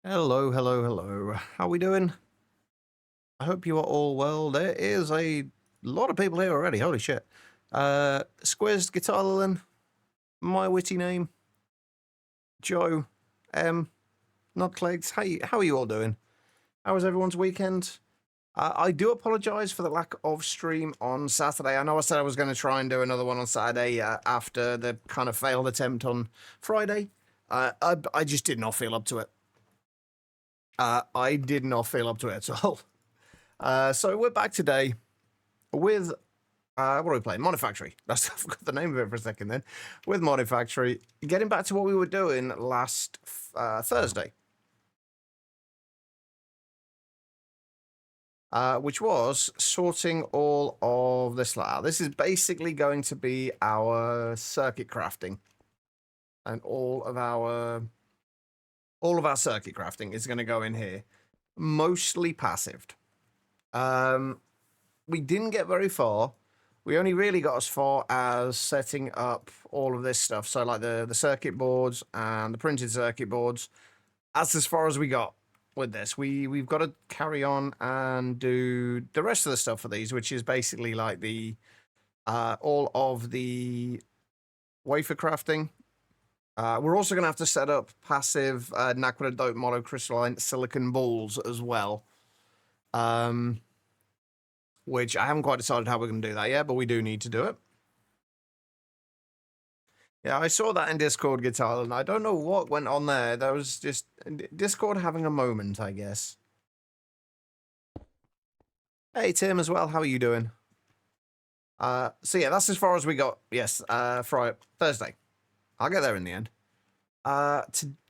Hello, hello, hello. How we doing? I hope you are all well. There is a lot of people here already. Holy shit. Squizzed, Guitar Lilin, my witty name, Joe, Not Clegs. How are you all doing? How was everyone's weekend? I do apologise for the lack of stream on Saturday. I know I said I was going to try and do another one on Saturday after the kind of failed attempt on Friday. I just did not feel up to it. I did not feel up to it at all. So we're back today with, what are we playing? Monifactory. I forgot the name of it for a second then. With Monifactory. Getting back to what we were doing last Thursday. Which was sorting all of this out. This is basically going to be our circuit crafting. And all of our circuit crafting is going to go in here. Mostly passived. We didn't get very far. We only really got as far as setting up all of this stuff. So like the circuit boards and the printed circuit boards. That's as far as we got with this. We've got to carry on and do the rest of the stuff for these, which is basically like the all of the wafer crafting. We're also going to have to set up passive naquadope monocrystalline silicon balls as well. Which I haven't quite decided how we're going to do that yet, but we do need to do it. Yeah, I saw that in Discord, Guitar, and I don't know what went on there. That was just Discord having a moment, I guess. Hey, Tim, as well. How are you doing? So yeah, that's as far as we got. Yes, Friday, Thursday. I'll get there in the end.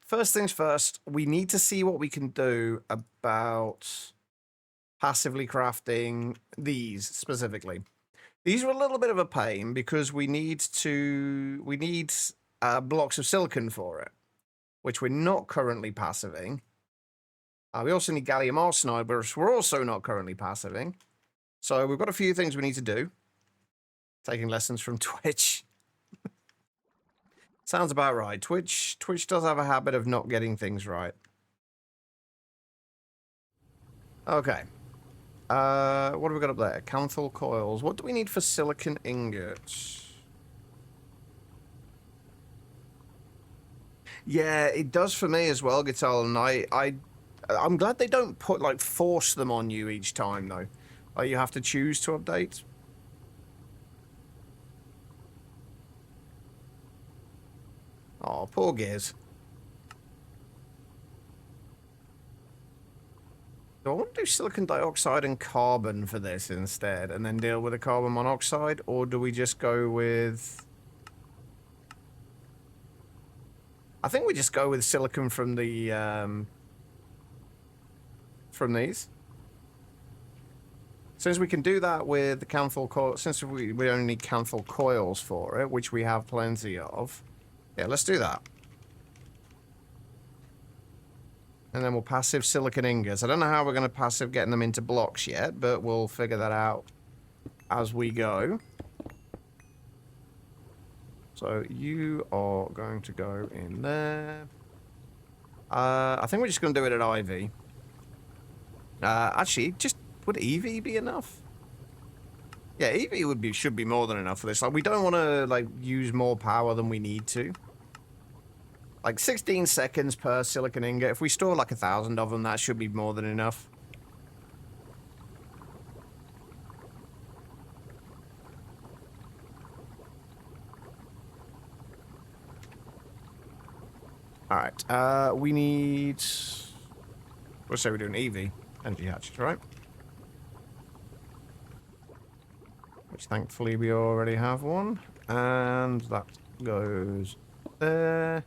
First things first, we need to see what we can do about passively crafting these specifically. These are a little bit of a pain because we need blocks of silicon for it, which we're not currently passiving. We also need gallium arsenide, which we're also not currently passiving. So we've got a few things we need to do. Taking lessons from Twitch. Sounds about right. Twitch does have a habit of not getting things right. Okay. What have we got up there? Canthal coils. What do we need for silicon ingots? Yeah, it does for me as well, Guitar, and I'm glad they don't force them on you each time though. Like you have to choose to update. Oh, poor Gears. Do I want to do silicon dioxide and carbon for this instead, and then deal with the carbon monoxide, or do we just go with... I think we just go with silicon from the, from these. Since we can do that with the canthal coil, since we only need canthal coils for it, which we have plenty of. Yeah, let's do that. And then we'll passive silicon ingots. I don't know how we're going to passive getting them into blocks yet, but we'll figure that out as we go. So you are going to go in there. I think we're just going to do it at IV. Actually, just would EV be enough? Yeah, EV should be more than enough for this. Like, we don't want to use more power than we need to. Like 16 seconds per silicon ingot. If we store like 1,000 of them, that should be more than enough. Alright, we need... Let's say we're doing EV. Energy hatches, right? Which thankfully we already have one. And that goes there.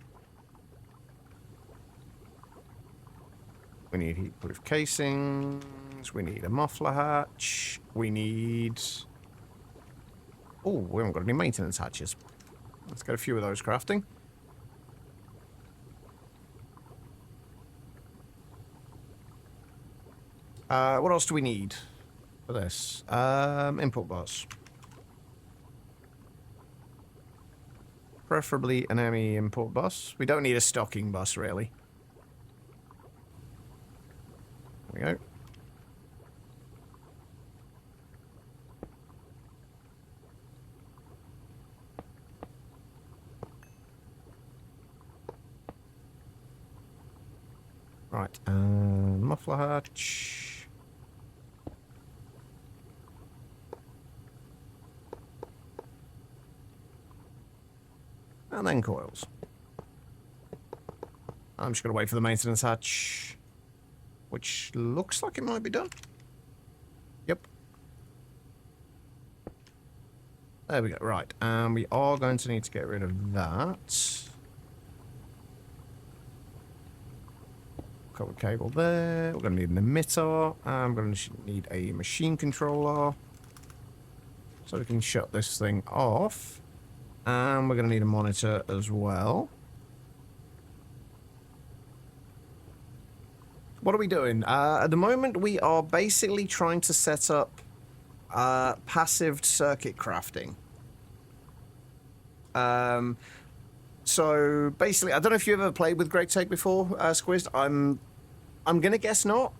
We need heat-proof casings. We need a muffler hatch. We need... Oh, we haven't got any maintenance hatches. Let's get a few of those crafting. What else do we need for this? Input bus. Preferably an ME import bus. We don't need a stocking bus, really. we go. Right, muffler hatch. And then coils. I'm just going to wait for the maintenance hatch, which looks like it might be done. Yep. There we go. Right, and we are going to need to get rid of that. Covered cable there. We're going to need an emitter. I'm going to need a machine controller, so we can shut this thing off. And we're going to need a monitor as well. What are we doing? At the moment, we are basically trying to set up passive circuit crafting. So basically, I don't know if you've ever played with GregTech before, Squizzed. I'm gonna guess not.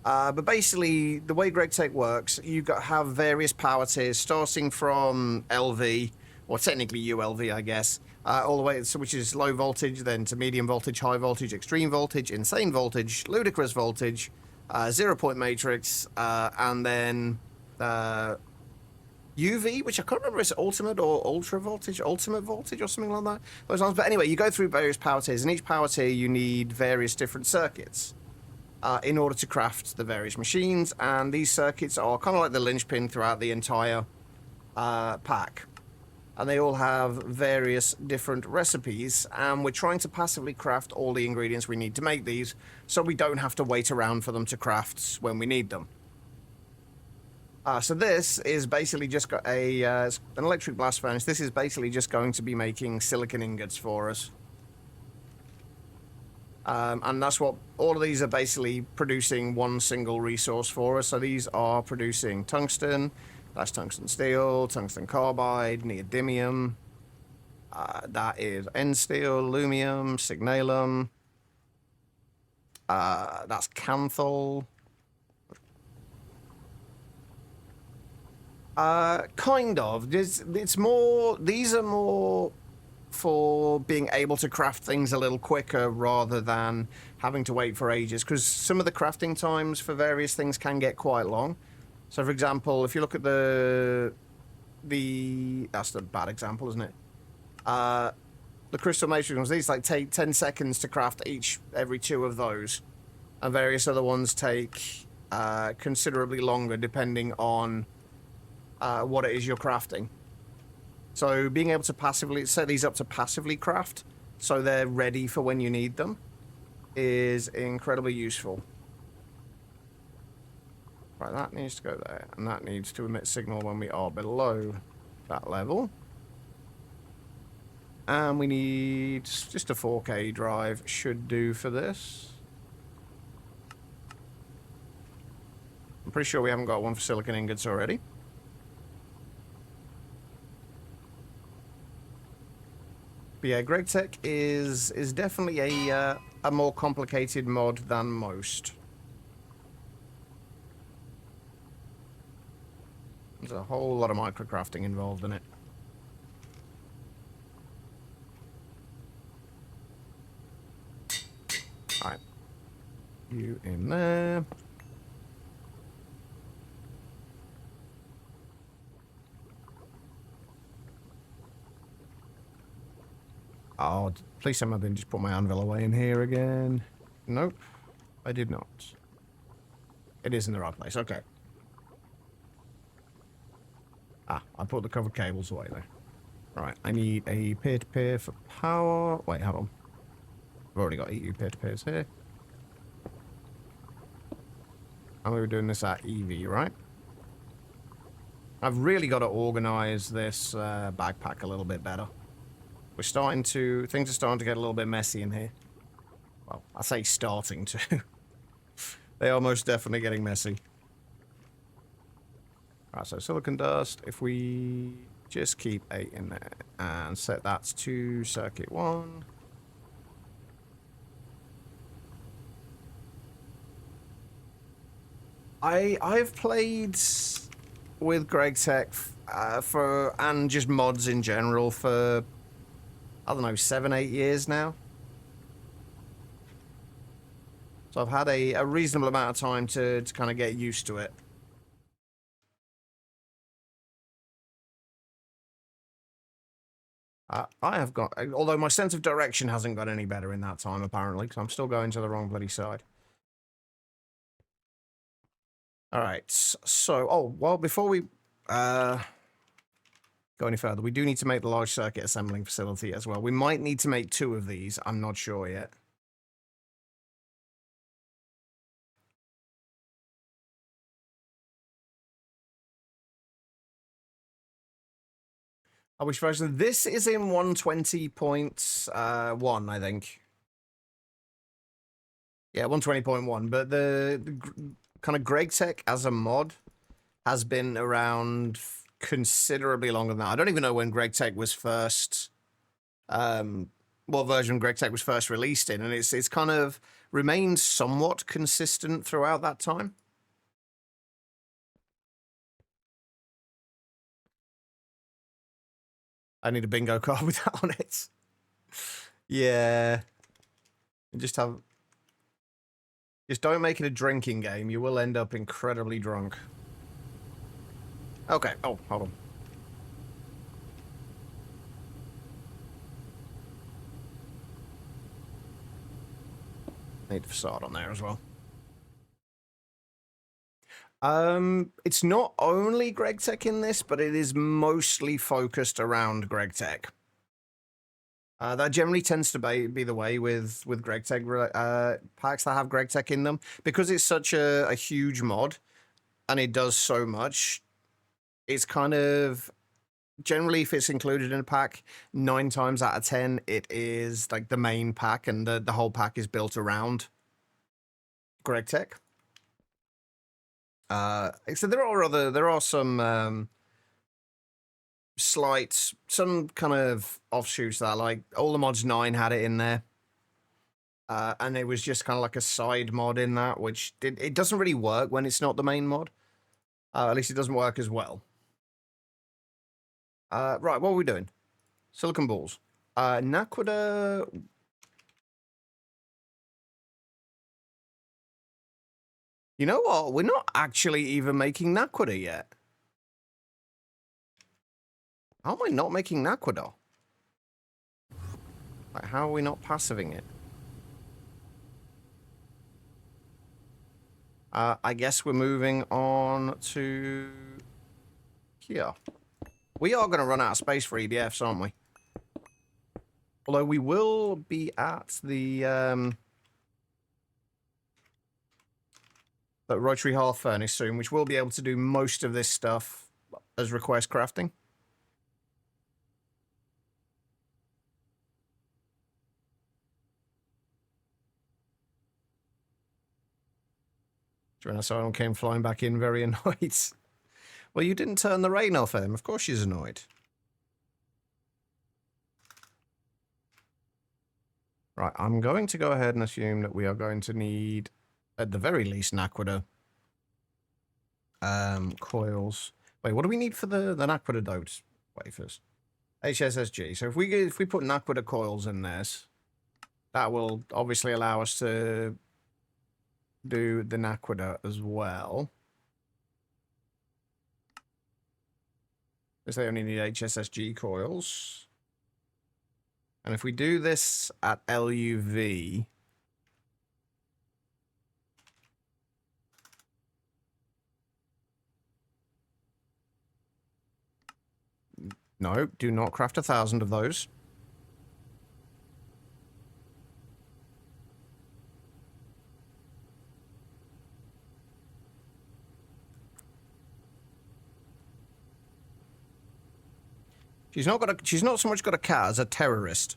But basically, the way GregTech works, you have various power tiers, starting from LV, or technically ULV, I guess, all the way, which is low voltage, then to medium voltage, high voltage, extreme voltage, insane voltage, ludicrous voltage, 0-point matrix, and then UV, which I can't remember if it's ultimate or ultimate voltage or something like that. Those ones. But anyway, you go through various power tiers, and each power tier you need various different circuits in order to craft the various machines, and these circuits are kind of like the linchpin throughout the entire pack. And they all have various different recipes, and we're trying to passively craft all the ingredients we need to make these, so we don't have to wait around for them to craft when we need them. So this is basically just got an electric blast furnace. This is basically just going to be making silicon ingots for us. And that's what all of these are basically producing, one single resource for us. So these are producing tungsten, that's tungsten steel, tungsten carbide, neodymium. That is N-steel, lumium, signalum. That's canthal. Kind of. It's more. These are more for being able to craft things a little quicker rather than having to wait for ages. Because some of the crafting times for various things can get quite long. So, for example, if you look at that's the bad example, isn't it? The crystal matrix ones. These take 10 seconds to craft every 2 of those, and various other ones take considerably longer depending on what it is you're crafting. So being able to set these up to passively craft so they're ready for when you need them is incredibly useful. Right, that needs to go there, and that needs to emit signal when we are below that level. And we need just a 4K drive, should do for this. I'm pretty sure we haven't got one for silicon ingots already. But yeah, GregTech is definitely a more complicated mod than most. There's a whole lot of microcrafting involved in it. Alright. You in there. Oh, please someone didn't just put my anvil away in here again. Nope, I did not. It is in the right place, okay. Ah, I put the covered cables away there. Right, I need a peer-to-peer for power. Wait, hold on. I've already got EU peer-to-peers here. And we were doing this at EV, right? I've really got to organize this backpack a little bit better. Things are starting to get a little bit messy in here. Well, I say starting to. They are most definitely getting messy. Alright, so silicon dust, if we just keep 8 in there and set that to circuit 1. I've played with Greg Tech and just mods in general for, I don't know, 7, 8 years now. So I've had a reasonable amount of time to kind of get used to it. I have got, although my sense of direction hasn't got any better in that time, apparently, because I'm still going to the wrong bloody side. Alright, so, oh, well, before we go any further, we do need to make the large circuit assembling facility as well. We might need to make 2 of these, I'm not sure yet. Which version? This is in 120.1, I think. Yeah, 120.1, but the kind of Greg Tech as a mod has been around considerably longer than that. I don't even know when Greg Tech was first, what version Greg Tech was first released in, and it's kind of remained somewhat consistent throughout that time. I need a bingo card with that on it. Yeah. Just don't make it a drinking game. You will end up incredibly drunk. Okay. Oh, hold on. Need the facade on there as well. It's not only Greg Tech in this, but it is mostly focused around Greg Tech. That generally tends to be the way with Greg Tech packs that have Greg Tech in them, because it's such a huge mod, and it does so much. It's kind of generally, if it's included in a pack, 9 times out of 10, it is like the main pack, and the whole pack is built around Greg Tech. So there are some some kind of offshoots that, like, All the Mods 9 had it in there. And it was just kind of like a side mod in that, which it doesn't really work when it's not the main mod. At least it doesn't work as well. Right, what are we doing? Silicon balls. Naquadah. You know what? We're not actually even making Naquadah yet. How am I not making Naquadah? Like, how are we not passiving it? I guess we're moving on to here. We are going to run out of space for EDFs, aren't we? Although we will be at the rotary hearth furnace soon, which will be able to do most of this stuff as request crafting. Joanna Simon came flying back in very annoyed. Well, you didn't turn the rain off him. Of course she's annoyed. Right, I'm going to go ahead and assume that we are going to need, at the very least, Naquadah. Coils. Wait, what do we need for the Naquadah doped wafers? HSSG. So if we put Naquadah coils in this, that will obviously allow us to do the Naquadah as well. Because they only need HSSG coils. And if we do this at LUV, no, do not craft 1,000 of those. She's not so much got a cat as a terrorist.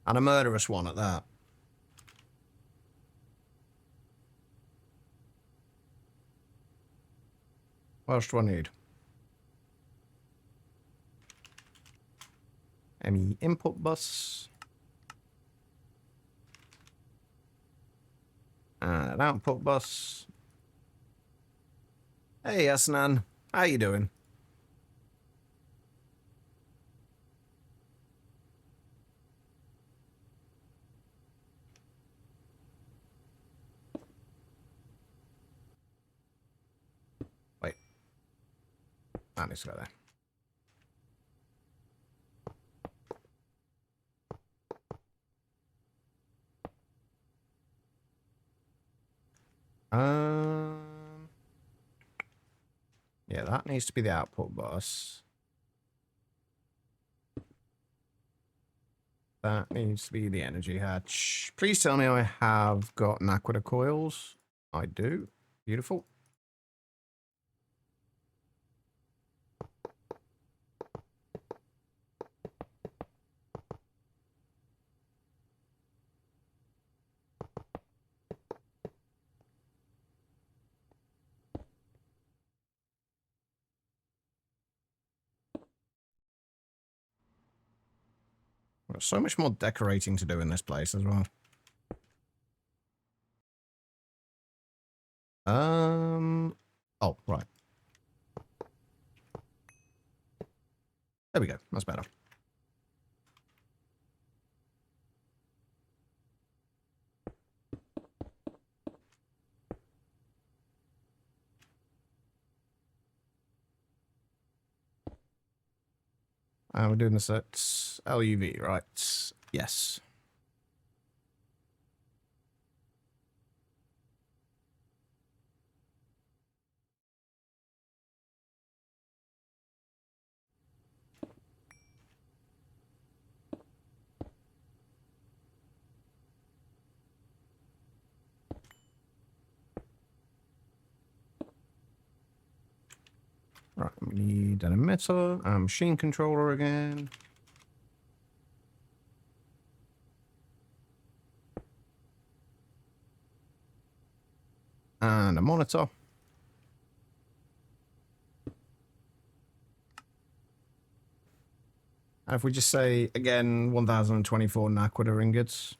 And a murderous one at that. What else do I need? ME input bus. And an output bus. Hey, Asnan. How you doing? Wait. That needs to go there. Yeah, that needs to be the output bus. That needs to be the energy hatch. Please tell me I have got Naquita coils. I do. Beautiful. There's so much more decorating to do in this place as well. Oh, right. There we go. That's better. We're doing this at LUV, right? Yes. Right, we need an emitter, a machine controller again. And a monitor. And if we just say, again, 1024 Naquita ingots.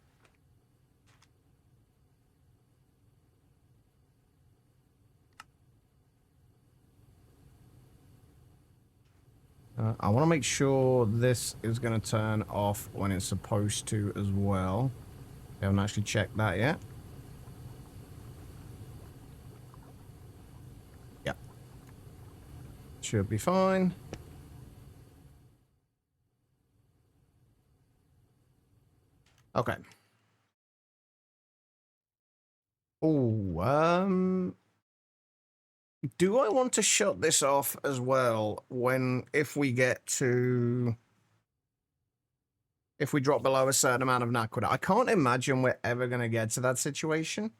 I want to make sure this is going to turn off when it's supposed to as well. We haven't actually checked that yet. Yep. Should be fine. Okay. Oh, do I want to shut this off as well if we get to... If we drop below a certain amount of Naquita? I can't imagine we're ever going to get to that situation.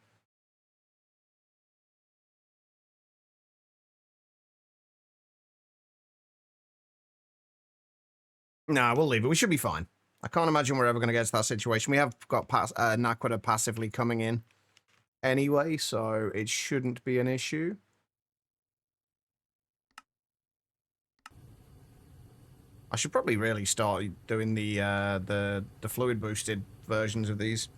No, we'll leave it. We should be fine. I can't imagine we're ever going to get to that situation. We have got Naquita passively coming in anyway, so it shouldn't be an issue. I should probably really start doing the fluid boosted versions of these.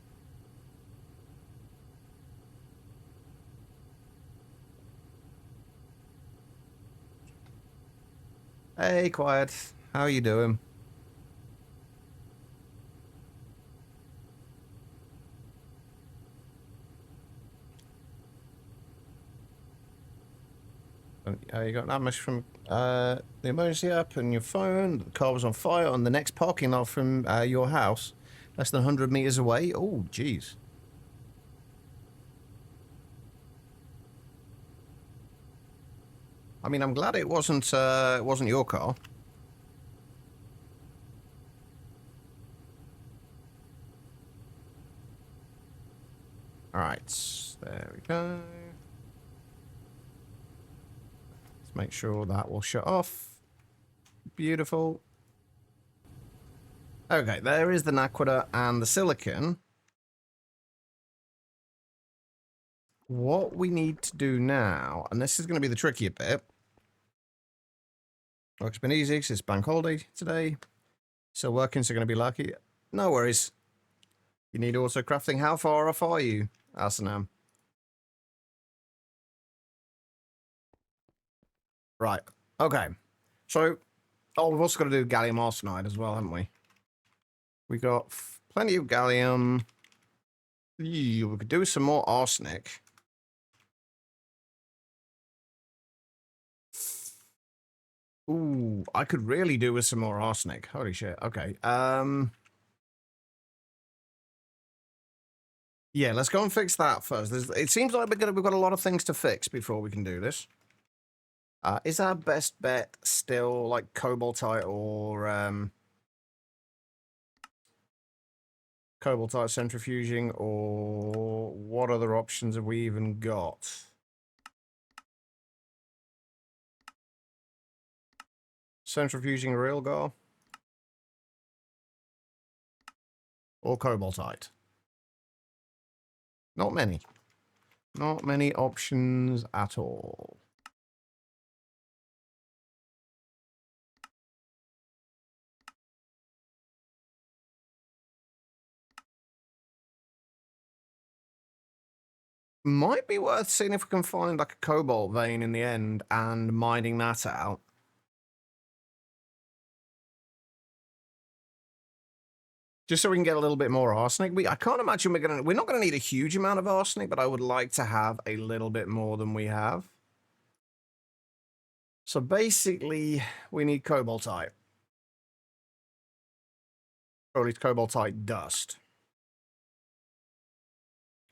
Hey, Quiet. How are you doing? You got that much from the emergency app and your phone. The car was on fire on the next parking lot from your house, less than 100 meters away. Oh, jeez. I mean, I'm glad it wasn't your car. All right, there we go. Let's make sure that will shut off. Beautiful. Okay, there is the Naquita and the silicon. What we need to do now, and this is going to be the trickier bit. Work's been easy because it's bank holiday today. Still working, so going to be lucky. No worries. You need auto crafting. How far off are you, Asanam? Right. Okay. So, oh, we've also got to do gallium arsenide as well, haven't we? We got plenty of gallium. We could do some more arsenic. Ooh, I could really do with some more arsenic. Holy shit. Okay. Yeah, let's go and fix that first. It seems like we've got a lot of things to fix before we can do this. Is our best bet still like cobaltite or cobaltite centrifuging, or what other options have we even got? Centrifuging railgar or cobaltite? Not many. Not many options at all. Might be worth seeing if we can find like a cobalt vein in the end and mining that out. Just so we can get a little bit more arsenic. I can't imagine we're not gonna need a huge amount of arsenic, but I would like to have a little bit more than we have. So basically, we need cobaltite. Or at least cobaltite dust.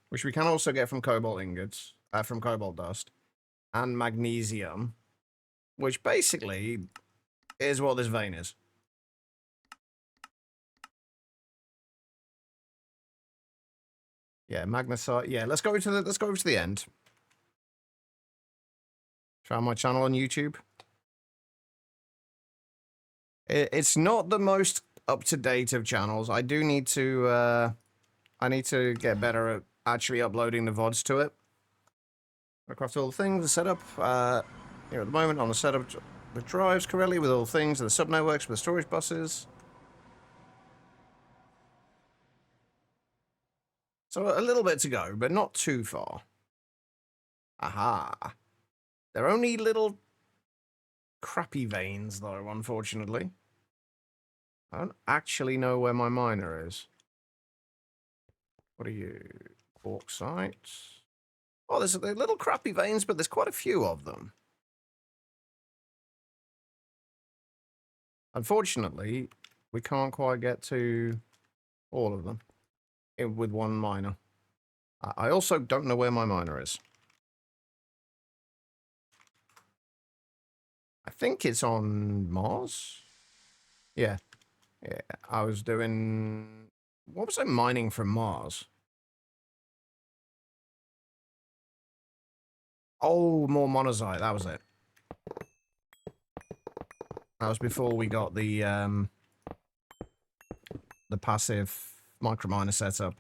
Which we can also get from cobalt ingots, from cobalt dust. And magnesium. Which basically is what this vein is. Yeah, magnesite. Yeah, let's go to the end. Found my channel on YouTube. It's not the most up-to-date of channels. I do need to I need to get better at actually uploading the VODs to it. Across all the things, the setup, here at the moment on the setup, the drives correctly with all things, the subnetworks with the storage buses. So a little bit to go, but not too far. Aha. They're only little crappy veins, though, unfortunately. I don't actually know where my miner is. What are you? Bauxite? Oh, there's little crappy veins, but there's quite a few of them. Unfortunately, we can't quite get to all of them with one miner. I also don't know where my miner is. I think it's on Mars. Yeah. Yeah. I was doing... What was I mining from Mars? Oh, more monazite. That was it. That was before we got the passive microminer setup.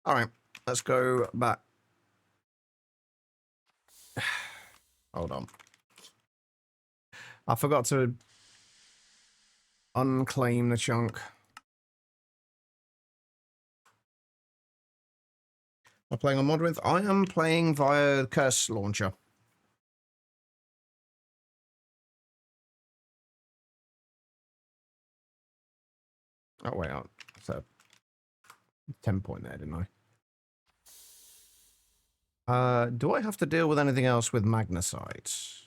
All right. Let's go back. Hold on. I forgot to unclaim the chunk. I'm playing on Modrinth. I am playing via Curse Launcher. Oh, wait. So 10 point there, didn't I? Do I have to deal with anything else with magnesite?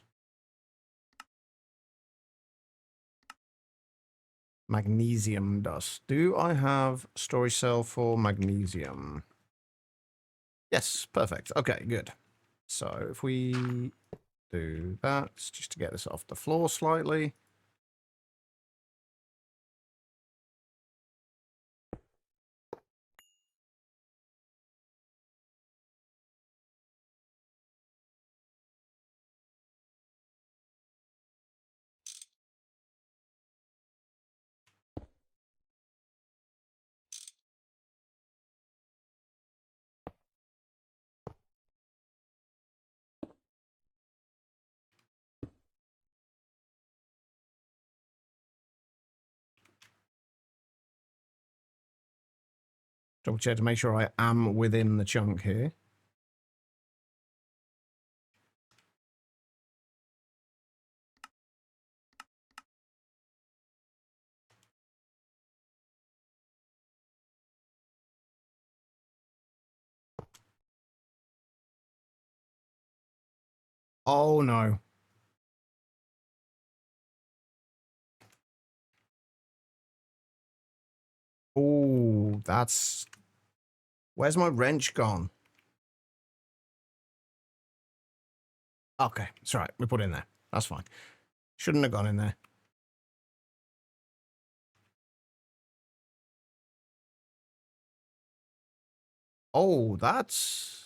Magnesium dust. Do I have storage cell for magnesium? Yes, perfect. Okay, good. So if we do that, just to get this off the floor slightly. Double check to make sure I am within the chunk here. Oh, no. Oh, that's... Where's my wrench gone? Okay, it's right. We put it in there. That's fine. Shouldn't have gone in there. Oh, that's...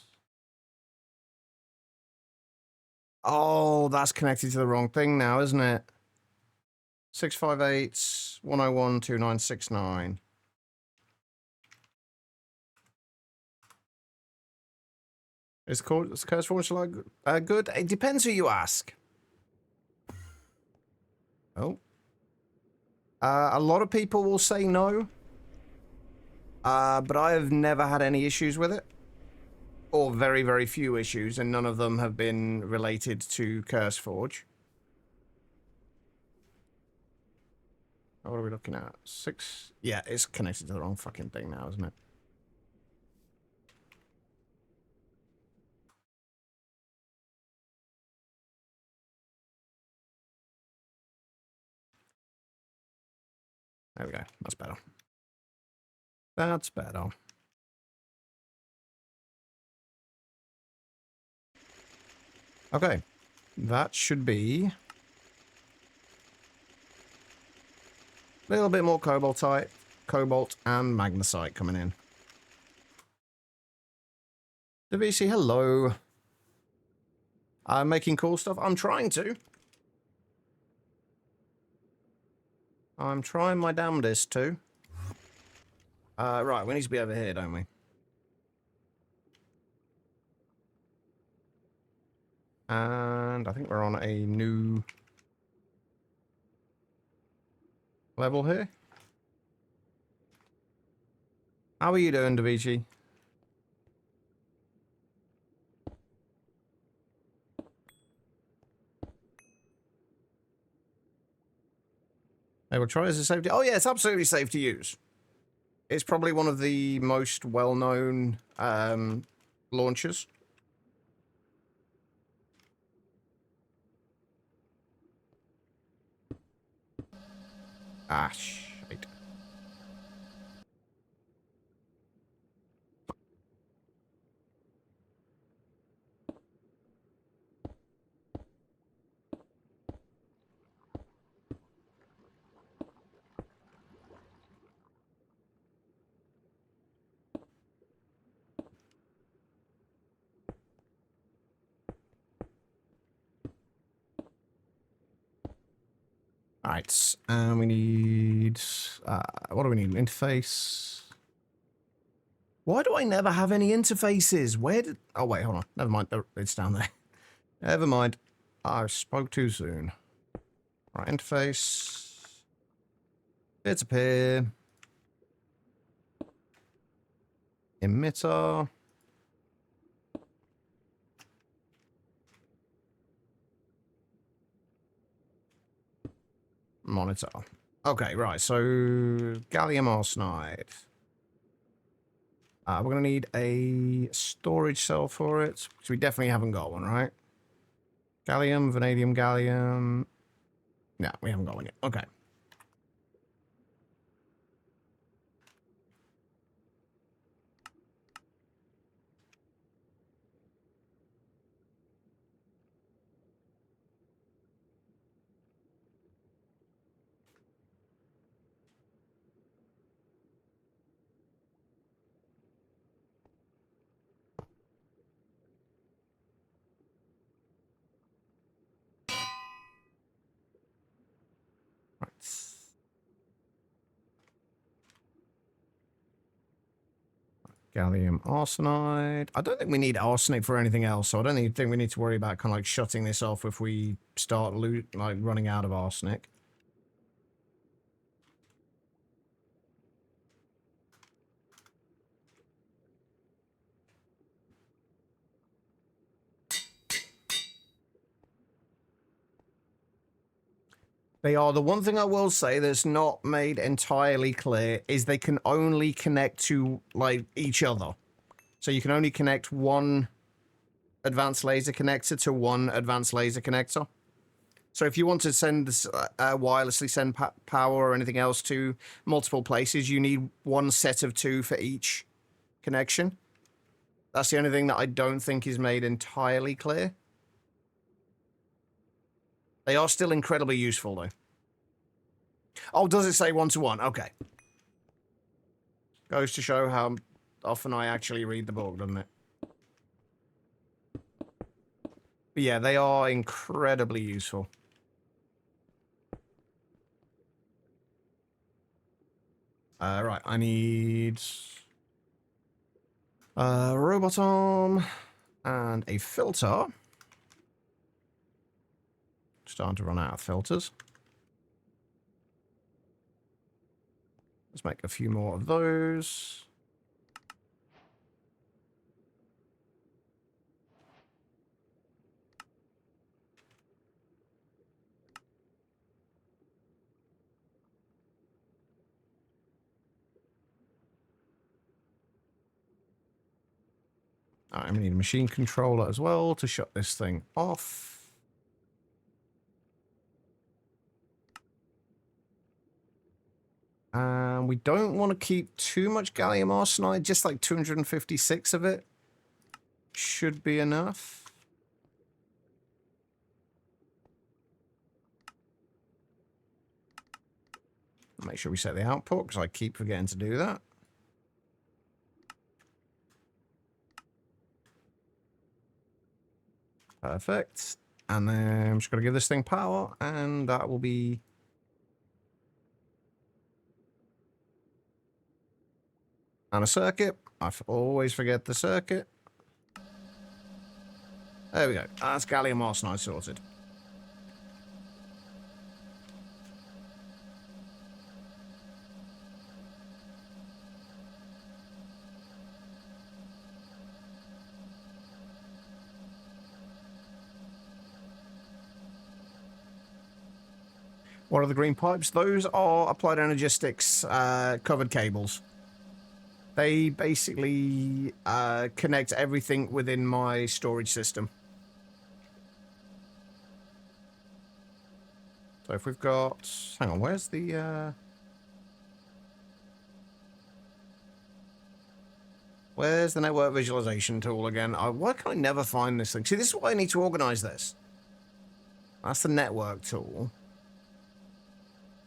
Oh, that's connected to the wrong thing now, isn't it? 658 101 2969. Is curse formula good? It depends who you ask. Oh. A lot of people will say no. But I have never had any issues with it. Or very, very few issues, and none of them have been related to CurseForge. What are we looking at? 6? Yeah, it's connected to the wrong fucking thing now, isn't it? There we go. That's better. That's better. Okay. That should be a little bit more cobalt and magnesite coming in. DVC, hello. I'm making cool stuff. I'm trying to. I'm trying my damnedest to. Right, we need to be over here, don't we? And I think we're on a new level here. How are you doing, DaVinci? They will try as a safety. Oh yeah, it's absolutely safe to use. It's probably one of the most well-known launchers. Ah, shit. Alright, and we need... what do we need? Interface. Why do I never have any interfaces? Where did... Oh, wait, hold on. Never mind. It's down there. Never mind. I spoke too soon. Right, interface. It's appear. Emitter. Monitor. Okay, right, so gallium arsenide. We're going to need a storage cell for it, because we definitely haven't got one, right? Gallium, vanadium, gallium. No, we haven't got one yet. Okay. Right. Gallium arsenide. I don't think we need arsenic for anything else, so I don't think we need to worry about kind of like shutting this off if we start like running out of arsenic. They are. The one thing I will say that's not made entirely clear is they can only connect to, like, each other. So you can only connect one advanced laser connector to one advanced laser connector. So if you want to send this, wirelessly send power or anything else to multiple places, you need one set of two for each connection. That's the only thing that I don't think is made entirely clear. They are still incredibly useful, though. Oh, does it say one-to-one? Okay. Goes to show how often I actually read the book, doesn't it? But yeah, they are incredibly useful. Right, I need a robot arm and a filter. Starting to run out of filters. Let's make a few more of those. All right, we need a machine controller as well to shut this thing off. And we don't want to keep too much gallium arsenide, just like 256 of it should be enough. Make sure we set the output, because I keep forgetting to do that. Perfect. And then I'm just going to give this thing power, and that will be... And a circuit. I always forget the circuit. There we go. That's gallium arsenide sorted. What are the green pipes? Those are applied energistics covered cables. They basically connect everything within my storage system. So if we've got... Hang on, where's the... Where's the network visualization tool again? Why can I never find this thing? See, this is why I need to organize this. That's the network tool.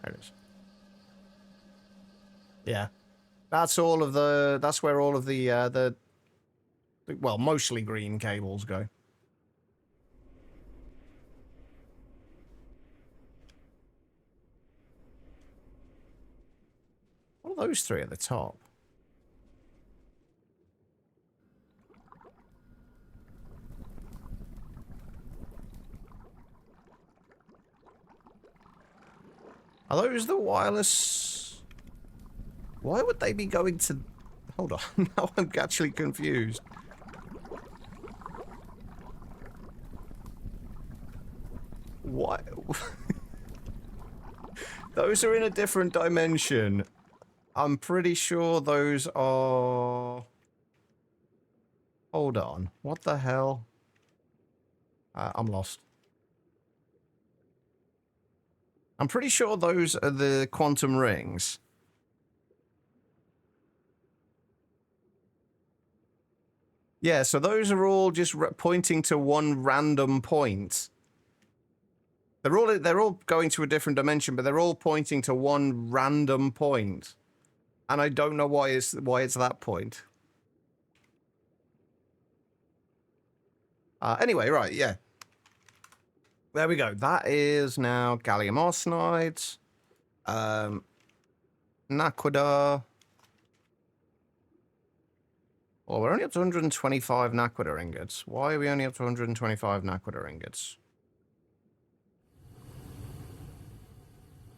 There it is. Yeah. That's all of the... That's where all of the well, mostly green cables go. What are those three at the top? Are those the wireless? Why would they be going to... Hold on, now I'm actually confused. What? Those are in a different dimension. I'm pretty sure those are... Hold on, what the hell? I'm lost. I'm pretty sure those are the quantum rings. Yeah, so those are all just pointing to one random point. They're all going to a different dimension, but they're all pointing to one random point. And I don't know why it's that point. Anyway, right, yeah. There we go. That is now gallium arsenide. Naquadah. Well, we're only up to 125 Naquadah ingots. Why are we only up to 125 Naquadah ingots?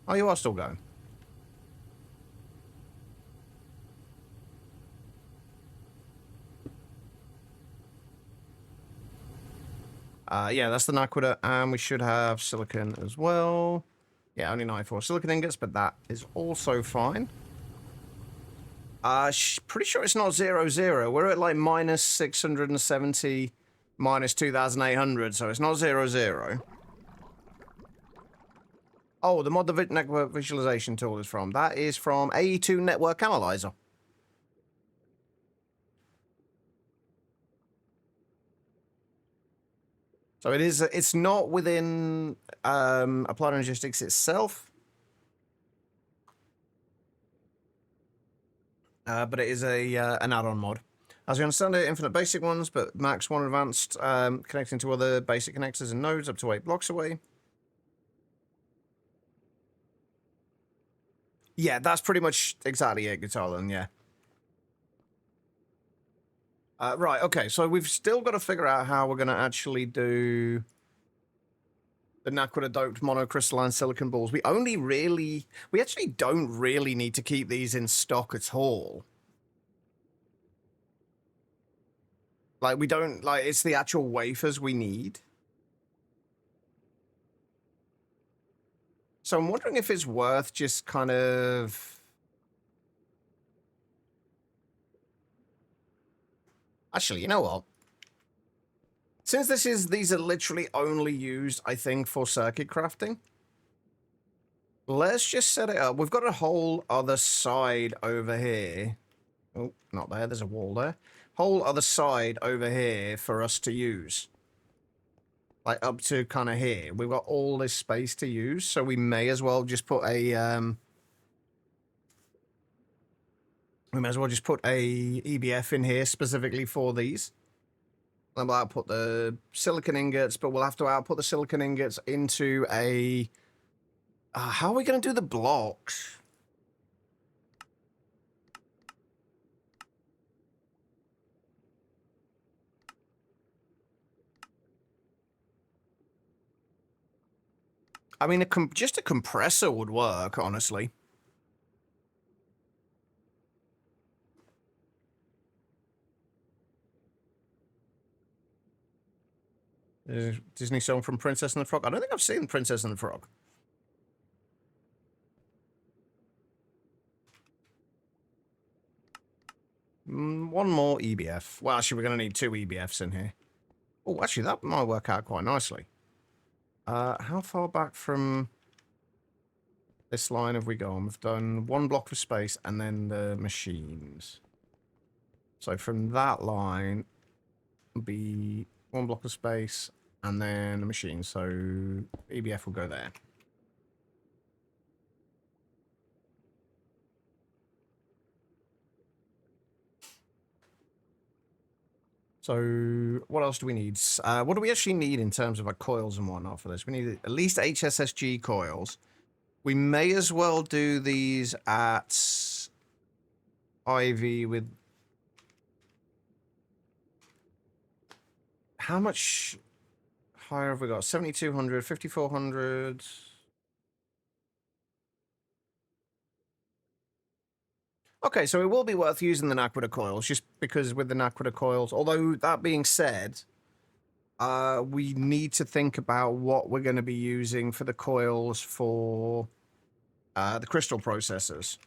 Oh, you are still going. Yeah, that's the Naquadah, and we should have silicon as well. Yeah, only 94 silicon ingots, but that is also fine. Pretty sure it's not 0, 0. We're at like minus 670 minus 2,800, so it's not 00. Oh, the mod the network visualization tool is from. That is from AE2 Network Analyzer. So it is. It's not within Applied Logistics itself, but it is a an add-on mod. As we understand it, infinite basic ones, but max one advanced, connecting to other basic connectors and nodes up to 8 blocks away. Yeah, that's pretty much exactly it, Guitarland, yeah. Right, okay, so we've still got to figure out how we're going to actually do the Naquita doped monocrystalline silicon balls. We actually don't really need to keep these in stock at all. Like, we don't, like, it's the actual wafers we need. So I'm wondering if it's worth just kind of... Actually, you know what? Since these are literally only used, I think, for circuit crafting, let's just set it up. We've got a whole other side over here. Oh, not there. There's a wall there. Whole other side over here for us to use. Like, up to kind of here. We've got all this space to use, so we may as well just put a, we may as well just put a EBF in here specifically for these. Then we'll output the silicon ingots, but we'll have to output the silicon ingots into a... how are we going to do the blocks? I mean, just a compressor would work, honestly. Disney song from Princess and the Frog. I don't think I've seen Princess and the Frog. One more EBF. Well, actually, we're going to need 2 EBFs in here. Oh, actually, that might work out quite nicely. How far back from this line have we gone? We've done 1 block of space and then the machines. So from that line, will be 1 block of space and then the machine. So EBF will go there. So what else do we need? What do we actually need in terms of like coils and whatnot for this? We need at least HSSG coils. We may as well do these at IV with... How much higher have we got? 7,200, 5,400... Okay, so it will be worth using the Naquita coils, just because with the Naquita coils, although that being said, we need to think about what we're going to be using for the coils for the crystal processors.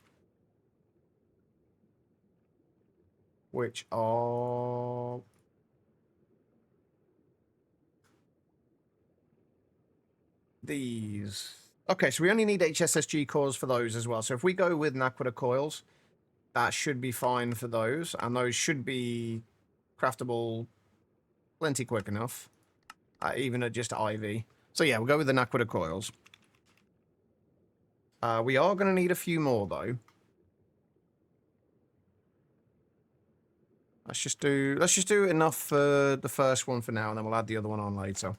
Which are... these. Okay, so we only need HSSG coils for those as well. So if we go with Naquita coils, that should be fine for those. And those should be craftable plenty quick enough. Even at just IV. So yeah, we'll go with the Naquita coils. We are going to need a few more, though. Let's just do enough for the first one for now, and then we'll add the other one on later.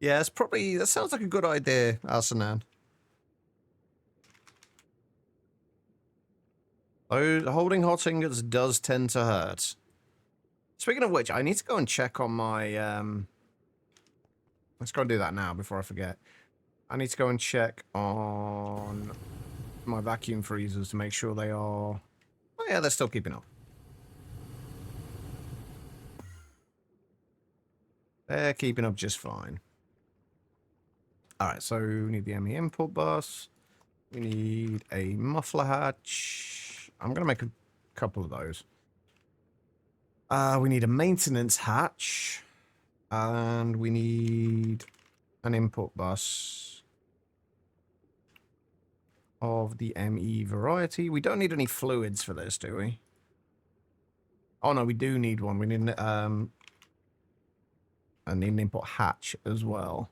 Yeah, it's probably... that sounds like a good idea, Alsanan. Oh, holding hot ingots does tend to hurt. Speaking of which, I need to go and check on my... let's go and do that now before I forget. I need to go and check on my vacuum freezers to make sure they are... oh yeah, they're still keeping up. They're keeping up just fine. Alright, so we need the ME input bus. We need a muffler hatch. I'm going to make a couple of those. We need a maintenance hatch. And we need an input bus of the ME variety. We don't need any fluids for this, do we? Oh, no, we do need one. We need an input hatch as well.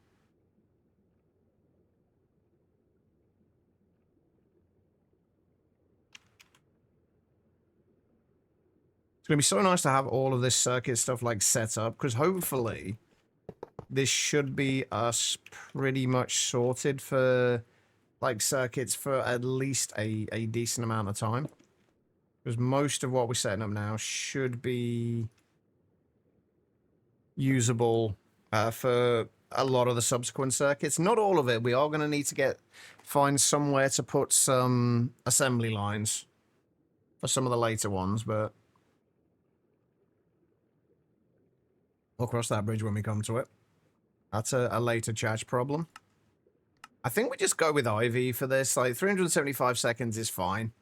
It's going to be so nice to have all of this circuit stuff, like, set up, because hopefully this should be us pretty much sorted for, like, circuits for at least a decent amount of time. Because most of what we're setting up now should be usable for a lot of the subsequent circuits. Not all of it. We are going to need to find somewhere to put some assembly lines for some of the later ones, but we'll cross that bridge when we come to it. That's a later charge problem. I think we just go with Ivy for this. Like, 375 seconds is fine.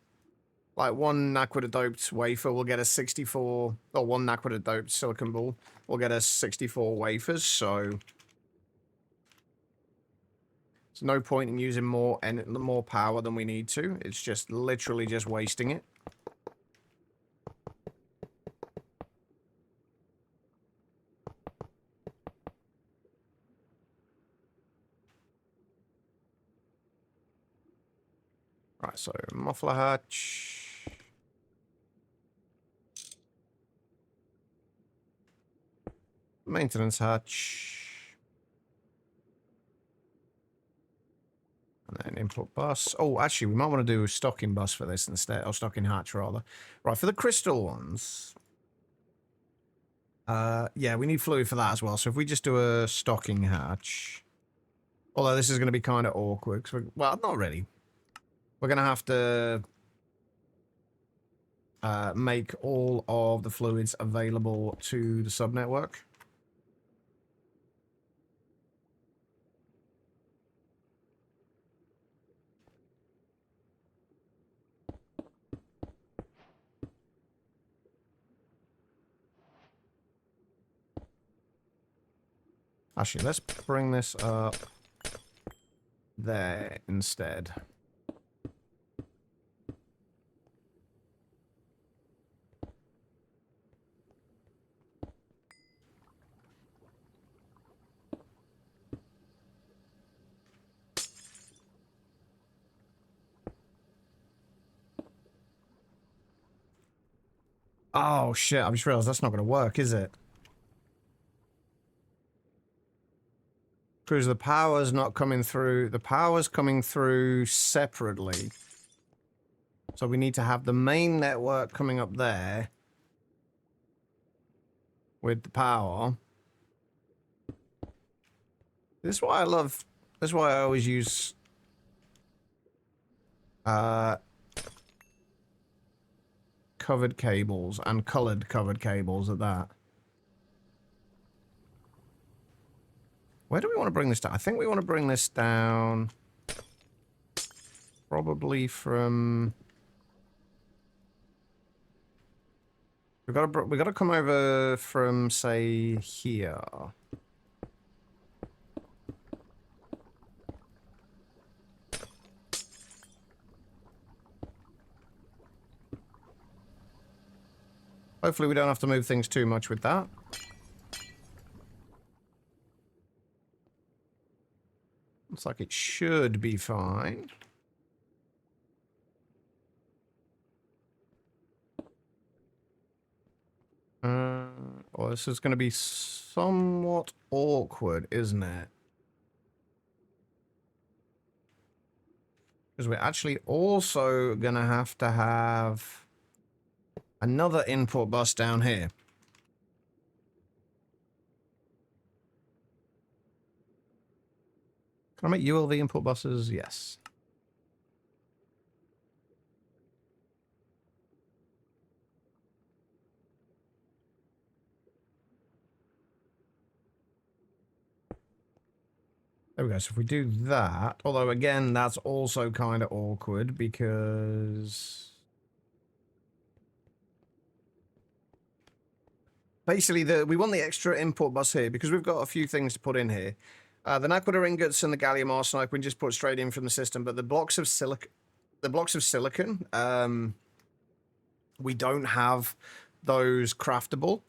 Like, one Naquita-doped wafer will get us 64... Or one Naquita-doped silicon ball will get us 64 wafers, so... There's no point in using more power than we need to. It's just literally just wasting it. Right, so muffler hatch. Maintenance hatch. And then input bus. Oh, actually, we might want to do a stocking bus for this instead. Or stocking hatch, rather. Right, for the crystal ones. Yeah, we need fluid for that as well. So if we just do a stocking hatch. Although this is going to be kind of awkward. Well, not really. We're going to have to make all of the fluids available to the subnetwork. Actually, let's bring this up there instead. Oh, shit. I just realized that's not going to work, is it? Because the power's not coming through. The power's coming through separately. So we need to have the main network coming up there with the power. This is why I love... This is why I always use... covered cables and colored covered cables at that. Where do we want to bring this down? I think we want to bring this down probably from... We got to come over from, say, here. Hopefully we don't have to move things too much with that. Looks like it should be fine. Well, this is going to be somewhat awkward, isn't it? Because we're actually also going to have another input bus down here. Can I make ULV input buses? Yes. There we go. So if we do that, although again, that's also kind of awkward because basically we want the extra input bus here because we've got a few things to put in here. The naquator ingots and the gallium arsenide we can just put straight in from the system, but the blocks of silicon, we don't have those craftable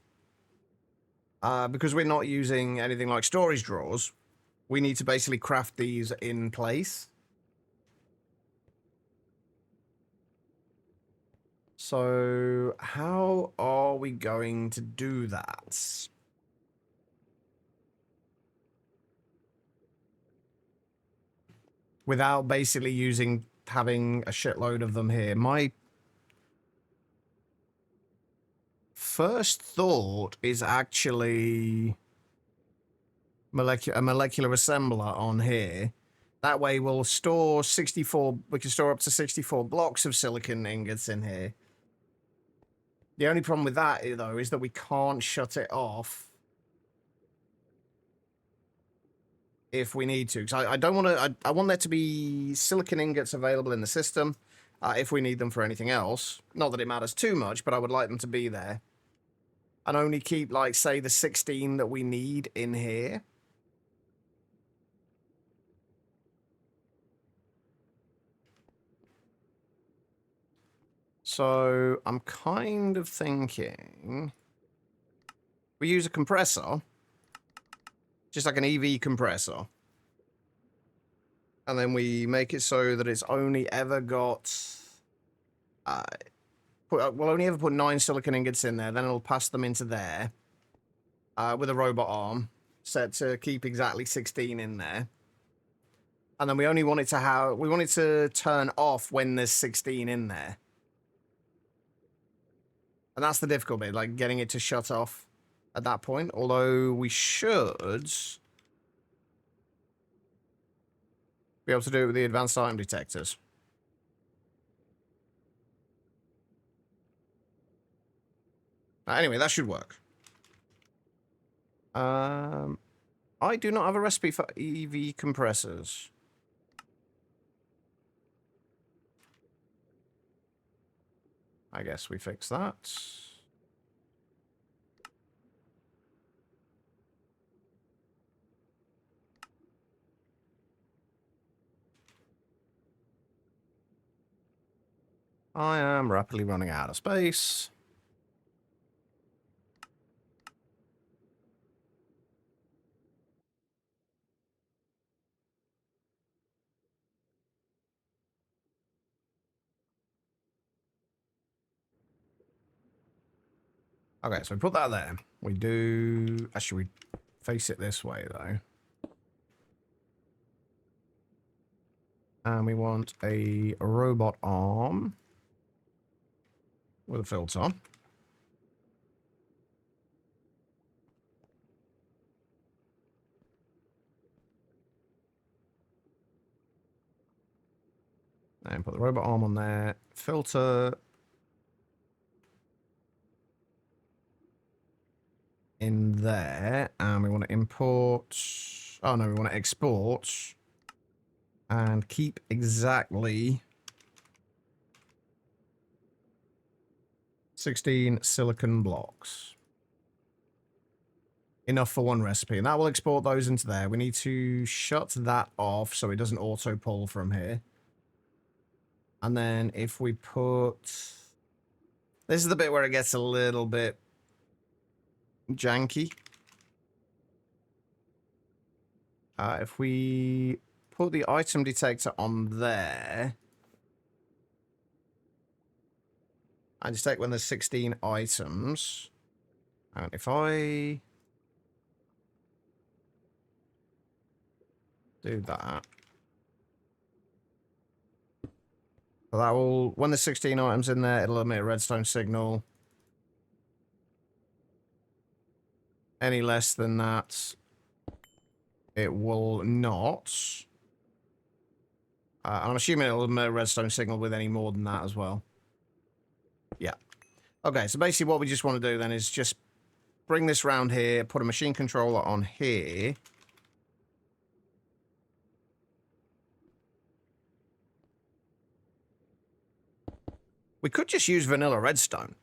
because we're not using anything like storage drawers. We need to basically craft these in place. So how are we going to do that? Without basically having a shitload of them here. My first thought is actually a molecular assembler on here. That way we'll store 64, we can store up to 64 blocks of silicon ingots in here. The only problem with that, though, is that we can't shut it off if we need to. Because I don't want to, I want there to be silicon ingots available in the system if we need them for anything else. Not that it matters too much, but I would like them to be there. And only keep, like, say, the 16 that we need in here. So I'm kind of thinking we use a compressor, just like an EV compressor, and then we make it so that it's only ever got we'll only ever put 9 silicon ingots in there, then it'll pass them into there with a robot arm set to keep exactly 16 in there. And then we only want it to turn off when there's 16 in there. And that's the difficult bit, like getting it to shut off at that point. Although we should be able to do it with the advanced item detectors. Anyway, that should work. I do not have a recipe for EV compressors. I guess we fix that. I am rapidly running out of space. Okay, so we put that there. We do... Actually, we face it this way, though. And we want a robot arm with a filter. And put the robot arm on there. Filter in there. And we want to import... Oh, no, we want to export. And keep exactly 16 silicon blocks. Enough for one recipe. And that will export those into there. We need to shut that off so it doesn't auto-pull from here. And then if we put... This is the bit where it gets a little bit janky. If we put the item detector on there... I just take when there's 16 items. And if I do that... So that will, when there's 16 items in there, it'll emit a redstone signal. Any less than that, it will not. I'm assuming it'll emit a redstone signal with any more than that as well. Yeah. Okay, so basically what we just want to do then is just bring this round here, put a machine controller on here. We could just use vanilla redstone.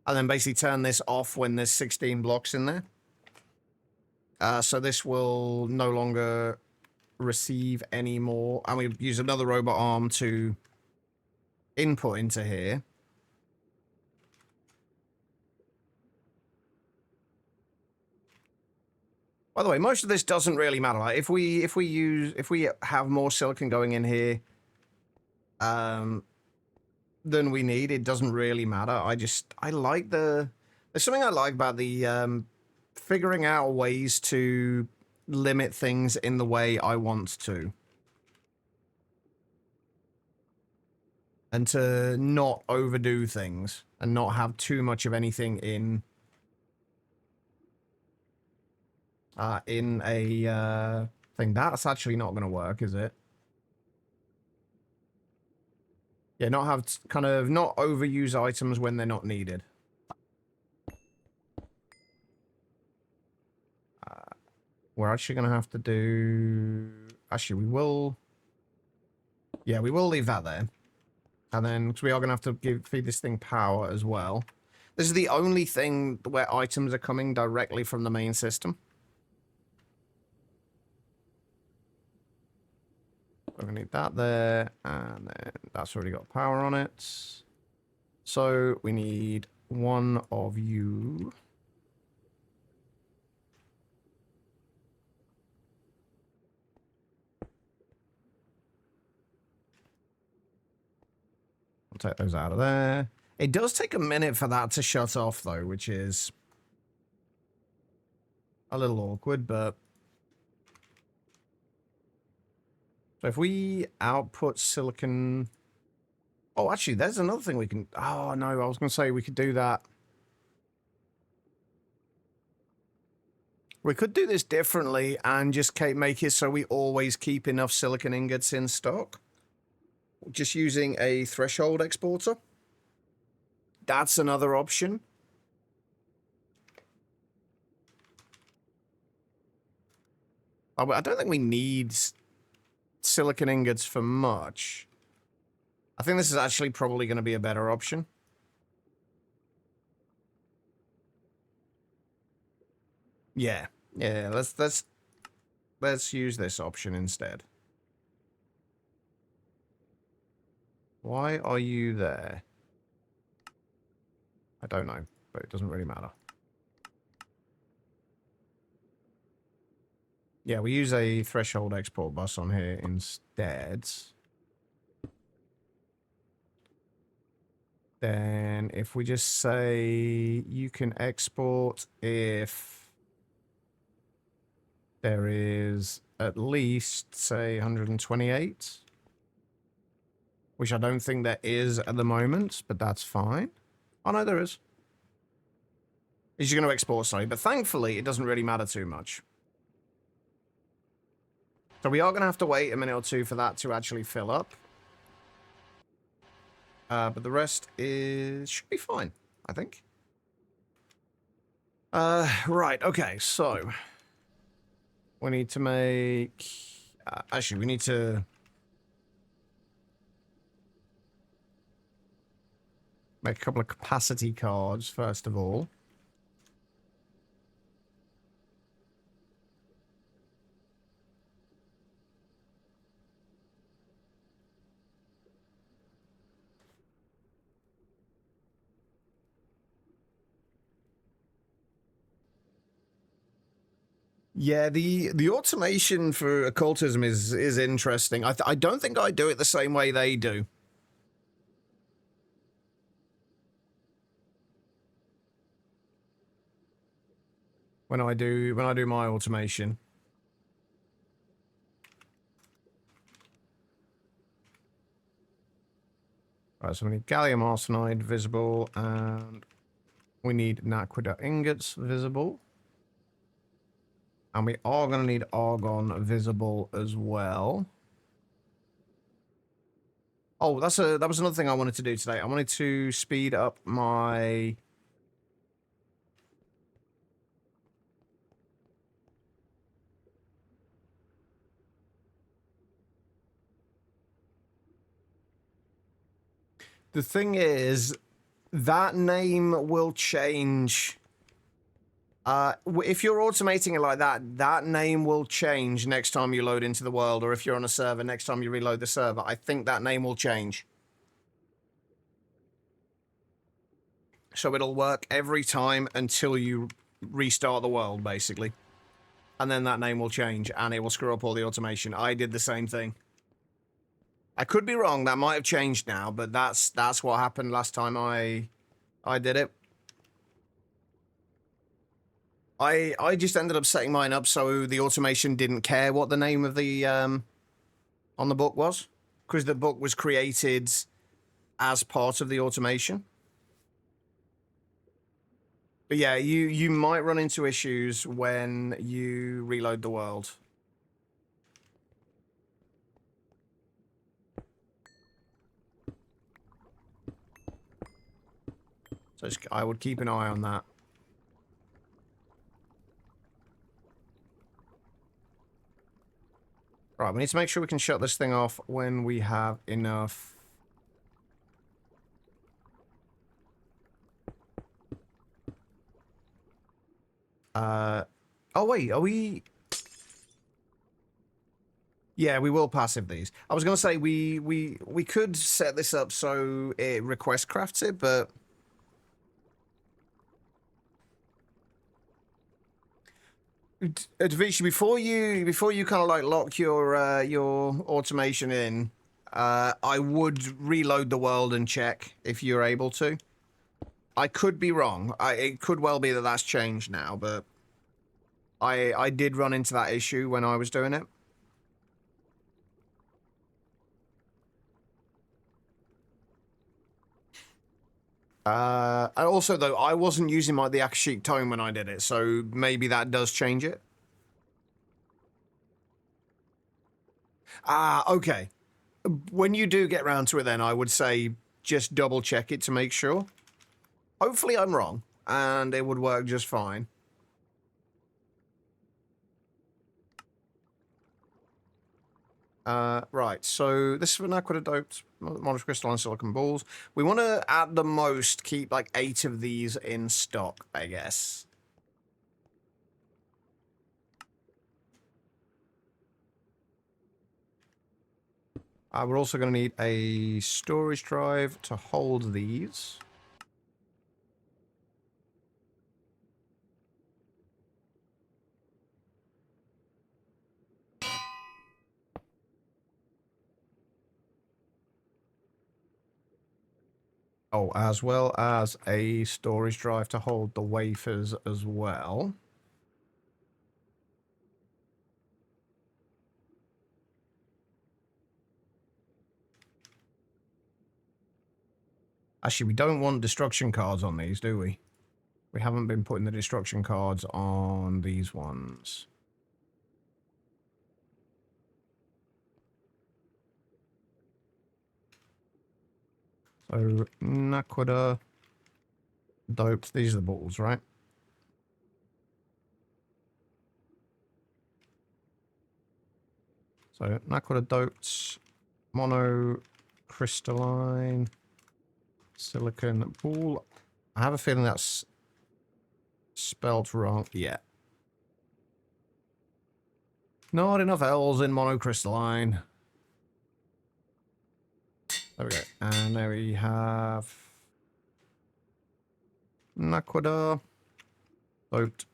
And then basically turn this off when there's 16 blocks in there. So this will no longer receive any more. And we use another robot arm to input into here. By the way, most of this doesn't really matter. Like if we have more silicon going in here than we need, it doesn't really matter. I like there's something I like about the figuring out ways to limit things in the way I want to. And to not overdo things and not have too much of anything in a thing. That's actually not going to work, is it? Yeah, not overuse items when they're not needed. We're actually going to have to do... Actually, we will... Yeah, we will leave that there. And then, because we are going to have to feed this thing power as well. This is the only thing where items are coming directly from the main system. We're going to need that there, and then that's already got power on it. So we need one of you. I'll take those out of there. It does take a minute for that to shut off, though, which is a little awkward, but... So if we output silicon... Oh, actually, there's another thing we can... Oh, no, I was going to say we could do that. We could do this differently and just make it so we always keep enough silicon ingots in stock. Just using a threshold exporter. That's another option. Oh, I don't think we need silicon ingots for much. I think this is actually probably going to be a better option. Yeah. Yeah, let's use this option instead. Why are you there? I don't know, but it doesn't really matter. Yeah, we use a threshold export bus on here instead. Then if we just say you can export if there is at least, say, 128, which I don't think there is at the moment, but that's fine. Oh, no, there is. It's just going to export, sorry, but thankfully it doesn't really matter too much. So we are going to have to wait a minute or two for that to actually fill up. But the rest should be fine, I think. Right, okay, so... We need to make... actually, we need to... make a couple of capacity cards, first of all. Yeah, the automation for occultism is interesting. I don't think I do it the same way they do. When I do my automation. Right, so we need gallium arsenide visible, and we need naquadah ingots visible. And we are going to need argon visible as well. Oh, that was another thing I wanted to do today. I wanted to speed up my... The thing is, that name will change. If you're automating it like that, that name will change next time you load into the world, or if you're on a server, next time you reload the server. I think that name will change. So it'll work every time until you restart the world, basically. And then that name will change, and it will screw up all the automation. I did the same thing. I could be wrong. That might have changed now, but that's what happened last time I did it. I just ended up setting mine up so the automation didn't care what the name of the on the book was, because the book was created as part of the automation. But yeah, you might run into issues when you reload the world. So I would keep an eye on that. Right, we need to make sure we can shut this thing off when we have enough. Oh wait, are we? Yeah, we will passive these. I was gonna say we could set this up so it request crafts it, but Davichi, before you kind of like lock your automation in, I would reload the world and check if you're able to. I could be wrong. It could well be that that's changed now, but I did run into that issue when I was doing it. Also, though, I wasn't using the Akashic Tome when I did it, so maybe that does change it. Okay. When you do get round to it, then I would say just double check it to make sure. Hopefully I'm wrong, and it would work just fine. Right, so this is an aqueduct, monocrystalline silicon balls. We want to, at the most, keep like 8 of these in stock, I guess. We're also going to need a storage drive to hold these. Oh, as well as a storage drive to hold the wafers as well. Actually, we don't want destruction cards on these, do we? We haven't been putting the destruction cards on these ones. So, Naquada, doped. These are the balls, right? So, Naquada doped, monocrystalline, silicon ball. I have a feeling that's spelled wrong. Yeah. Not enough L's in monocrystalline. There we go. And there we have Naquada doped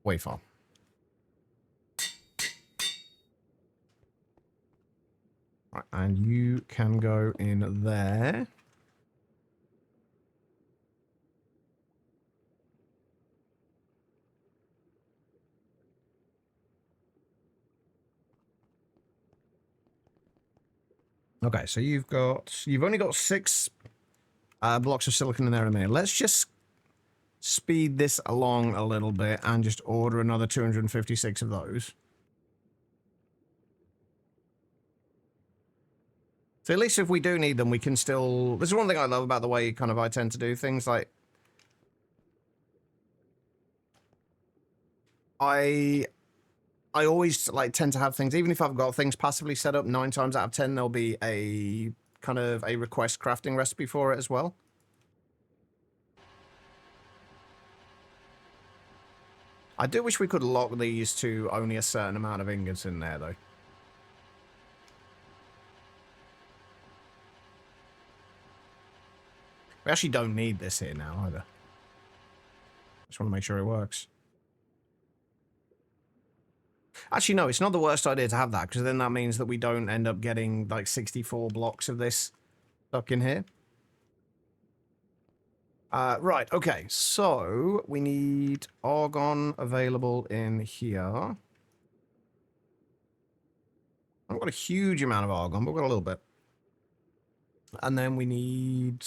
wafer. Right, and you can go in there. Okay, so you've only got 6 blocks of silicon in there in a minute. Let's just speed this along a little bit and just order another 256 of those. So at least if we do need them, we can still... This is one thing I love about the way kind of I tend to do things. Like, I always like tend to have things, even if I've got things passively set up, 9 times out of 10 there'll be a kind of a request crafting recipe for it as well. I do wish we could lock these to only a certain amount of ingots in there, though. We actually don't need this here now, either. Just want to make sure it works. Actually, no, it's not the worst idea to have that, because then that means that we don't end up getting, like, 64 blocks of this stuck in here. Right, okay, so we need argon available in here. I've got a huge amount of argon, but we've got a little bit. And then we need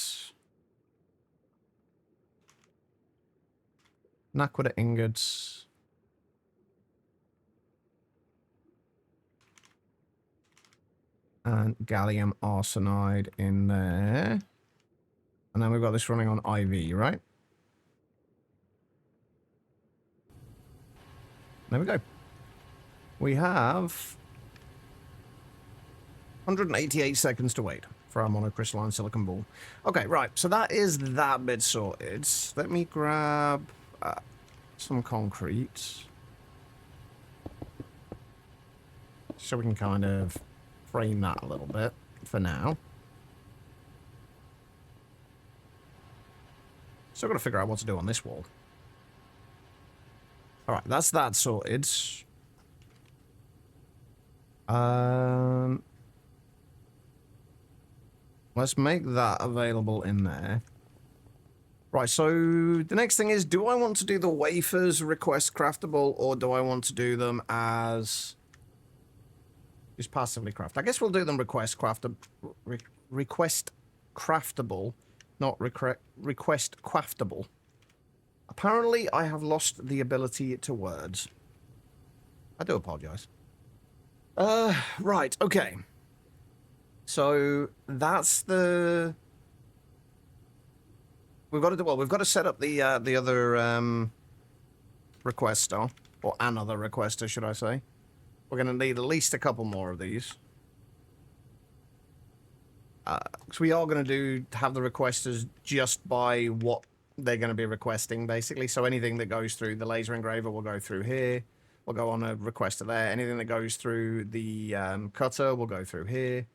naquita ingots. And gallium arsenide in there. And then we've got this running on IV, right? There we go. We have 188 seconds to wait for our monocrystalline silicon ball. Okay, right. So that is that bit sorted. Let me grab some concrete. So we can kind of frame that a little bit for now. Still got to figure out what to do on this wall. Alright, that's that sorted. Let's make that available in there. Right, so the next thing is, do I want to do the wafers request craftable, or do I want to do them as just passively craft? I guess we'll do them request craftable, not request craftable. Apparently, I have lost the ability to words. I do apologize. Right, okay. So that's the. We've got to do well. We've got to set up the other requester, or another requester, should I say? We're going to need at least a couple more of these. Because we are going to have the requesters just by what they're going to be requesting, basically. So anything that goes through the laser engraver will go through here. We'll go on a requester there. Anything that goes through the cutter will go through here.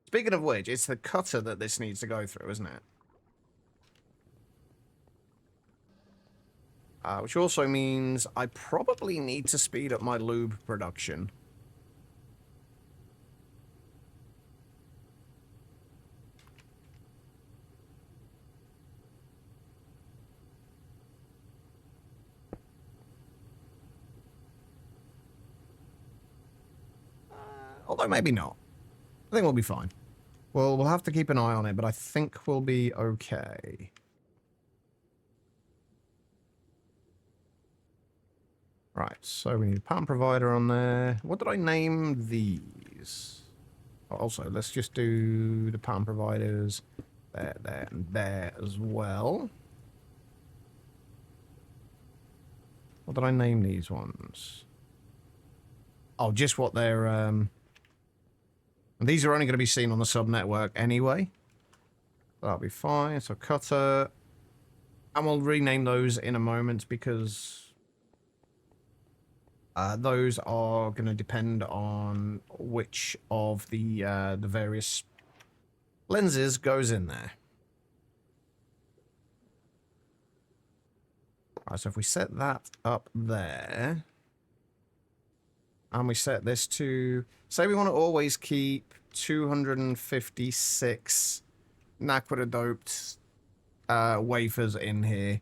Speaking of which, it's the cutter that this needs to go through, isn't it? Which also means I probably need to speed up my lube production. Although maybe not. I think we'll be fine. Well, we'll have to keep an eye on it, but I think we'll be okay. Right, so we need a pattern provider on there. What did I name these? Oh, also, let's just do the pattern providers there, there, and there as well. What did I name these ones? Oh, just what they're... These are only going to be seen on the sub-network anyway. That'll be fine. So cutter. And we'll rename those in a moment because... those are going to depend on which of the various lenses goes in there. Alright, so if we set that up there, and we set this to, say we want to always keep 256 naquita doped wafers in here,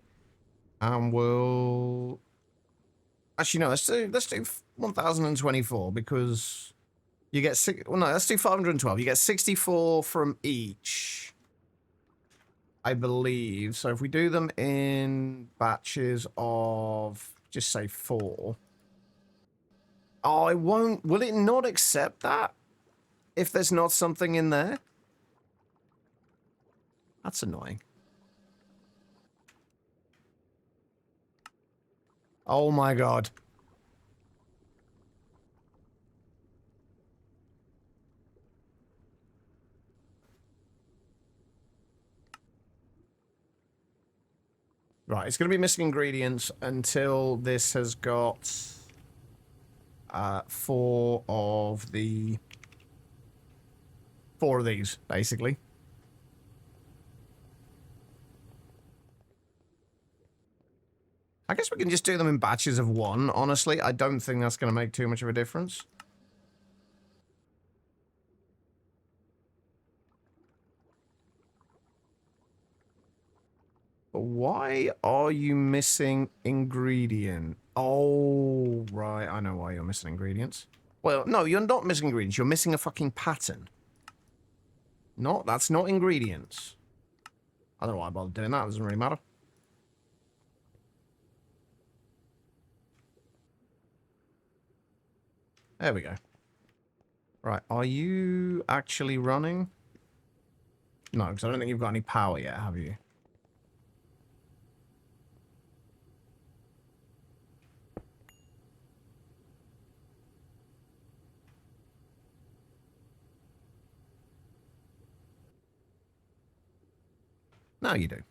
and we'll... Actually, no, let's do 1024 because you get well, no, let's do 512. You get 64 from each, I believe. So if we do them in batches of just say 4. Oh, I won't. Will it not accept that if there's not something in there? That's annoying. Oh my god. Right, it's going to be missing ingredients until this has got 4 of these, basically. I guess we can just do them in batches of 1, honestly. I don't think that's going to make too much of a difference. But why are you missing ingredient? Oh, right. I know why you're missing ingredients. Well, no, you're not missing ingredients. You're missing a fucking pattern. That's not ingredients. I don't know why I bothered doing that. It doesn't really matter. There we go. Right, are you actually running? No, because I don't think you've got any power yet, have you? Now you do.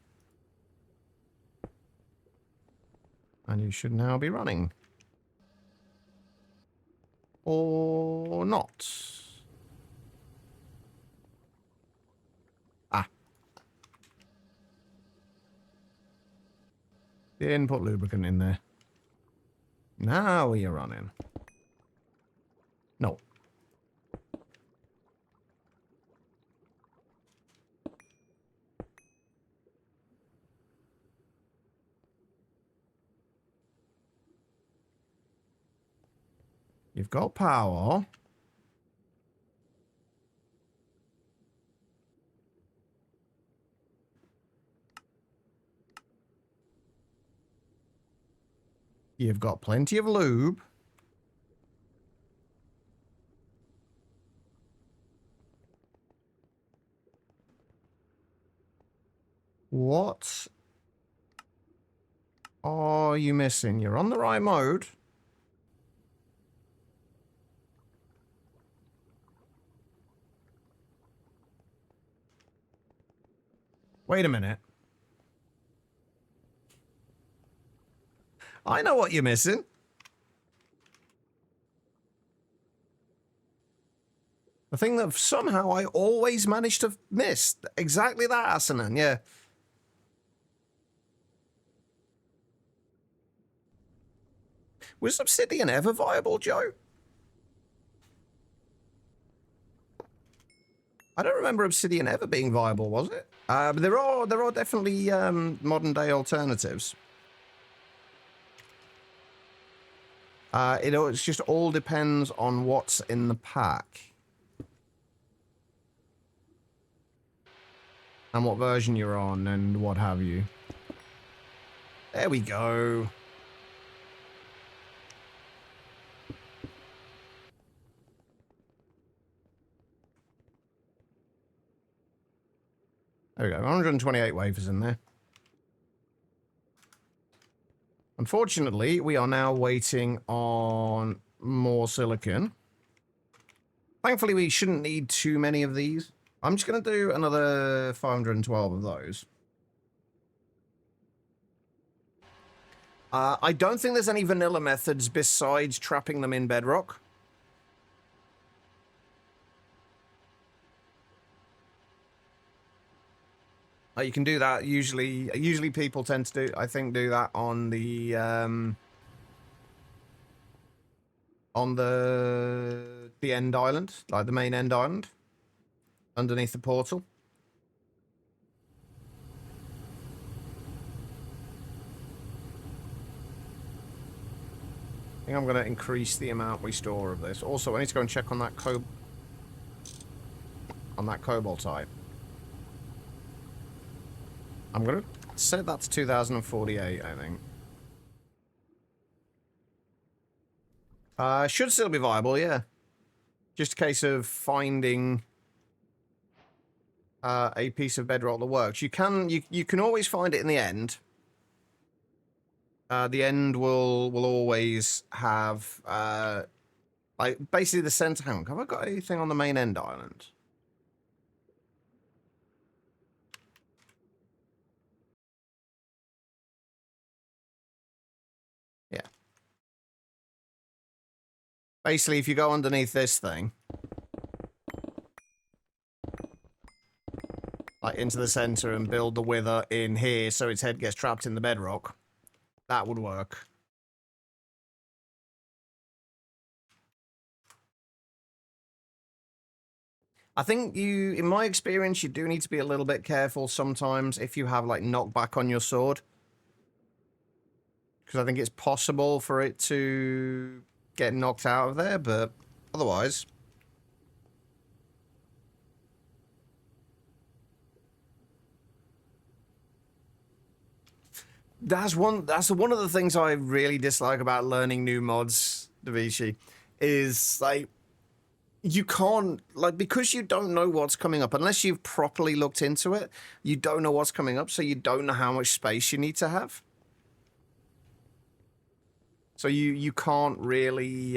And you should now be running. Or not. Ah. Didn't put lubricant in there. Now you're running. No. You've got power. You've got plenty of lube. What are you missing? You're on the right mode. Wait a minute. I know what you're missing. The thing that somehow I always manage to miss. Exactly that, Asanan, yeah. Was obsidian ever viable, Joe? I don't remember obsidian ever being viable, was it? But there are definitely modern day alternatives. It just all depends on what's in the pack. And what version you're on and what have you. There we go. There we go, 128 wafers in there. Unfortunately, we are now waiting on more silicon. Thankfully, we shouldn't need too many of these. I'm just going to do another 512 of those. I don't think there's any vanilla methods besides trapping them in bedrock. You can do that usually people tend to do that on the end island, like the main end island, underneath the portal. I think I'm going to increase the amount we store of this. Also, I need to go and check on that cobalt type. I'm going to set that to 2048, I think. Should still be viable, yeah. Just a case of finding a piece of bedrock that works. You can always find it in the end. The end will always have like basically the center. Hang on, have I got anything on the main end island? Basically, if you go underneath this thing, like into the center and build the wither in here so its head gets trapped in the bedrock, that would work. I think you, in my experience, you do need to be a little bit careful sometimes if you have, like, knockback on your sword. Because I think it's possible for it to get knocked out of there, but otherwise... That's one of the things I really dislike about learning new mods, Davichi, is, like, you can't, like, because you don't know what's coming up, unless you've properly looked into it, you don't know what's coming up, so you don't know how much space you need to have. So you can't really,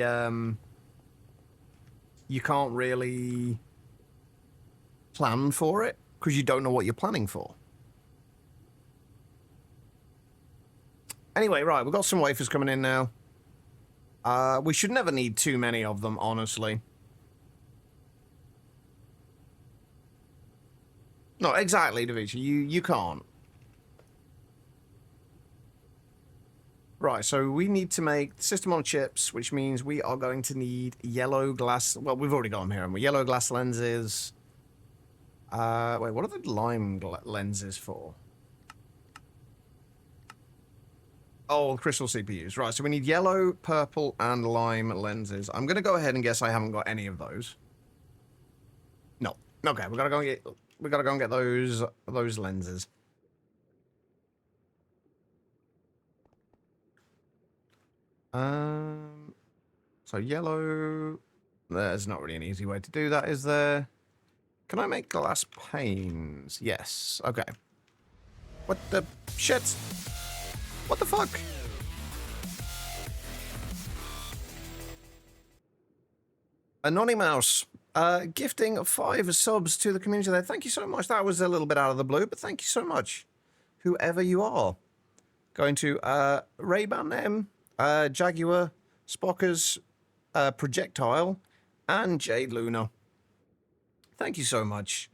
plan for it, because you don't know what you're planning for. Anyway, right, we've got some wafers coming in now. We should never need too many of them, honestly. No, exactly, Davichi. You can't. Right, so we need to make system on chips, which means we are going to need yellow glass... Well, we've already got them here, haven't we? Yellow glass lenses. Wait, what are the lime lenses for? Oh, crystal CPUs. Right, so we need yellow, purple, and lime lenses. I'm going to go ahead and guess I haven't got any of those. No. Okay, we gotta go and get those lenses. So yellow. There's not really an easy way to do that, is there? Can I make glass panes? Yes. Okay. What the shit? What the fuck? Anonymouse. Gifting 5 subs to the community there. Thank you so much. That was a little bit out of the blue, but thank you so much. Whoever you are. Going to Ray-Ban M, Jaguar, Spockers, Projectile, and Jade Luna. Thank you so much.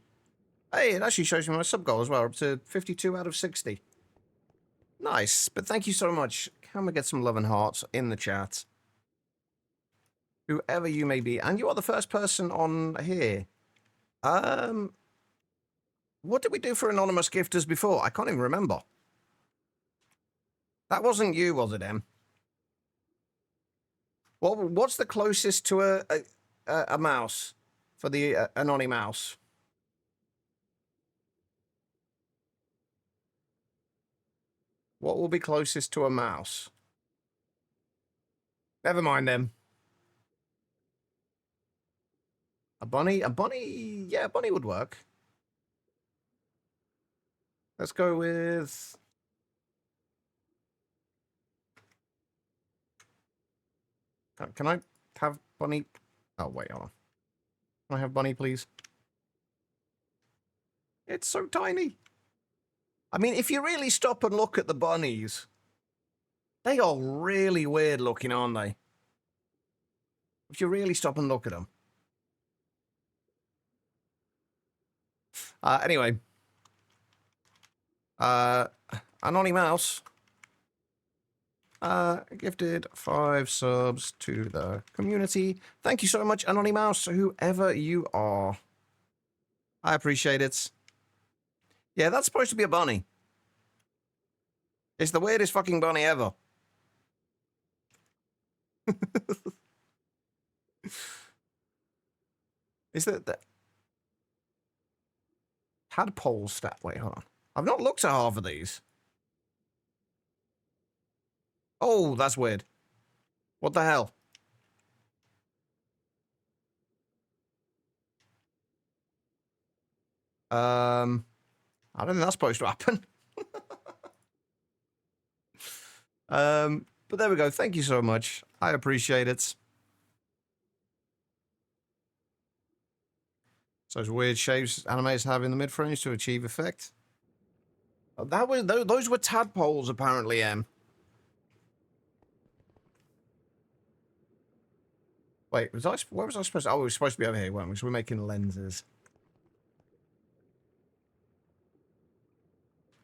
Hey, it actually shows me my sub goal as well, up to 52 out of 60. Nice, but thank you so much. Can we get some love and hearts in the chat? Whoever you may be, and you are the first person on here. What did we do for anonymous gifters before? I can't even remember. That wasn't you, was it, Em? What's the closest to a mouse for the anonymous mouse? What will be closest to a mouse? Never mind them. A bunny? A bunny? Yeah, a bunny would work. Let's go with... Can I have bunny? Oh, wait, hold on. Can I have bunny, please? It's so tiny. I mean, if you really stop and look at the bunnies, they are really weird looking, aren't they? If you really stop and look at them. Anyway. Anonymouse. Gifted 5 subs to the community. Thank you so much, Anonymouse, whoever you are. I appreciate it. Yeah, that's supposed to be a bunny. It's the weirdest fucking bunny ever. Is that... Tadpole stat. Wait, hold on. I've not looked at half of these. Oh, that's weird. What the hell? I don't think that's supposed to happen. But there we go. Thank you so much. I appreciate it. So those weird shapes animators have in the mid-frames to achieve effect. Oh, those were tadpoles, apparently, Em. Wait, where was I supposed to... Oh, we were supposed to be over here, weren't we? So we're making lenses.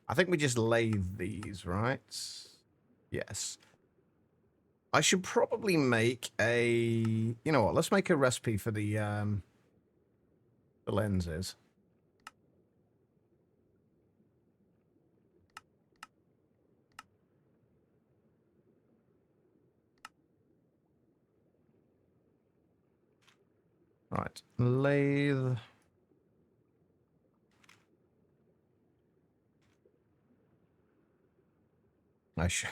I think we just lathe these, right? Yes. I should probably make a... You know what? Let's make a recipe for the lenses. Right. Lathe. I should...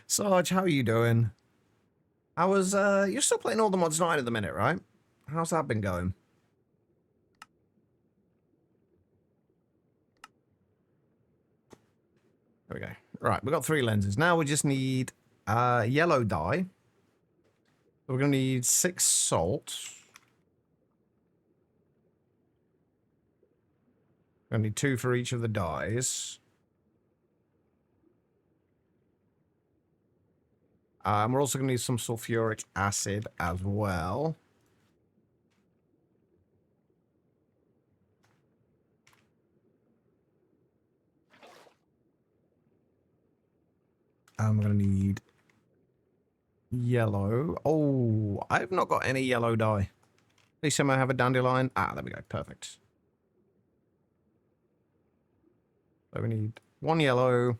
Sarge, how are you doing? I was, you're still playing all the mods 9 at the minute, right? How's that been going? There we go. Right, we've got 3 lenses. Now we just need yellow dye. We're going to need 6 salt. We're going to need 2 for each of the dyes. We're also going to need some sulfuric acid as well. And we're going to need yellow. Oh, I've not got any yellow dye. Please somehow have a dandelion. Ah, there we go. Perfect. So we need 1 yellow.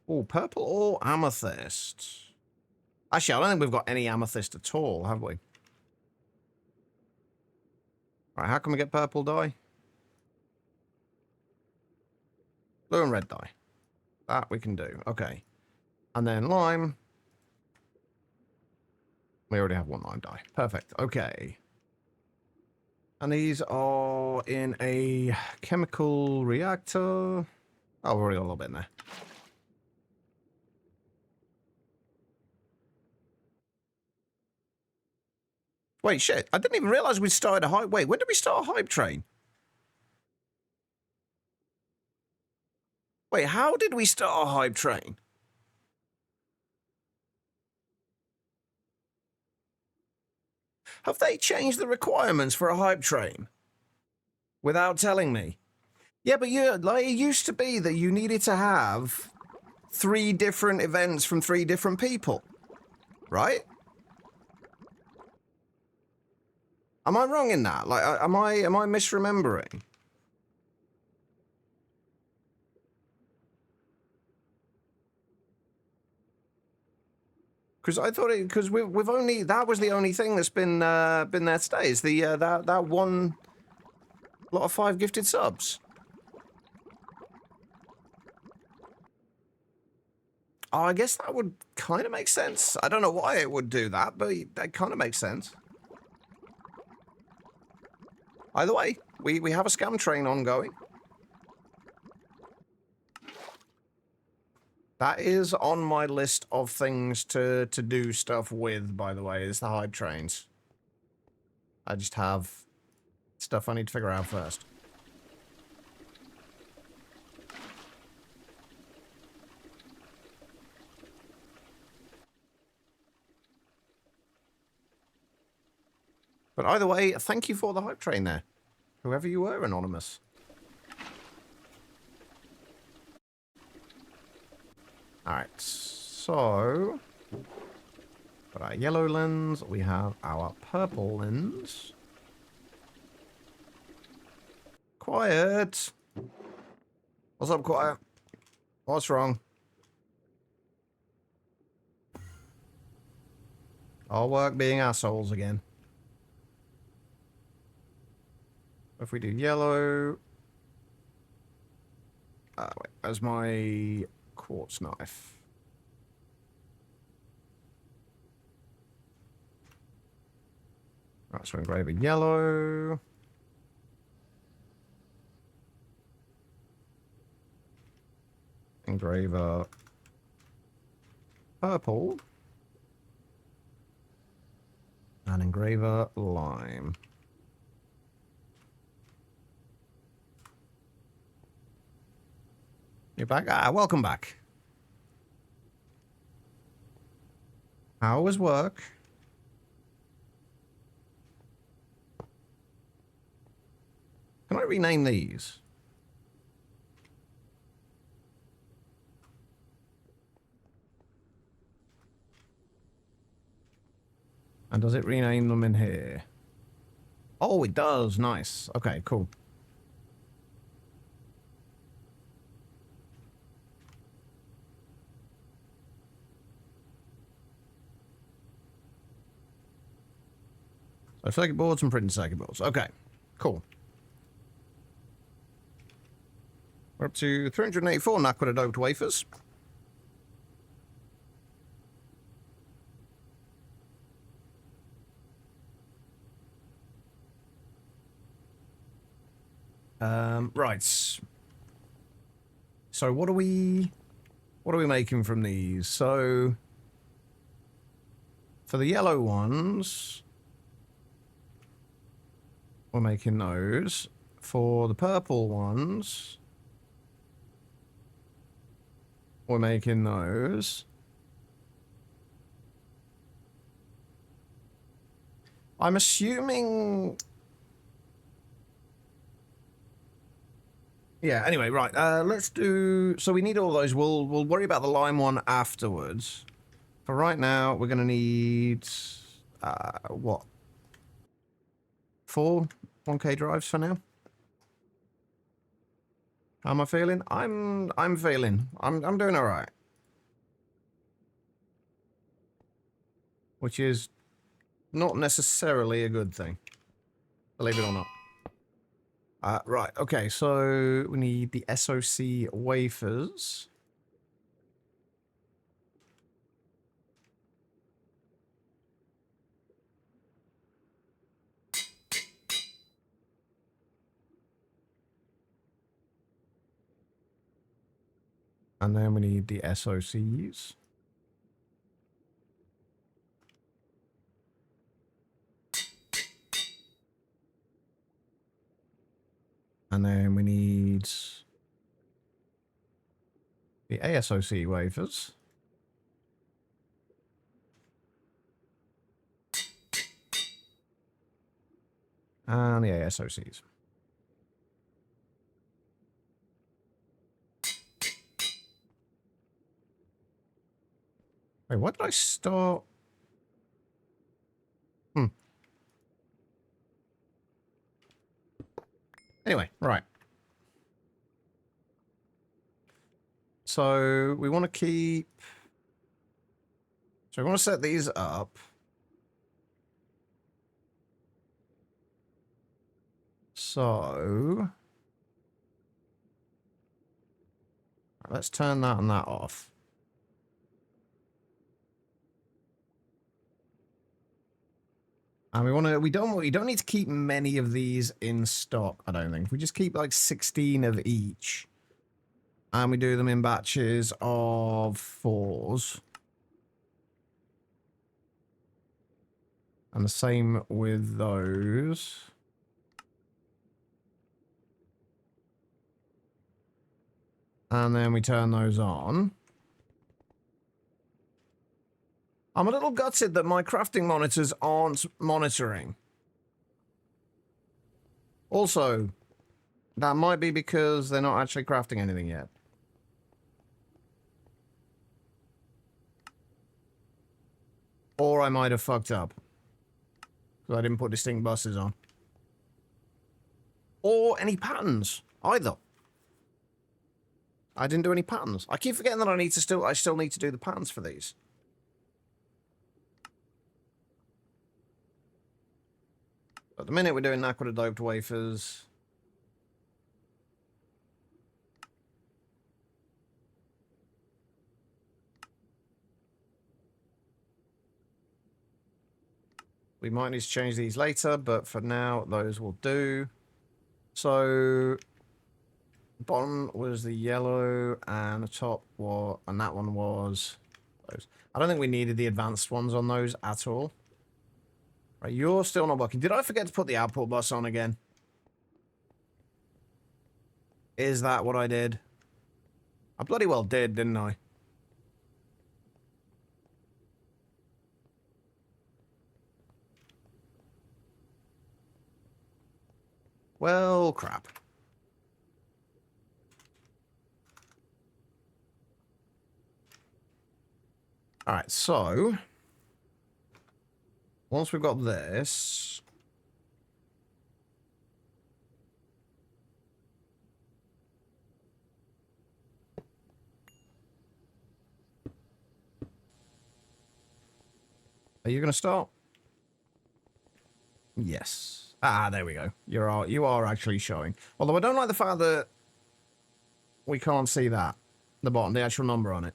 Oh, purple or amethyst? Actually, I don't think we've got any amethyst at all, have we? Right, how can we get purple dye? Blue and red dye. That we can do. Okay. And then lime. We already have 1 lime dye. Perfect. Okay. And these are in a chemical reactor. Oh, we've already got a little bit in there. Wait, shit. I didn't even realize we'd started a hype. Wait, when did we start a hype train? Wait, how did we start a hype train? Have they changed the requirements for a hype train? Without telling me? Yeah, but like, it used to be that you needed to have 3 different events from 3 different people. Right? Am I wrong in that? Like, am I misremembering? Because I thought because we've only that was the only thing that's been there today is the that one lot of 5 gifted subs. Oh, I guess that would kind of make sense. I don't know why it would do that, but that kind of makes sense. Either way, we have a scam train ongoing. That is on my list of things to do stuff with, by the way, is the hype trains. I just have stuff I need to figure out first. But either way, thank you for the hype train there. Whoever you were, Anonymous. Alright, so... got our yellow lens, we have our purple lens. Quiet! What's up, Quiet? What's wrong? Our work being assholes again. If we do yellow... wait, where's my quartz knife? Right, so engrave a yellow. Engraver purple. And engraver lime. You're back? Ah, welcome back. How was work? Can I rename these? And does it rename them in here? Oh, it does. Nice. Okay, cool. So circuit boards and printing circuit boards. Okay, cool. We're up to 384 Naquita doped wafers. Right. So what are we making from these? So for the yellow ones, we're making those. For the purple ones, we're making those. I'm assuming... Yeah, anyway, right. Let's do... So we need all those. We'll worry about the lime one afterwards. For right now, we're going to need... what? 4 1K drives for now? How am I feeling? I'm feeling. I'm doing all right. Which is not necessarily a good thing. Believe it or not. Right, okay, so we need the SOC wafers. And then we need the SOCs. And then we need the ASOC wafers. And the ASOCs. Wait, what did I start? Anyway, right. So we want to keep... So we want to set these up. So... Let's turn that and that off. And we don't need to keep many of these in stock, I don't think. We just keep like 16 of each. And we do them in batches of 4s. And the same with those. And then we turn those on. I'm a little gutted that my crafting monitors aren't monitoring. Also, that might be because they're not actually crafting anything yet. Or I might have fucked up. Because I didn't put distinct buses on. Or any patterns. Either. I didn't do any patterns. I keep forgetting that I still need to do the patterns for these. At the minute we're doing Naquita doped wafers. We might need to change these later, but for now, those will do. So, bottom was the yellow, and the top was, and that one was those. I don't think we needed the advanced ones on those at all. Right, you're still not working. Did I forget to put the output bus on again? Is that what I did? I bloody well did, didn't I? Well, crap. Alright, so... once we've got this... are you going to start? Yes. Ah, there we go. You are actually showing. Although I don't like the fact that we can't see that. The bottom, the actual number on it.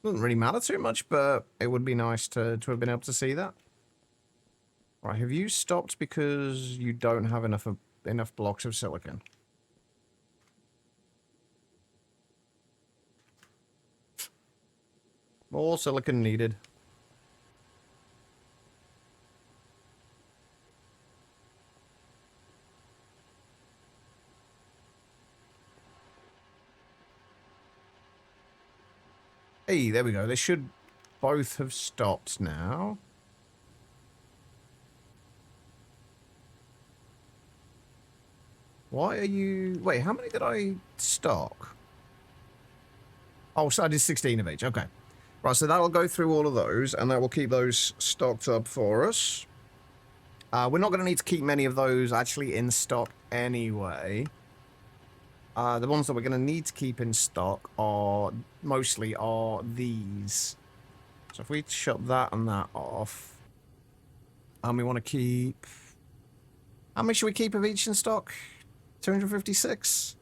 Doesn't really matter too much, but it would be nice to have been able to see that. Right, have you stopped because you don't have enough blocks of silicon? More silicon needed. Hey, there we go. They should both have stopped now. Why are you... wait, how many did I stock? Oh, so I did 16 of each. Okay. Right, so that'll go through all of those, and that will keep those stocked up for us. We're not going to need to keep many of those actually in stock anyway. The ones that we're going to need to keep in stock are mostly these. So if we shut that and that off, and we want to keep... how many should we keep of each in stock? 256?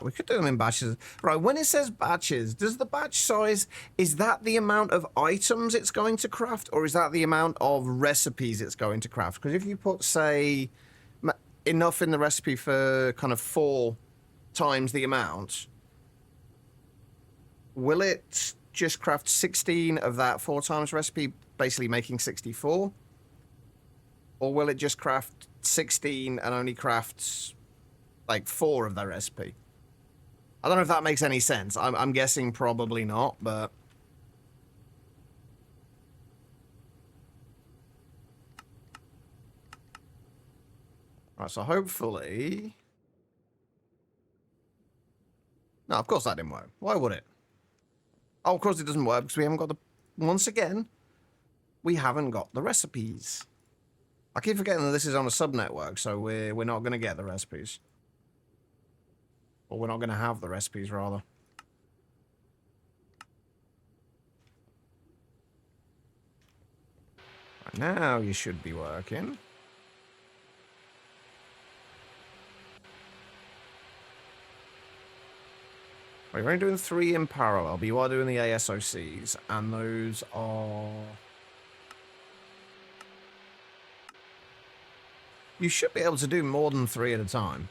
We could do them in batches. Right, when it says batches, does the batch size, is that the amount of items it's going to craft, or is that the amount of recipes it's going to craft? Because if you put, say, enough in the recipe for kind of 4 times the amount, will it just craft 16 of that 4 times recipe, basically making 64? Or will it just craft 16 and only craft, like, 4 of that recipe? I don't know if that makes any sense. I'm guessing probably not, but... right, so hopefully... no, of course that didn't work. Why would it? Oh, of course it doesn't work, because we haven't got the... once again, we haven't got the recipes. I keep forgetting that this is on a sub-network, so we're not going to get the recipes. Or we're not going to have the recipes, rather. Right, now you should be working. Right, you're only doing 3 in parallel, but you are doing the ASOCs, and those are... you should be able to do more than 3 at a time.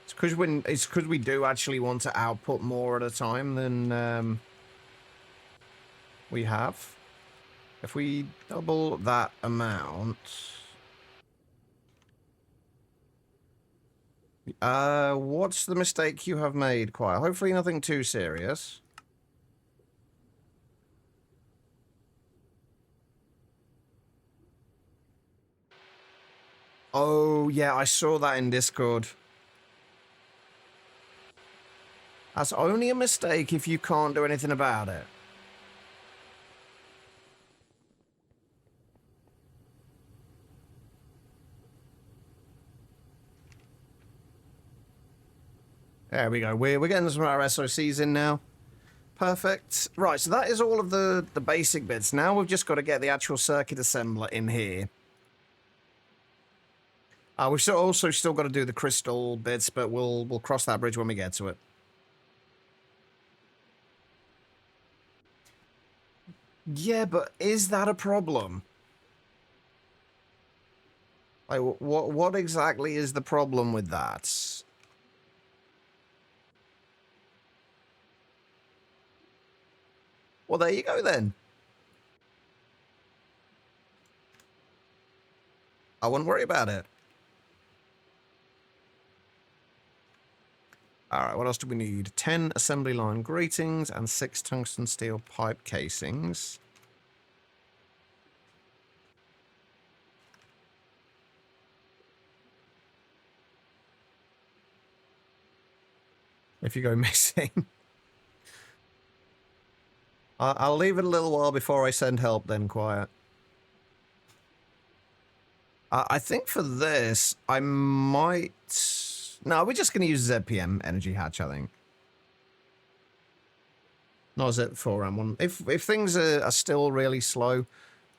It's because we do actually want to output more at a time than we have. If we double that amount... what's the mistake you have made, Choir? Hopefully nothing too serious. Oh, yeah, I saw that in Discord. That's only a mistake if you can't do anything about it. There we go. We're getting some of our SOCs in now. Perfect. Right, so that is all of the basic bits. Now we've just got to get the actual circuit assembler in here. We've also still got to do the crystal bits, but we'll cross that bridge when we get to it. Yeah, but is that a problem? Like, what exactly is the problem with that? Well, there you go then. I wouldn't worry about it. All right, what else do we need? 10 assembly line gratings and 6 tungsten steel pipe casings. If you go missing. I'll leave it a little while before I send help then, Quiet. I think for this, I might... No, we're just going to use ZPM Energy Hatch, I think. Not a Z4RAM one. If things are still really slow,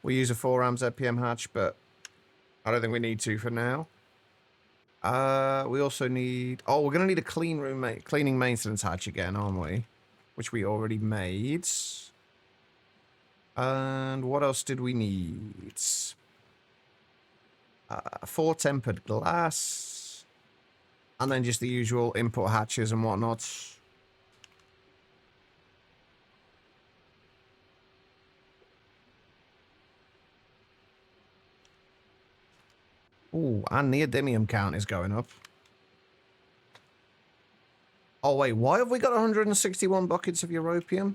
we use a 4RAM ZPM hatch, but I don't think we need to for now. We also need... Oh, we're going to need a cleaning maintenance hatch again, aren't we? Which we already made. And what else did we need? 4 tempered glass. And then just the usual input hatches and whatnot. Ooh, and neodymium count is going up. Oh, wait, why have we got 161 buckets of europium?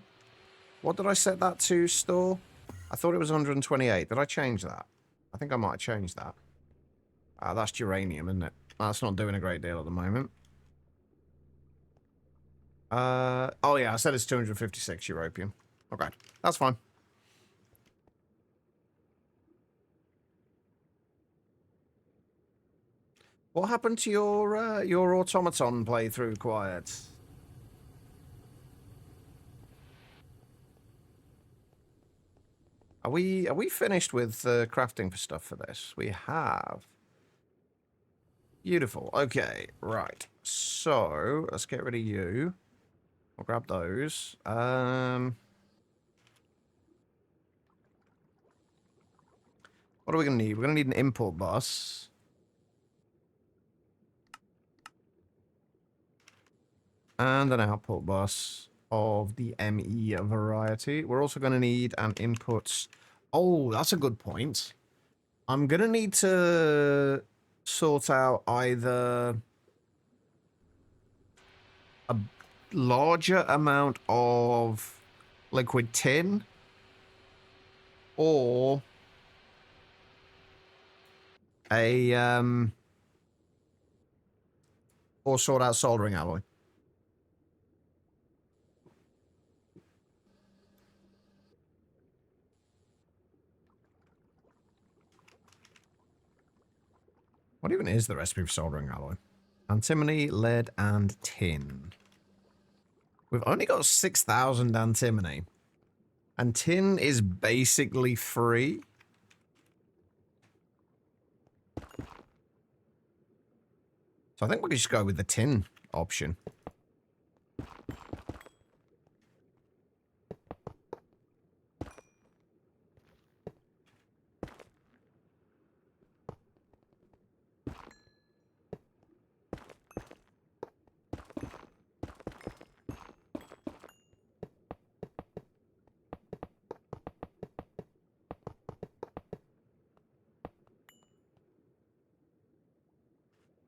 What did I set that to store? I thought it was 128. Did I change that? I think I might have changed that. That's uranium, isn't it? That's not doing a great deal at the moment. Oh yeah, I said it's 256 europium. Okay, that's fine. What happened to your automaton playthrough, Quiet? Are we finished with crafting for stuff for this? We have. Beautiful. Okay, right. So let's get rid of you. I'll grab those. What are we gonna need? We're gonna need an import bus. And an output bus of the ME variety. We're also going to need an input. Oh, that's a good point. I'm going to need to sort out either a larger amount of liquid tin or or sort out soldering alloy. What even is the recipe for soldering alloy? Antimony, lead, and tin. We've only got 6,000 antimony. And tin is basically free. So I think we could just go with the tin option.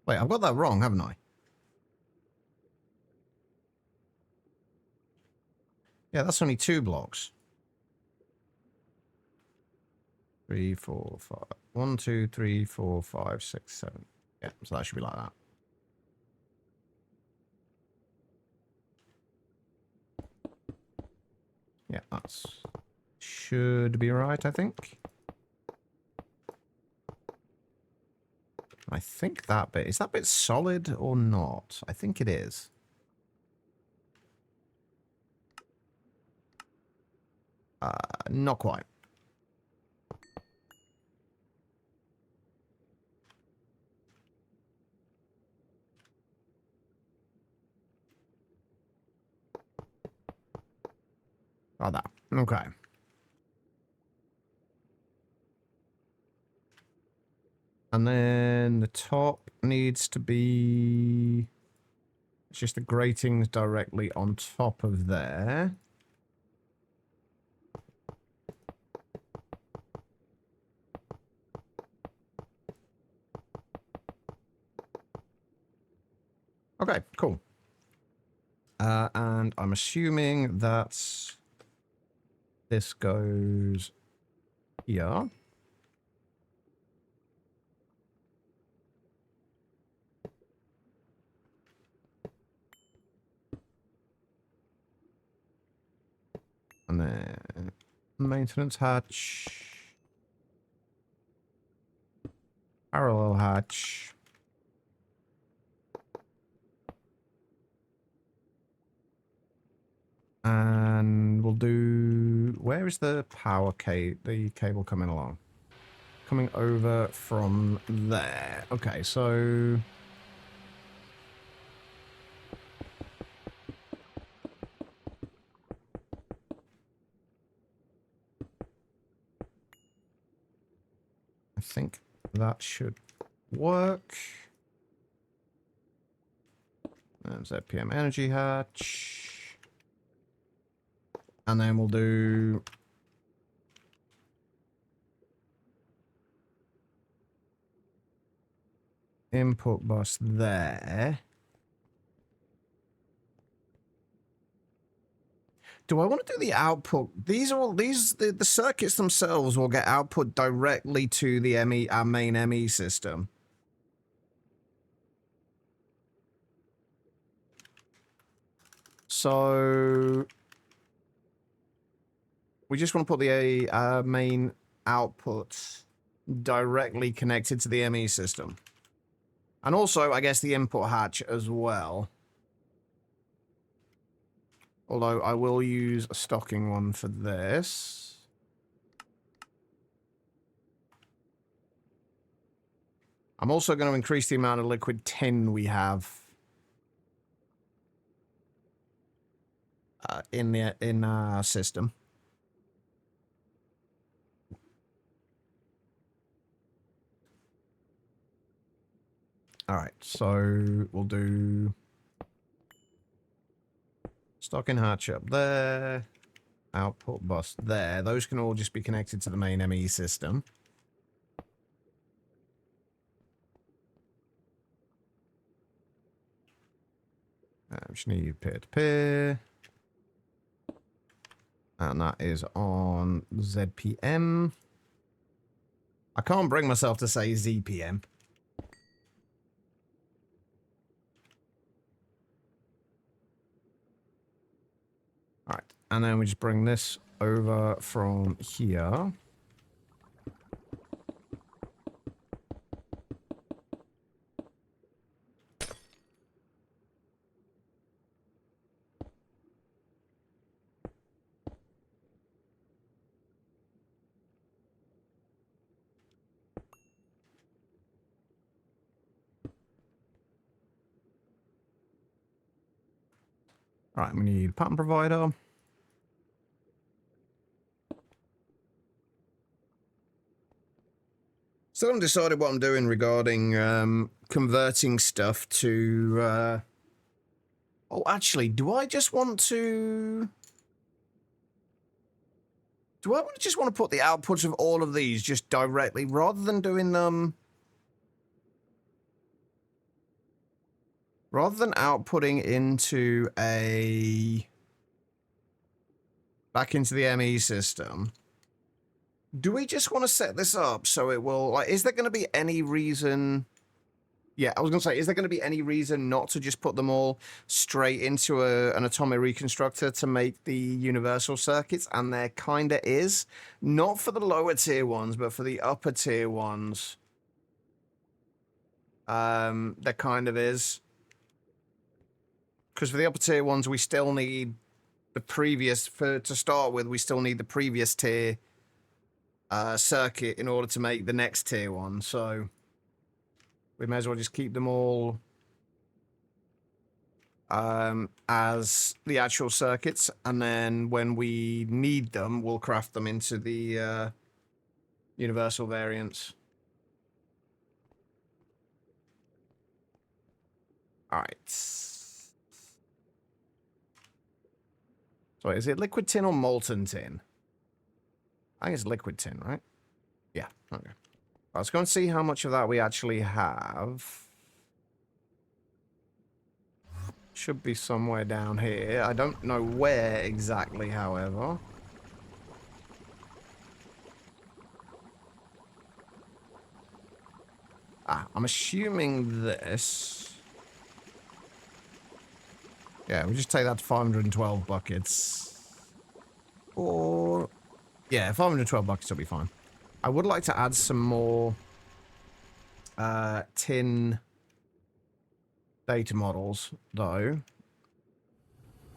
Wait, I've got that wrong, haven't I? Yeah, that's only 2 blocks. 3, 4, 5. 1, 2, 3, 4, 5, 6, 7. Yeah, so that should be like that. Yeah, that's should be right, I think. I think that bit, is that bit solid or not? I think it is. Not quite. Oh, that. Okay. And then the top needs to be... It's just the gratings directly on top of there. Okay, cool. And I'm assuming that this goes here. And then maintenance hatch. Parallel hatch. And we'll do... Where is the power cable coming along? Coming over from there. Okay, so... I think that should work. There's that PM energy hatch. And then we'll do... input bus there. Do I want to do the output? These are all the circuits themselves will get output directly to the ME, our main ME system. So we just want to put the main output directly connected to the ME system. And also, I guess, the input hatch as well. Although I will use a stocking one for this. I'm also going to increase the amount of liquid tin we have in our system. All right, so we'll do stocking hatch up there, output bus there. Those can all just be connected to the main ME system. Just need peer-to-peer. And that is on ZPM. I can't bring myself to say ZPM. All right, and then we just bring this over from here. All right, we need a pattern provider. Still haven't decided what I'm doing regarding converting stuff to... Oh, actually, do I just want to... Do I just want to put the outputs of all of these just directly, rather than doing them... Rather than outputting into a... back into the ME system, do we just want to set this up so it will... Like, is there going to be any reason... Yeah, I was going to say, is there going to be any reason not to just put them all straight into an atomic reconstructor to make the universal circuits? And there kind of is. Not for the lower tier ones, but for the upper tier ones. There kind of is. Because for the upper tier ones, we still need the previous... to start with, we still need the previous tier circuit in order to make the next tier one. So we may as well just keep them all as the actual circuits, and then when we need them, we'll craft them into the universal variants. All right. So is it liquid tin or molten tin? I think it's liquid tin, right? Yeah, okay. Let's go and see how much of that we actually have. Should be somewhere down here. I don't know where exactly, however. I'm assuming this. Yeah, we just take that to 512 buckets. Or... yeah, 512 buckets will be fine. I would like to add some more tin data models, though.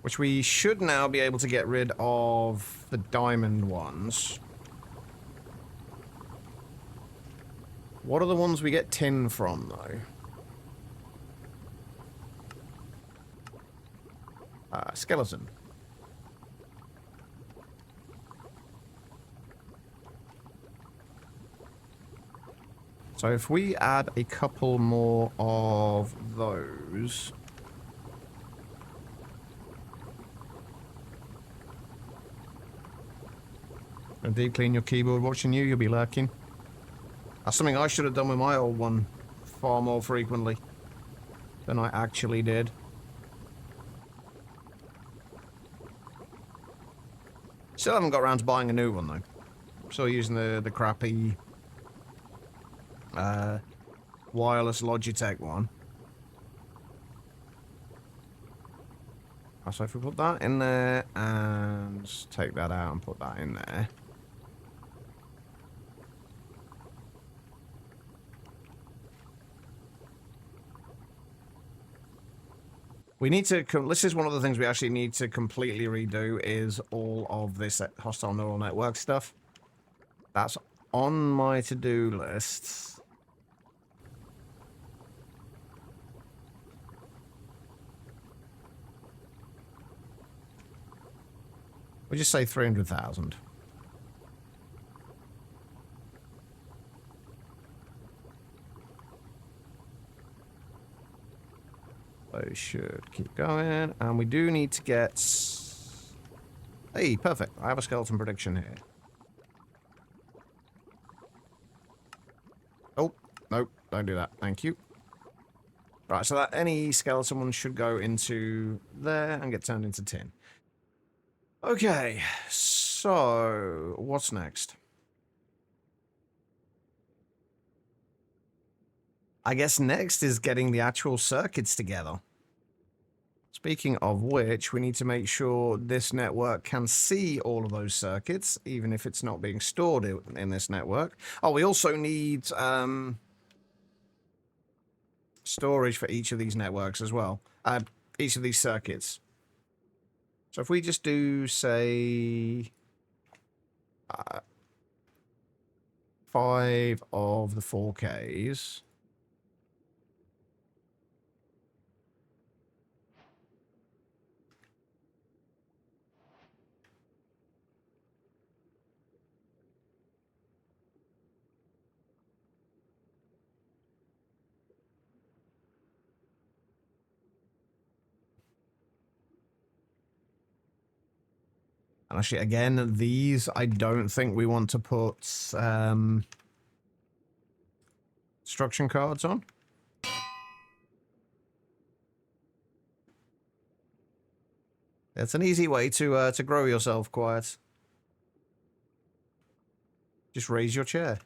Which we should now be able to get rid of the diamond ones. What are the ones we get tin from, though? Skeleton. So if we add a couple more of those... and deep clean your keyboard watching you, you'll be lurking. That's something I should have done with my old one far more frequently than I actually did. Still haven't got around to buying a new one, though. Still using the crappy wireless Logitech one. So if we put that in there and take that out and put that in there. We need to, this is one of the things we actually need to completely redo, is all of this hostile neural network stuff. That's on my to-do list. We'll just say 300,000. Those should keep going. And we do need to get... hey, perfect. I have a skeleton prediction here. Oh, nope. Don't do that. Thank you. Right, so that any skeleton one should go into there and get turned into tin. Okay, so what's next? I guess next is getting the actual circuits together. Speaking of which, we need to make sure this network can see all of those circuits, even if it's not being stored in this network. Oh, we also need storage for each of these networks as well. Each of these circuits. So if we just do, say, 5 of the 4Ks. And actually, again, these, I don't think we want to put instruction cards on. It's an easy way to grow yourself, Quiet. Just raise your chair.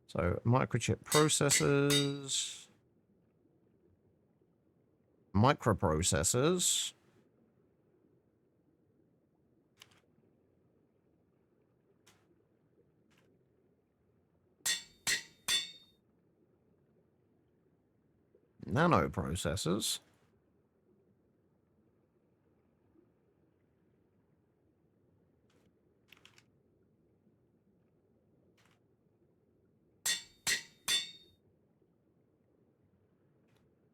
So, microchip processors. Microprocessors. Nanoprocessors.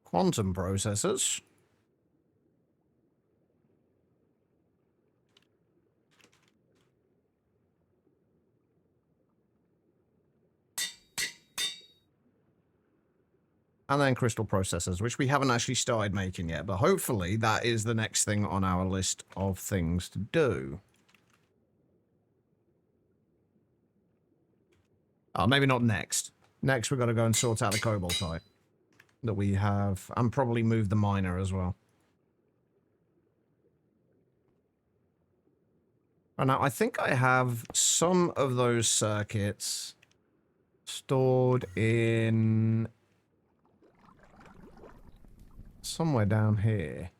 Quantum processors. And then crystal processors, which we haven't actually started making yet, but hopefully that is the next thing on our list of things to do. Oh, maybe not next. Next, we've got to go and sort out the cobaltite that we have, and probably move the miner as well. And now, I think I have some of those circuits stored in somewhere down here.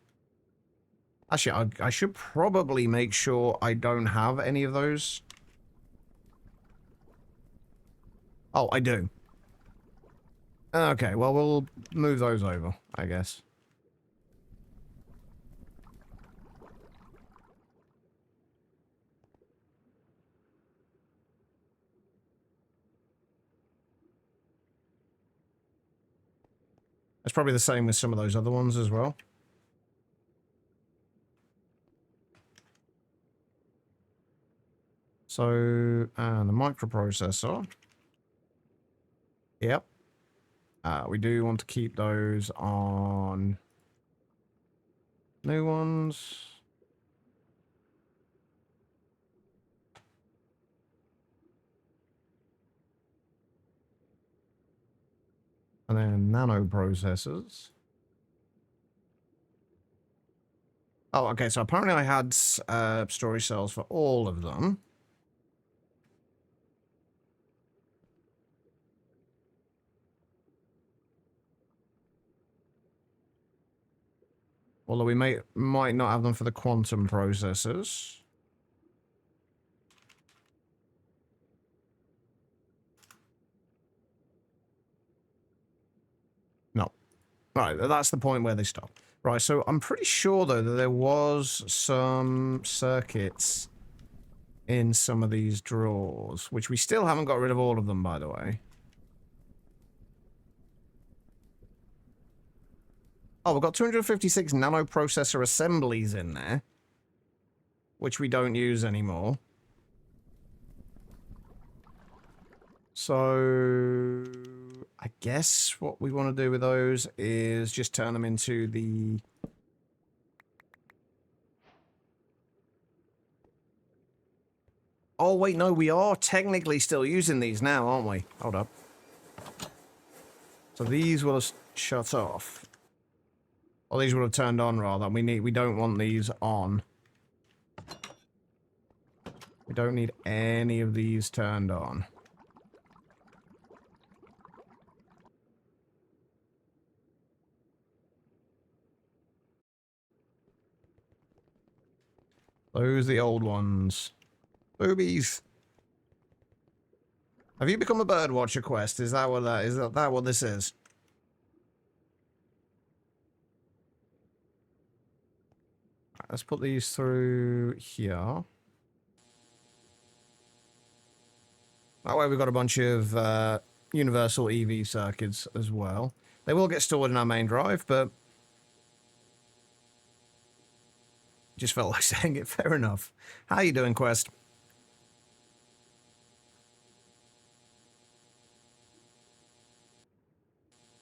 Actually, I should probably make sure I don't have any of those. Oh, I do. Okay, well, we'll move those over, I guess. It's probably the same with some of those other ones as well. So, and the microprocessor. Yep. We do want to keep those on new ones. And then nano processors. Oh, okay, so apparently I had storage cells for all of them. Although we might not have them for the quantum processors. No. Right, that's the point where they stop. Right, so I'm pretty sure, though, that there was some circuits in some of these drawers, which we still haven't got rid of all of them, by the way. Oh, we've got 256 nanoprocessor assemblies in there, which we don't use anymore. So, I guess what we want to do with those is just turn them into the... Oh, wait, no, we are technically still using these now, aren't we? Hold up. So these will have shut off. Or these would have turned on, rather. We don't want these on. We don't need any of these turned on. Those are the old ones. Boobies. Have you become a birdwatcher, Quest? Is that what that is? That what this is? Right, let's put these through here. That way we've got a bunch of universal EV circuits as well. They will get stored in our main drive, but just felt like saying it. Fair enough. How you doing, Quest?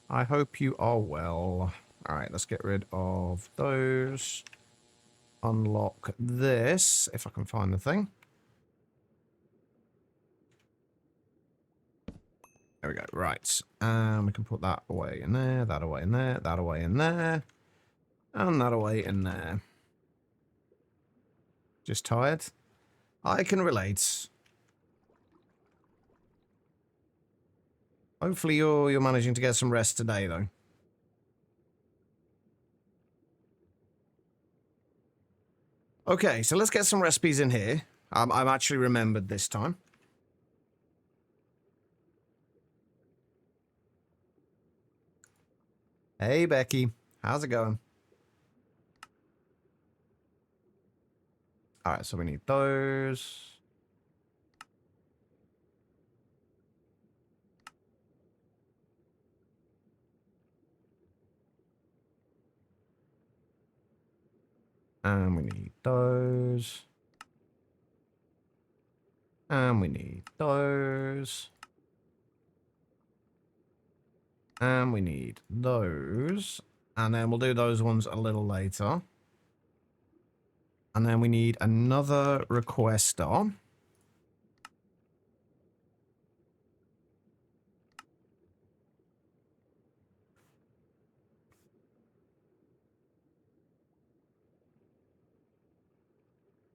I hope you are well. Alright, let's get rid of those. Unlock this, if I can find the thing. There we go. Right. We can put that away in there, that away in there, that away in there, and that away in there. Just tired? I can relate. Hopefully you're managing to get some rest today, though. Okay, so let's get some recipes in here. I'm actually remembered this time. Hey, Becky. How's it going? Alright, so we need those. And we need those. And we need those. And we need those. And then we'll do those ones a little later. And then we need another requester.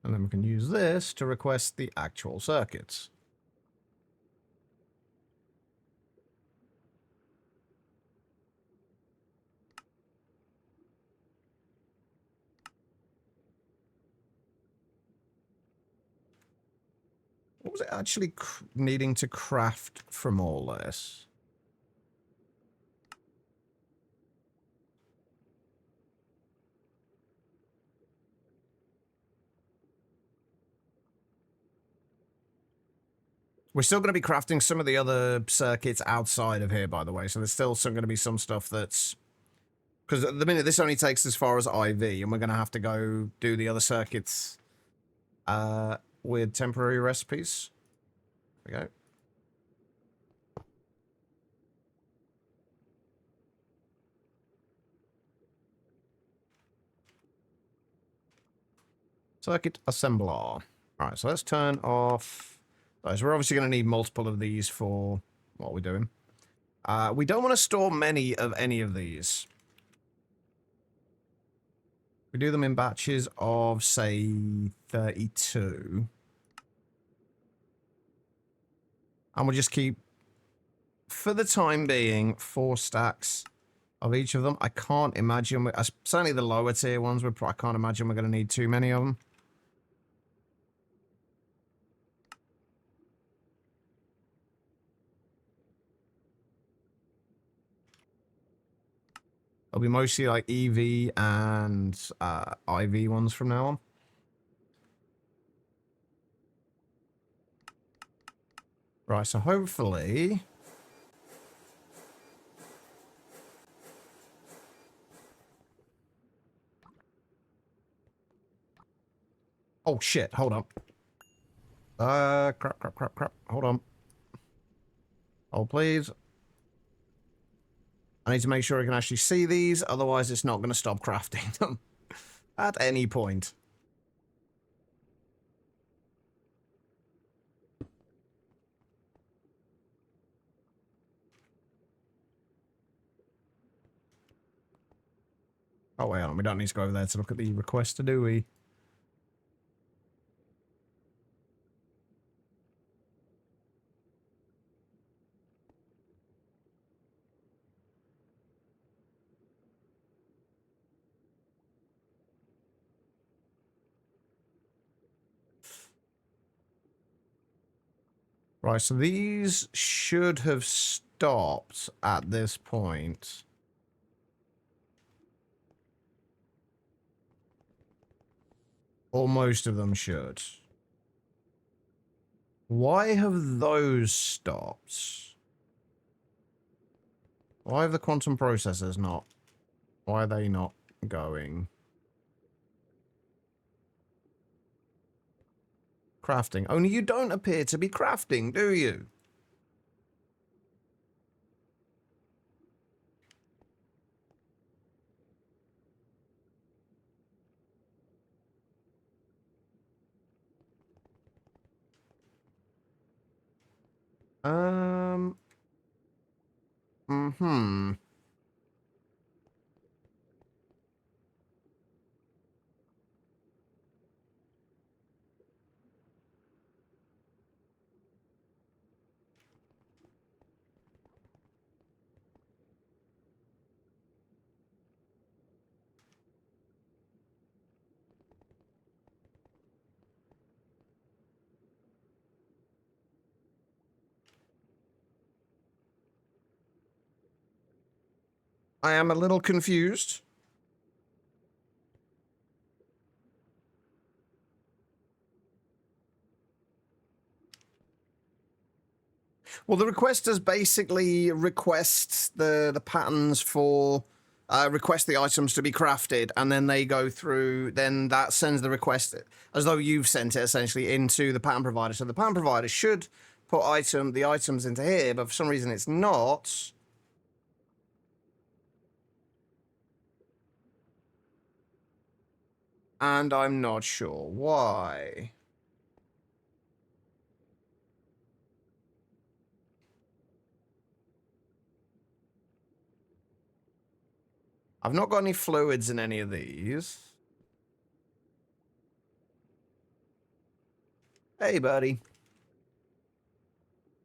And then we can use this to request the actual circuits. What was it actually needing to craft from all this? We're still going to be crafting some of the other circuits outside of here, by the way. So there's still going to be some stuff that's... Because at the minute, this only takes as far as IV, and we're going to have to go do the other circuits with temporary recipes. There we go. Circuit assembler. Alright, so let's turn off those. We're obviously going to need multiple of these for what we're doing. We don't want to store many of any of these. We do them in batches of, say, 32. And we'll just keep, for the time being, 4 stacks of each of them. I can't imagine, certainly the lower tier ones, I can't imagine we're going to need too many of them. It'll be mostly like EV and IV ones from now on. Right, so hopefully... Oh shit, hold on. Crap. Hold on. Oh, please. I need to make sure I can actually see these, otherwise it's not going to stop crafting them at any point. Oh, wait on, we don't need to go over there to look at the requester, do we? Right, so these should have stopped at this point. Or most of them should. Why have those stopped? Why have the quantum processors not? Why are they not going? Crafting. Only you don't appear to be crafting, do you? Mm-hmm. I am a little confused. Well, the requesters basically request the patterns for... request the items to be crafted, and then they go through... Then that sends the request, as though you've sent it, essentially, into the pattern provider. So the pattern provider should put the items into here, but for some reason it's not. And I'm not sure why. I've not got any fluids in any of these. Hey, buddy.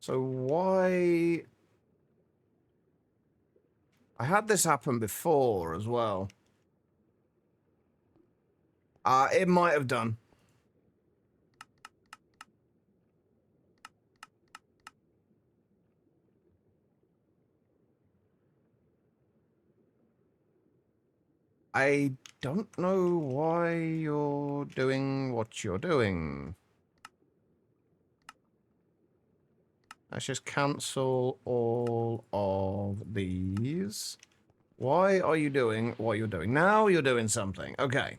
So why... I had this happen before as well. It might have done. I don't know why you're doing what you're doing. Let's just cancel all of these. Why are you doing what you're doing? Now you're doing something. Okay.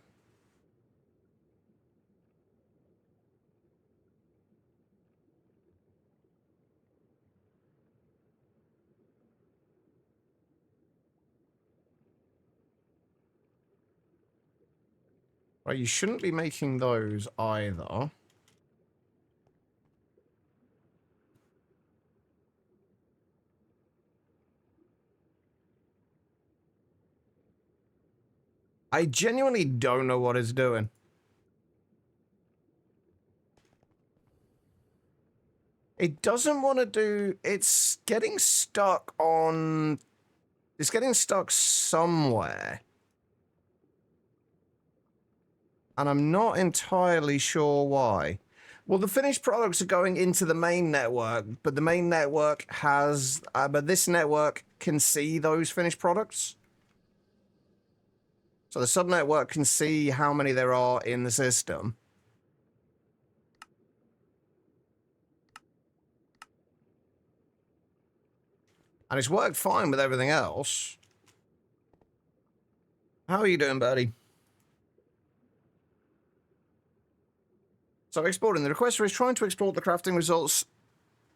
Right, you shouldn't be making those either. I genuinely don't know what it's doing. It doesn't want to do... It's getting stuck on... It's getting stuck somewhere. And I'm not entirely sure why. Well, the finished products are going into the main network, but the main network has... but this network can see those finished products. So the subnetwork can see how many there are in the system. And it's worked fine with everything else. How are you doing, buddy? So exporting. The requester is trying to export the crafting results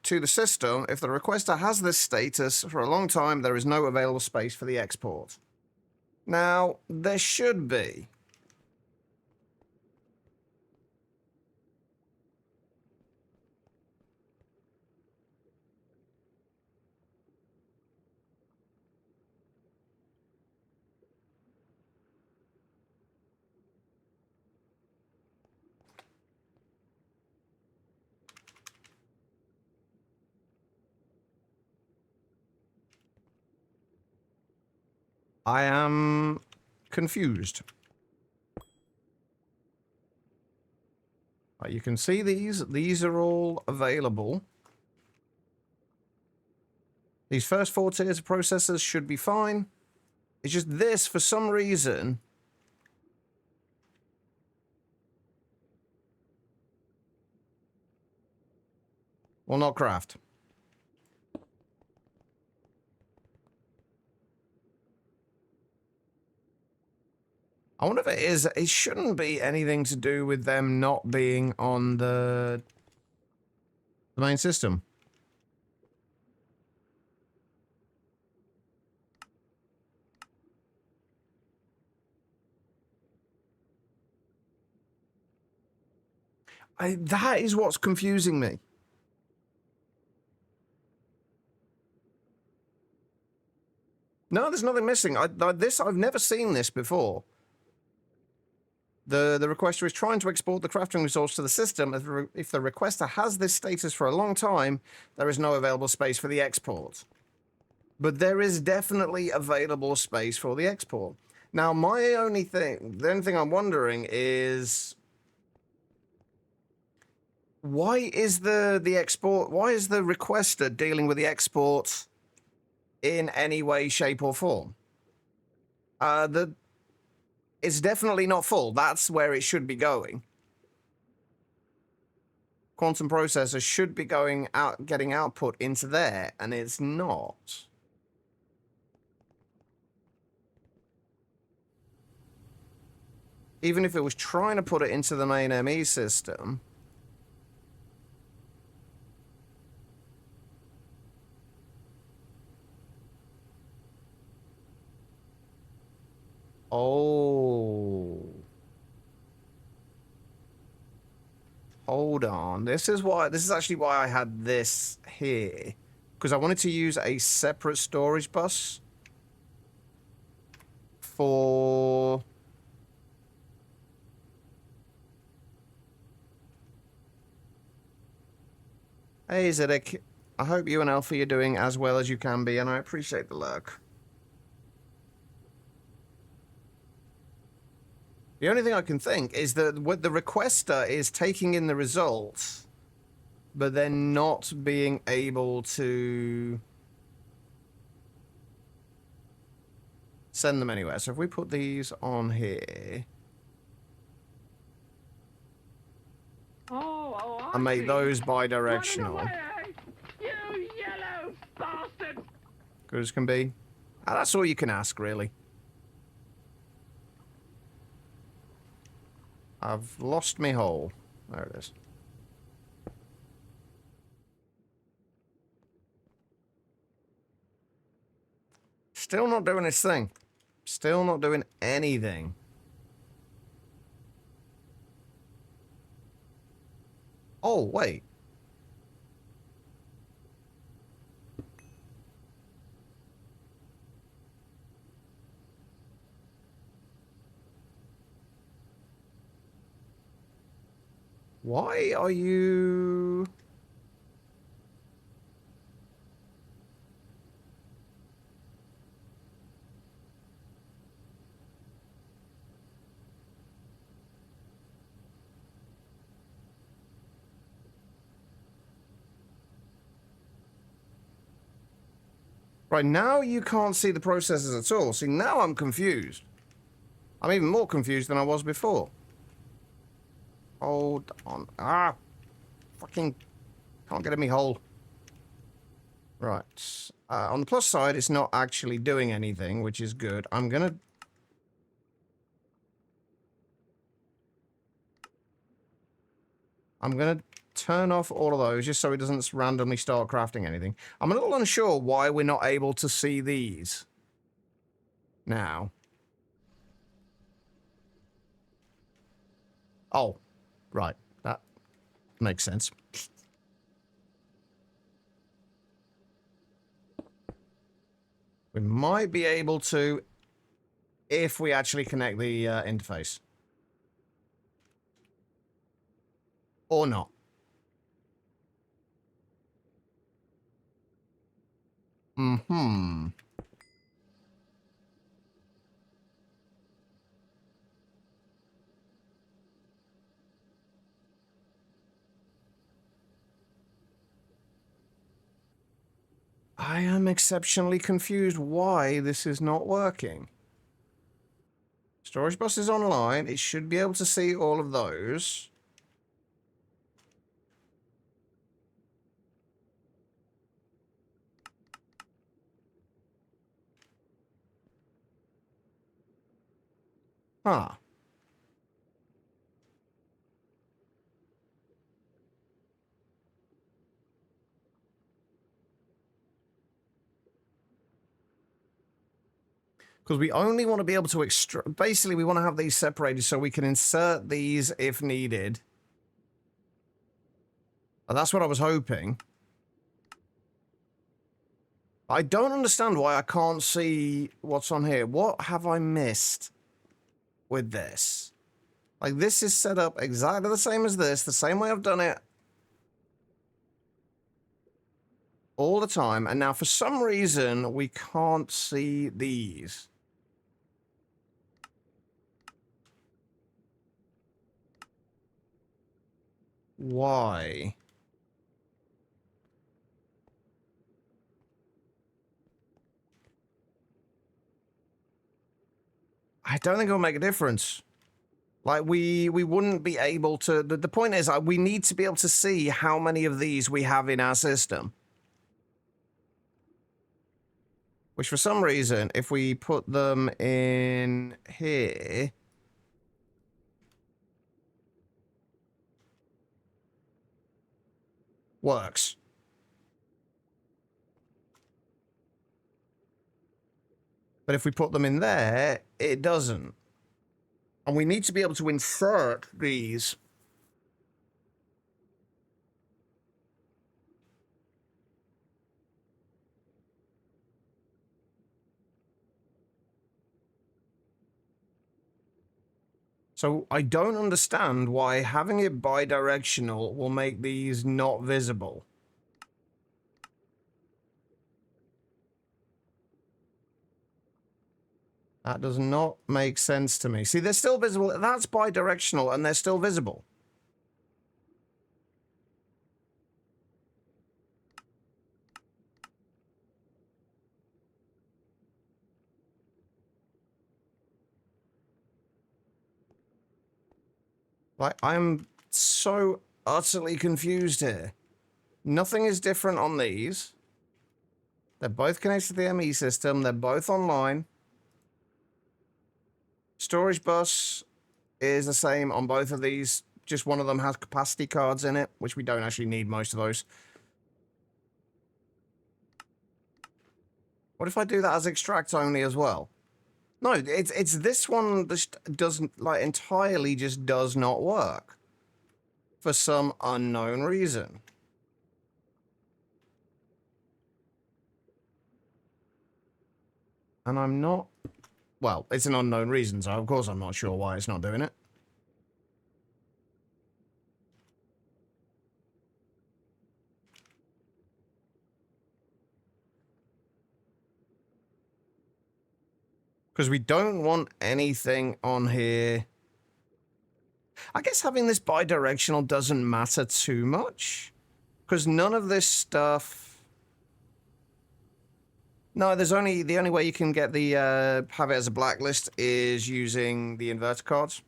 to the system. If the requester has this status for a long time, there is no available space for the export. Now, there should be. I am confused. You can see these. These are all available. These first 4 tiers of processors should be fine. It's just this, for some reason, will not craft. I wonder if it is. It shouldn't be anything to do with them not being on the main system. That is what's confusing me. No, there's nothing missing. I've never seen this before. The requester is trying to export the crafting resource to the system. If the requester has this status for a long time, there is no available space for the export. But there is definitely available space for the export. Now, the only thing I'm wondering is, why is the requester dealing with the export in any way, shape, or form? It's definitely not full. That's where it should be going. Quantum processor should be getting output into there, and it's not. Even if it was trying to put it into the main ME system. Oh. Hold on. This is actually why I had this here. Because I wanted to use a separate storage bus for... Hey, Zedek. I hope you and Alfie are doing as well as you can be, and I appreciate the lurk. The only thing I can think is that what the requester is taking in the results, but then not being able to send them anywhere. So if we put these on here and make those bi-directional, you yellow bastard! good as can be. That's all you can ask, really. I've lost me hole. There it is. Still not doing its thing. Still not doing anything. Oh, wait. Why are you... Right, now you can't see the processes at all. See, now I'm confused. I'm even more confused than I was before. Hold on. Ah! Fucking... Can't get in me hole. Right. On the plus side, it's not actually doing anything, which is good. I'm gonna turn off all of those just so it doesn't randomly start crafting anything. I'm a little unsure why we're not able to see these now. Oh, right. That makes sense. We might be able to if we actually connect the interface. Or not. Mm-hmm. I am exceptionally confused why this is not working. Storage bus is online. It should be able to see all of those. Huh. Because we only want to be able to basically, we want to have these separated so we can insert these if needed. And that's what I was hoping. I don't understand why I can't see what's on here. What have I missed with this? Like, this is set up exactly the same as this, the same way I've done it all the time. And now, for some reason, we can't see these. Why? I don't think it'll make a difference. Like, we wouldn't be able to... The point is, we need to be able to see how many of these we have in our system. Which, for some reason, if we put them in here... works. But if we put them in there, it doesn't. And we need to be able to insert these. So I don't understand why having it bidirectional will make these not visible. That does not make sense to me. See, they're still visible. That's bi-directional, and they're still visible. Like, I'm so utterly confused here. Nothing is different on these. They're both connected to the ME system. They're both online. Storage bus is the same on both of these. Just one of them has capacity cards in it, which we don't actually need most of those. What if I do that as extract only as well? No, it's this one that doesn't, like, entirely just does not work. For some unknown reason. And I'm not... Well, it's an unknown reason, so of course I'm not sure why it's not doing it. Because we don't want anything on here. I guess having this bi-directional doesn't matter too much. Because none of this stuff... No, there's only... The only way you can get the... have it as a blacklist is using the inverter cards.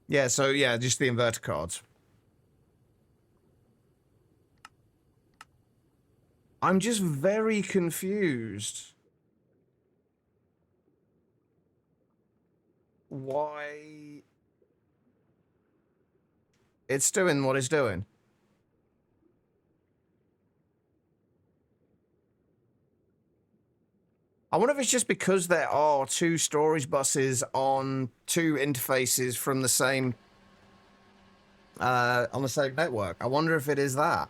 Yeah, so yeah, just the inverter cards. I'm just very confused. Why it's doing what it's doing. I wonder if it's just because there are two storage buses on two interfaces from the same on the same network. I wonder if it is that.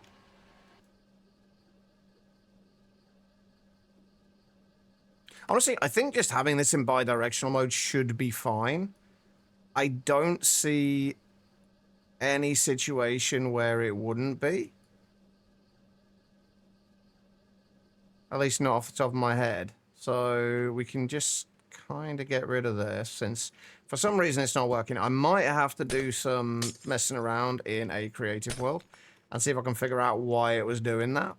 Honestly, I think just having this in bi-directional mode should be fine. I don't see any situation where it wouldn't be. At least not off the top of my head. So we can just kind of get rid of this since for some reason it's not working. I might have to do some messing around in a creative world and see if I can figure out why it was doing that.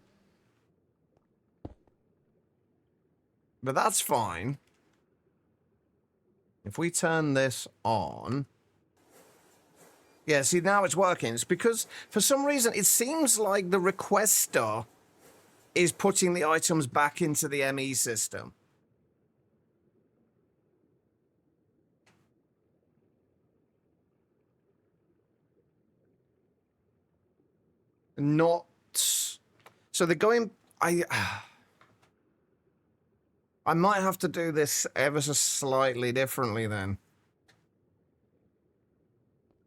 But that's fine. If we turn this on... Yeah, see, now it's working. It's because, for some reason, it seems like the requester is putting the items back into the ME system. Not... So they're going... I might have to do this ever so slightly differently then.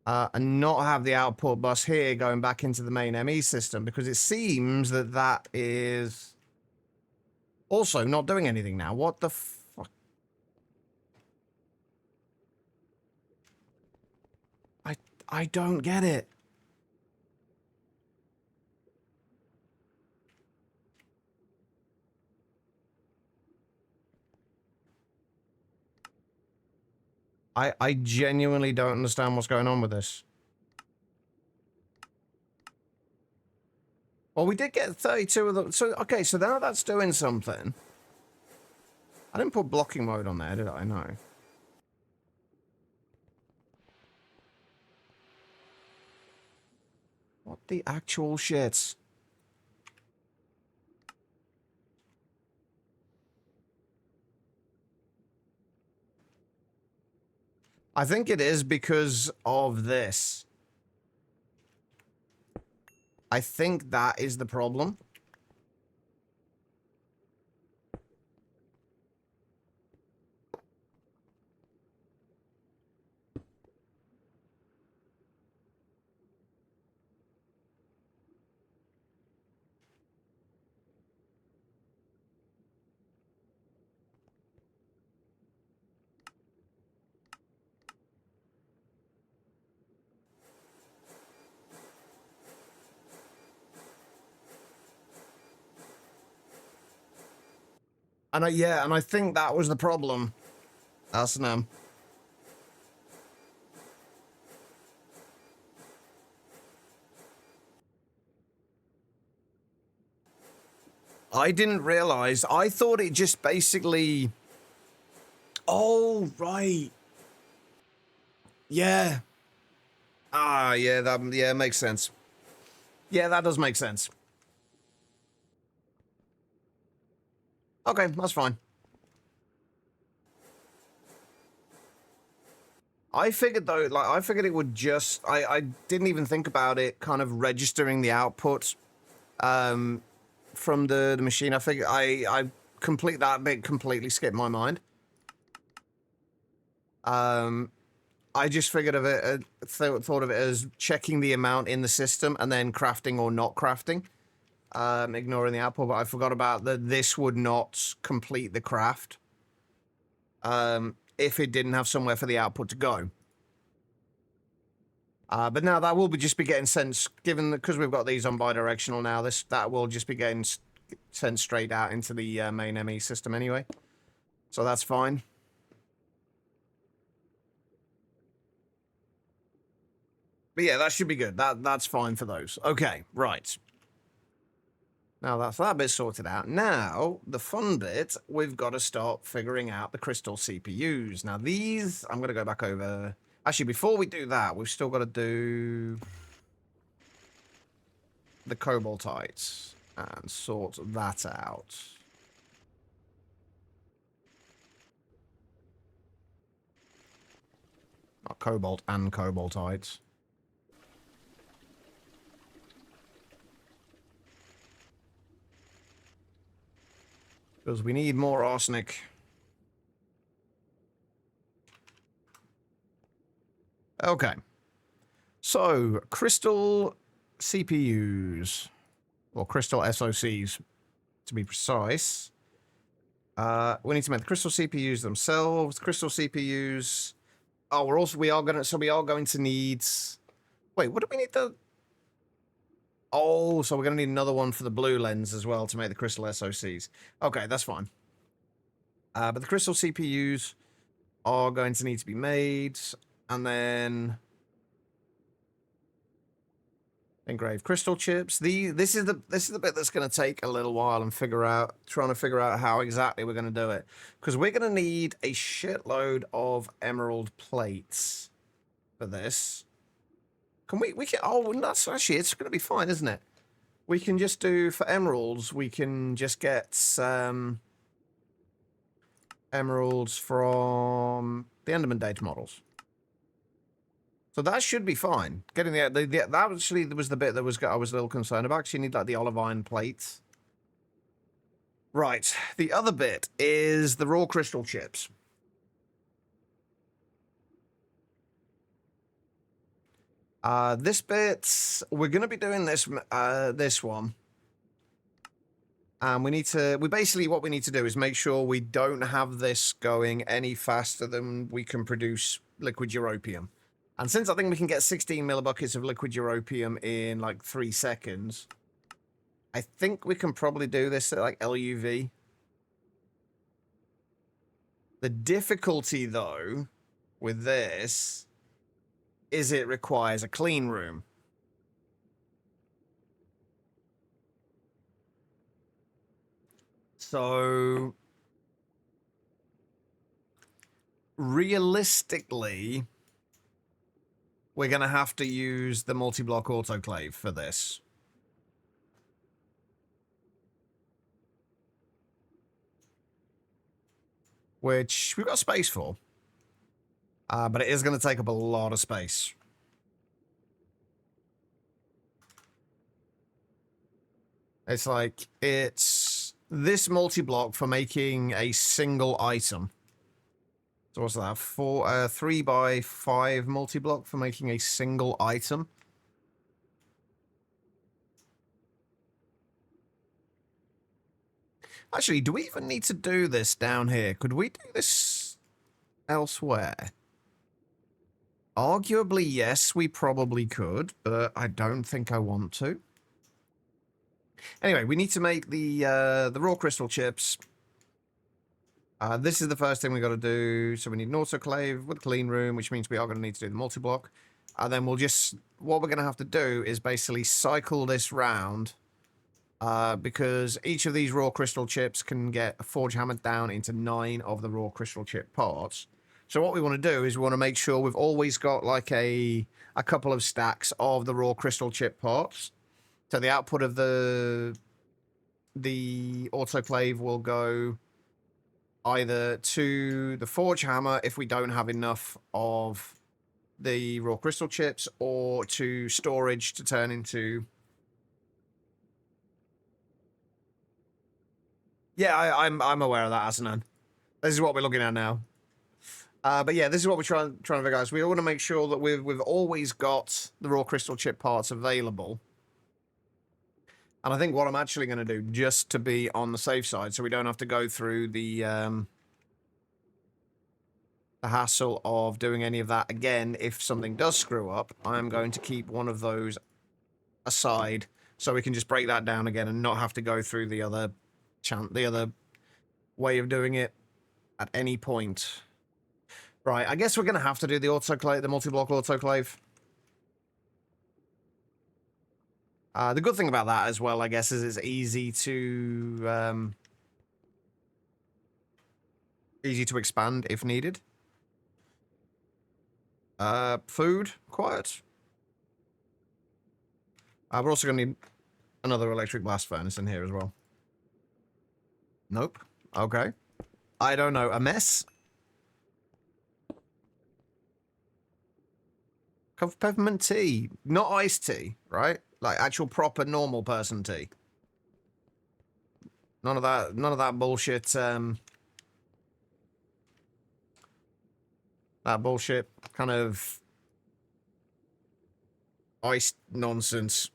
And not have the output bus here going back into the main ME system, because it seems that that is also not doing anything now. What the fuck? I don't get it. I genuinely don't understand what's going on with this. Well, we did get 32 of them. So, okay, so now that's doing something. I didn't put blocking mode on there, did I? No. What the actual shit? I think it is because of this. I think that is the problem. And I think that was the problem. That's them. I didn't realize. I thought it just basically... Oh, right. Yeah. Ah, yeah, that makes sense. Yeah, that does make sense. Okay, that's fine. I figured though, like, I figured it would just... I didn't even think about it kind of registering the output from the machine. I figured I complete that bit completely skipped my mind. I just figured of it, thought of it as checking the amount in the system and then crafting or not crafting, ignoring the output. But I forgot about that. This would not complete the craft if it didn't have somewhere for the output to go. But now that will just be getting sent, given because we've got these on bidirectional now. That will just be getting sent straight out into the main ME system anyway, so that's fine. But yeah, that should be good. That's fine for those. Okay, right. Now that's that bit sorted out. Now, the fun bit, we've got to start figuring out the crystal CPUs. Now these, I'm going to go back over. Actually, before we do that, we've still got to do the cobaltites and sort that out. Not cobalt and cobaltites. Because we need more arsenic. Okay. So, crystal CPUs. Or crystal SoCs, to be precise. We need to make the crystal CPUs themselves. Crystal CPUs... Oh, we are going to need... Wait, what do we need the... Oh, so we're going to need another one for the blue lens as well to make the crystal SoCs. Okay, that's fine. But the crystal CPUs are going to need to be made, and then engraved crystal chips. This is the bit that's going to take a little while and trying to figure out how exactly we're going to do it, because we're going to need a shitload of emerald plates for this. Can we can, oh, that's actually, it's going to be fine, isn't it? We can just do, for emeralds, we can just get emeralds from the Enderman data models. So that should be fine. Getting that actually was the bit that I was a little concerned about. Actually, you need like the olive iron plates. Right. The other bit is the raw crystal chips. This bit, we're going to be doing this one. And basically what we need to do is make sure we don't have this going any faster than we can produce liquid europium. And since I think we can get 16 millibuckets of liquid europium in like 3 seconds, I think we can probably do this at like LUV. The difficulty though with this is it requires a clean room. So realistically, we're going to have to use the multi-block autoclave for this. Which we've got space for. But it is going to take up a lot of space. It's like, it's this multi-block for making a single item. So what's that? 3x5 multi-block for making a single item. Actually, do we even need to do this down here? Could we do this elsewhere? Arguably, yes, we probably could, but I don't think I want to. Anyway, we need to make the raw crystal chips. This is the first thing we got to do. So we need an autoclave with a clean room, which means we are going to need to do the multi-block. And then we'll just, what we're going to have to do is basically cycle this round, because each of these raw crystal chips can get forge hammered down into 9 of the raw crystal chip parts. So what we want to do is we want to make sure we've always got like a couple of stacks of the raw crystal chip parts. So the output of the autoclave will go either to the forge hammer if we don't have enough of the raw crystal chips, or to storage to turn into... Yeah, I'm aware of that, Asanan. This is what we're looking at now. But yeah, this is what we're trying to figure out. So we want to make sure that we've always got the raw crystal chip parts available. And I think what I'm actually going to do, just to be on the safe side, so we don't have to go through the hassle of doing any of that again if something does screw up, I'm going to keep one of those aside so we can just break that down again and not have to go through the other way of doing it at any point. Right, I guess we're going to have to do the autoclave, the multi-block autoclave. The good thing about that as well, I guess, is it's easy to expand if needed. Food, quiet. We're also going to need another electric blast furnace in here as well. Nope. Okay. I don't know. A mess? Cup of peppermint tea. Not iced tea, right? Like actual proper normal person tea. None of that bullshit, that bullshit kind of iced nonsense.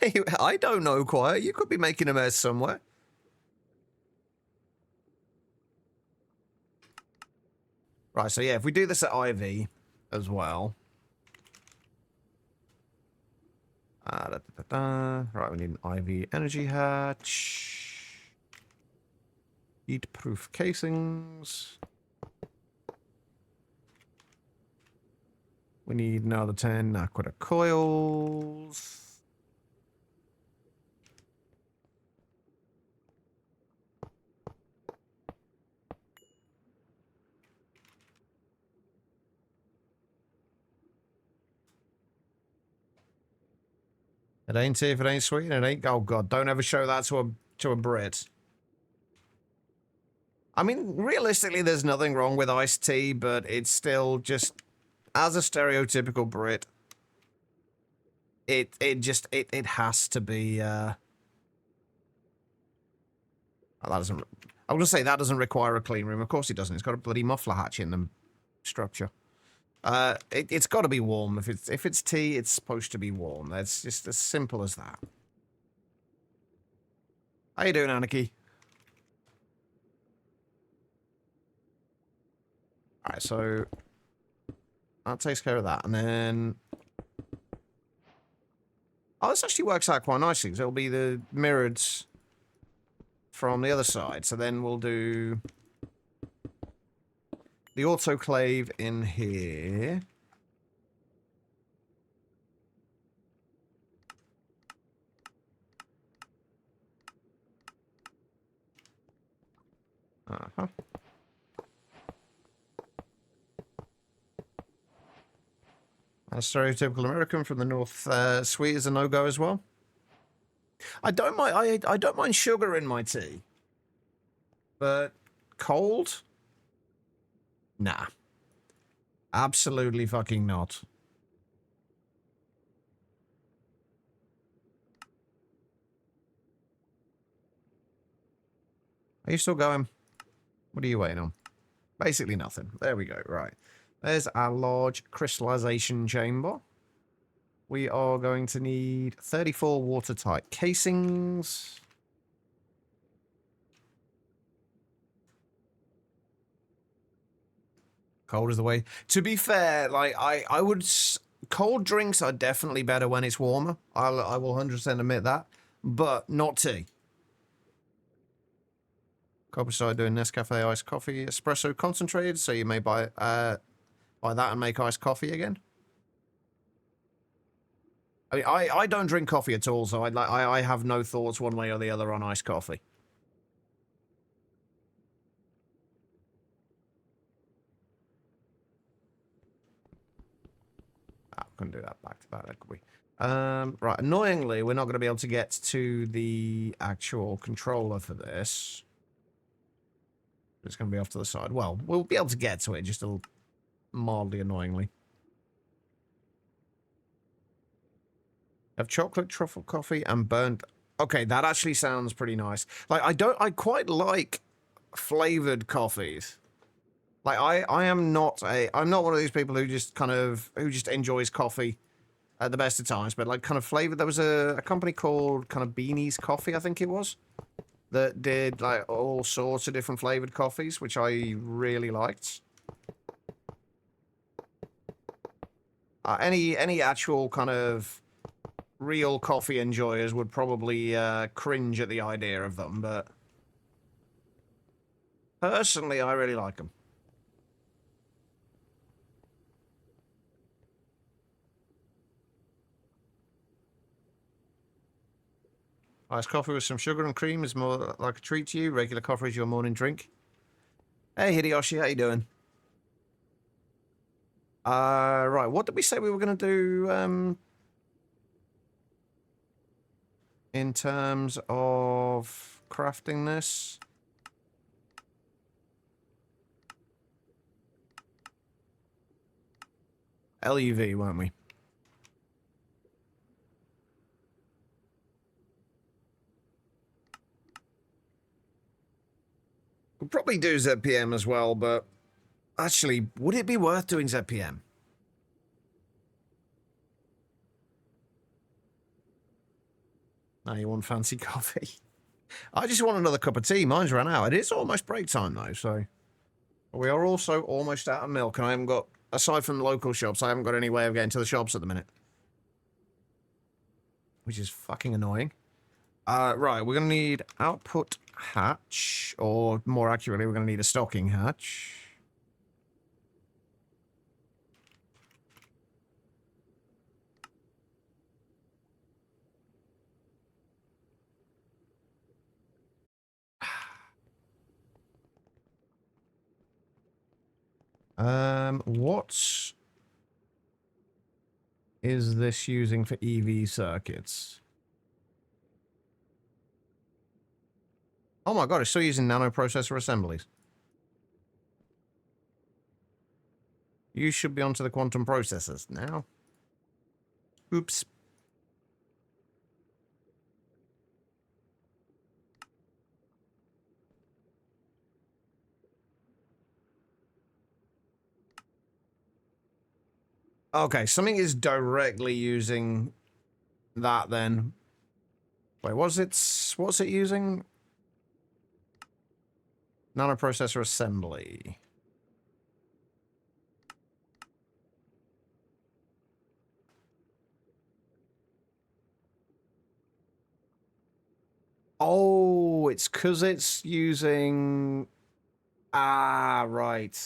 Hey, I don't know, Quiet. You could be making a mess somewhere. Right, so yeah, if we do this at IV as well. Right, we need an IV energy hatch. Heat-proof casings. We need another 10 aqueduct coils. It ain't tea if it ain't sweet, and it ain't... Oh, God, don't ever show that to a Brit. I mean, realistically, there's nothing wrong with iced tea, but it's still just... As a stereotypical Brit, it has to be... that doesn't... I was going to say, that doesn't require a clean room. Of course it doesn't. It's got a bloody muffler hatch in the structure. It's got to be warm. If it's tea, it's supposed to be warm. That's just as simple as that. How you doing, Anarchy? Alright, so that takes care of that. And then... Oh, this actually works out quite nicely, because it'll be the mirrored from the other side. So then we'll do the autoclave in here. Uh-huh. A stereotypical American from the north. Sweet is a no-go as well. I don't mind. I don't mind sugar in my tea, but cold? Nah, absolutely fucking not. Are you still going? What are you waiting on? Basically nothing. There we go. Right. There's our large crystallization chamber. We are going to need 34 watertight casings. Cold is the way. To be fair, like, I would... Cold drinks are definitely better when it's warmer. I will 100% admit that. But not tea. Copper started doing Nescafe iced coffee, espresso concentrated, so you may buy that and make iced coffee again. I mean, I don't drink coffee at all, so I have no thoughts one way or the other on iced coffee. Couldn't do that back to back, could we? Right, annoyingly, we're not going to be able to get to the actual controller for this. It's going to be off to the side. Well, we'll be able to get to it, just a little mildly annoyingly. Have chocolate truffle coffee and burnt... Okay, that actually sounds pretty nice. Like, I quite like flavored coffees. Like, I'm not one of these people who just enjoys coffee at the best of times, but like kind of flavored. There was a company called kind of Beanie's Coffee, I think it was, that did like all sorts of different flavored coffees, which I really liked. Any actual kind of real coffee enjoyers would probably cringe at the idea of them, but personally, I really like them. Iced coffee with some sugar and cream is more like a treat to you. Regular coffee is your morning drink. Hey, Hideyoshi, how you doing? Right, what did we say we were going to do, in terms of crafting this? LUV, weren't we? We'll probably do ZPM as well, but actually, would it be worth doing ZPM? Now you want fancy coffee. I just want another cup of tea. Mine's run out. It is almost break time, though, so... We are also almost out of milk, and I haven't got... Aside from the local shops, I haven't got any way of getting to the shops at the minute. Which is fucking annoying. Right, we're going to need output hatch, or more accurately, we're going to need a stocking hatch. What is this using for EV circuits? Oh my god, it's still using nanoprocessor assemblies. You should be onto the quantum processors now. Oops. Okay, something is directly using that then. Wait, what's it using? Nanoprocessor assembly. Oh, it's because it's using... Ah, right.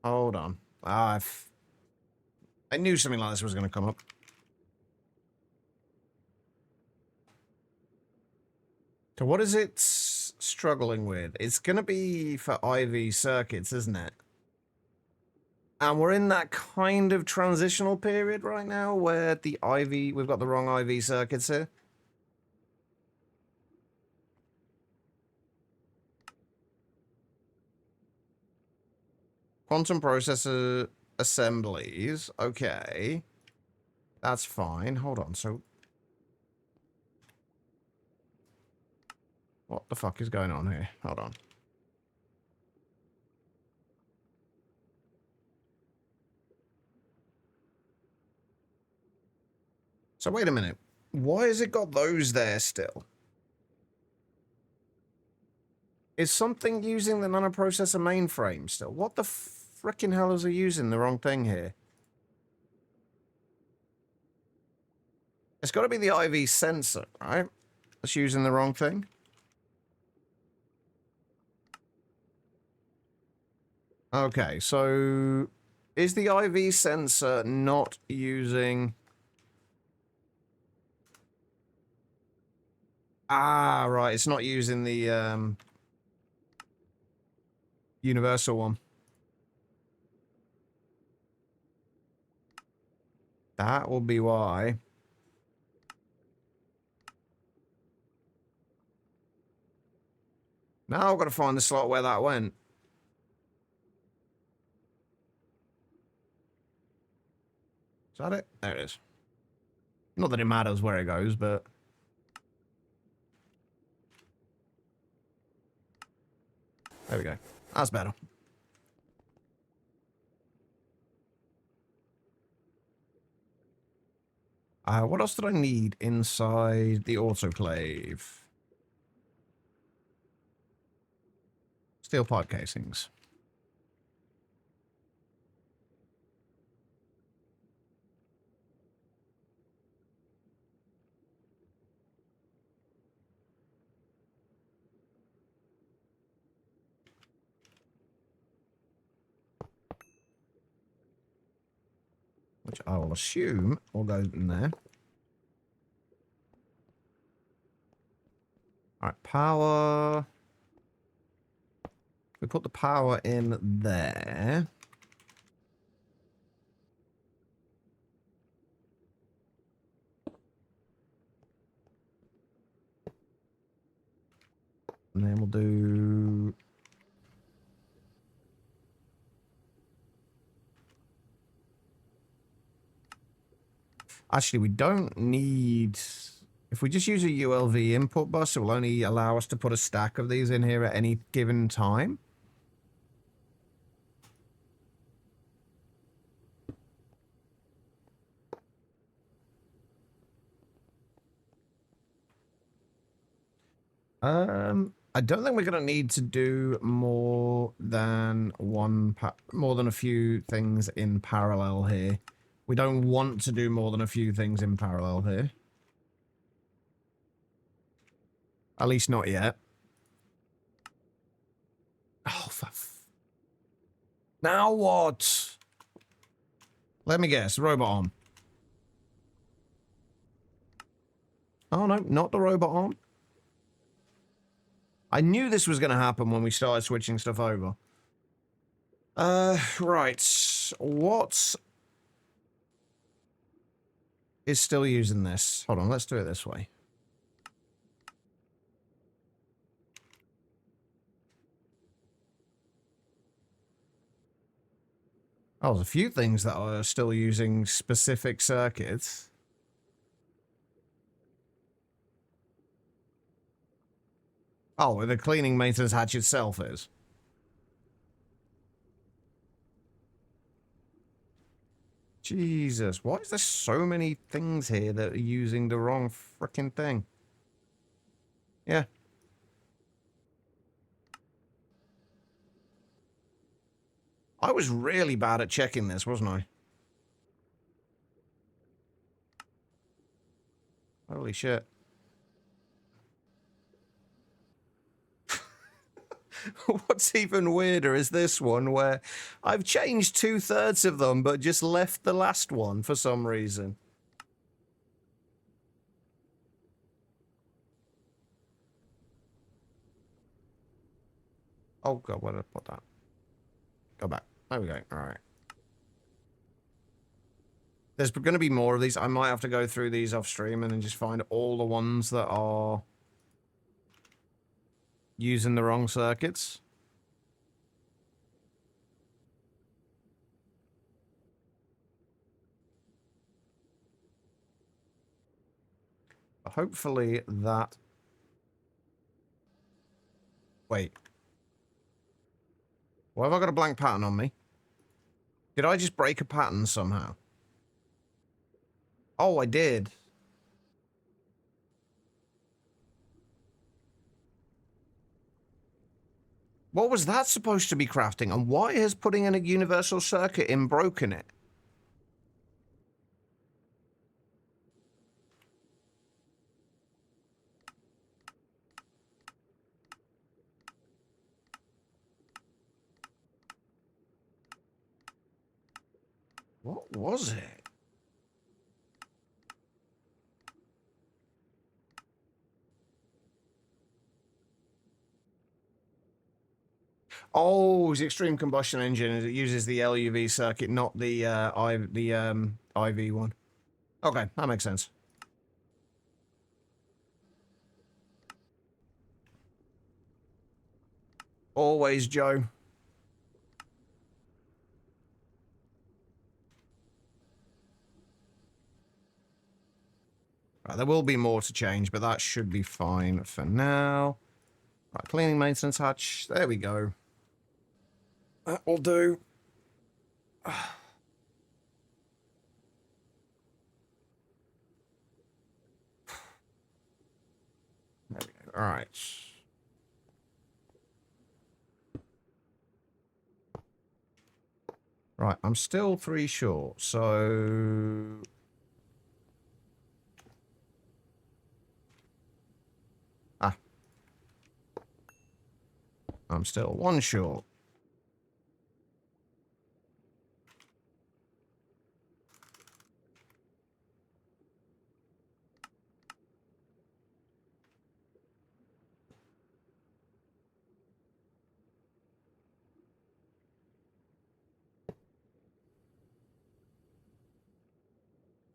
Hold on. I knew something like this was going to come up. So what is it struggling with? It's going to be for IV circuits, isn't it? And we're in that kind of transitional period right now where the IV... We've got the wrong IV circuits here. Quantum processor assemblies. Okay. That's fine. Hold on. So... What the fuck is going on here? Hold on. So wait a minute. Why has it got those there still? Is something using the nanoprocessor mainframe still? What the frickin' hell is it using the wrong thing here? It's got to be the IV sensor, right? That's using the wrong thing. Okay, so is the IV sensor not using... Ah, right, it's not using the universal one. That will be why. Now I've got to find the slot where that went. Is that it? There it is. Not that it matters where it goes, but... There we go. That's better. What else did I need inside the autoclave? Steel pipe casings. Which I will assume will go in there. Alright, power. We put the power in there. And then we'll do... Actually, we don't need... If we just use a ULV input bus, it will only allow us to put a stack of these in here at any given time. I don't think we're going to need to do more than a few things in parallel here. We don't want to do more than a few things in parallel here. At least not yet. Oh, now what? Let me guess. Robot arm. Oh, no. Not the robot arm. I knew this was going to happen when we started switching stuff over. Right. What is still using this? Hold on. Let's do it this way. Oh, there's a few things that are still using specific circuits. Oh, the cleaning maintenance hatch itself is. Jesus, why is there so many things here that are using the wrong frickin' thing? Yeah. I was really bad at checking this, wasn't I? Holy shit. What's even weirder is this one where I've changed 2/3 of them, but just left the last one for some reason. Oh god, where did I put that? Go back. There we go. Alright. There's going to be more of these. I might have to go through these off stream and then just find all the ones that are using the wrong circuits. Hopefully that... Wait. Why have I got a blank pattern on me? Did I just break a pattern somehow? Oh, I did. What was that supposed to be crafting? And why has putting in a universal circuit in broken it? What was it? Oh, it's the extreme combustion engine. It uses the LUV circuit, not the IV one. Okay, that makes sense. Always, Joe. Right, there will be more to change, but that should be fine for now. Right, cleaning maintenance hatch. There we go. That will do. There we go. All right. Right, I'm still 3 short, so... Ah. I'm still 1 short.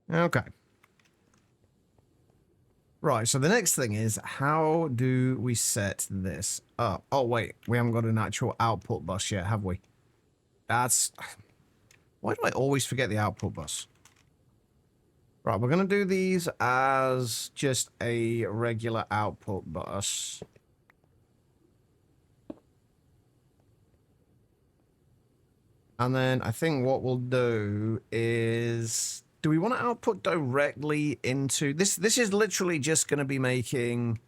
Okay. Right, so the next thing is, how do we set this up? Oh, wait, we haven't got an actual output bus yet, have we? That's... Why do I always forget the output bus? Right, we're going to do these as just a regular output bus. And then I think what we'll do is... Do we want to output directly into... This is literally just going to be making...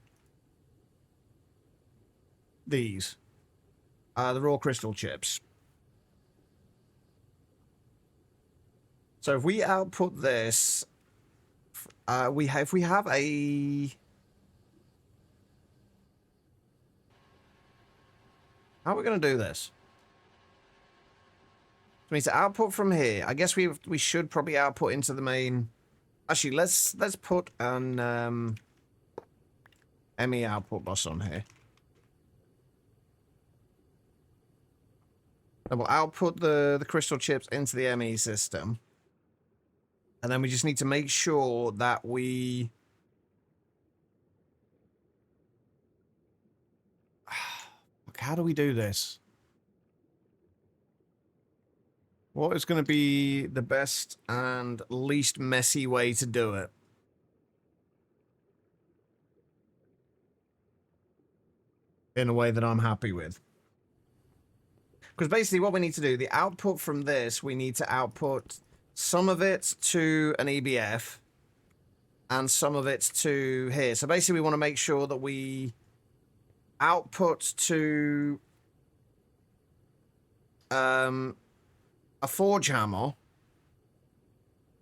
These. The raw crystal chips. So if we output this... if we have a... How are we going to do this? We need to output from here. I guess we should probably output into the main... Actually, let's put an ME output bus on here. And we'll output the crystal chips into the ME system. And then we just need to make sure that we... How do we do this? What is going to be the best and least messy way to do it? In a way that I'm happy with. Because basically what we need to do, the output from this, we need to output some of it to an EBF and some of it to here. So basically we want to make sure that we output to a forge hammer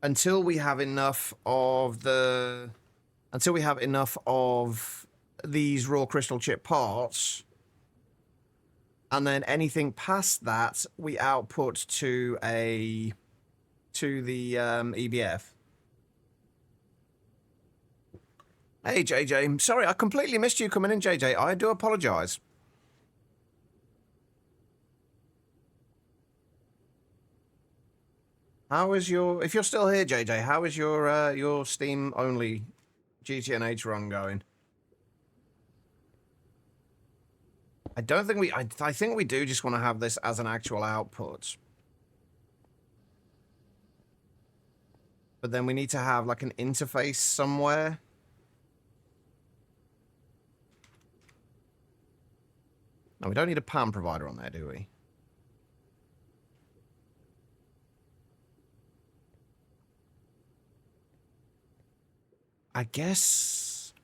until we have enough of these raw crystal chip parts, and then anything past that we output to the EBF. Hey JJ, sorry I completely missed you coming in, JJ. I do apologize. How is your... If you're still here, JJ, how is your Steam-only GTNH run going? I don't think we... I think we do just want to have this as an actual output. But then we need to have, like, an interface somewhere. No, we don't need a PAM provider on there, do we? I guess...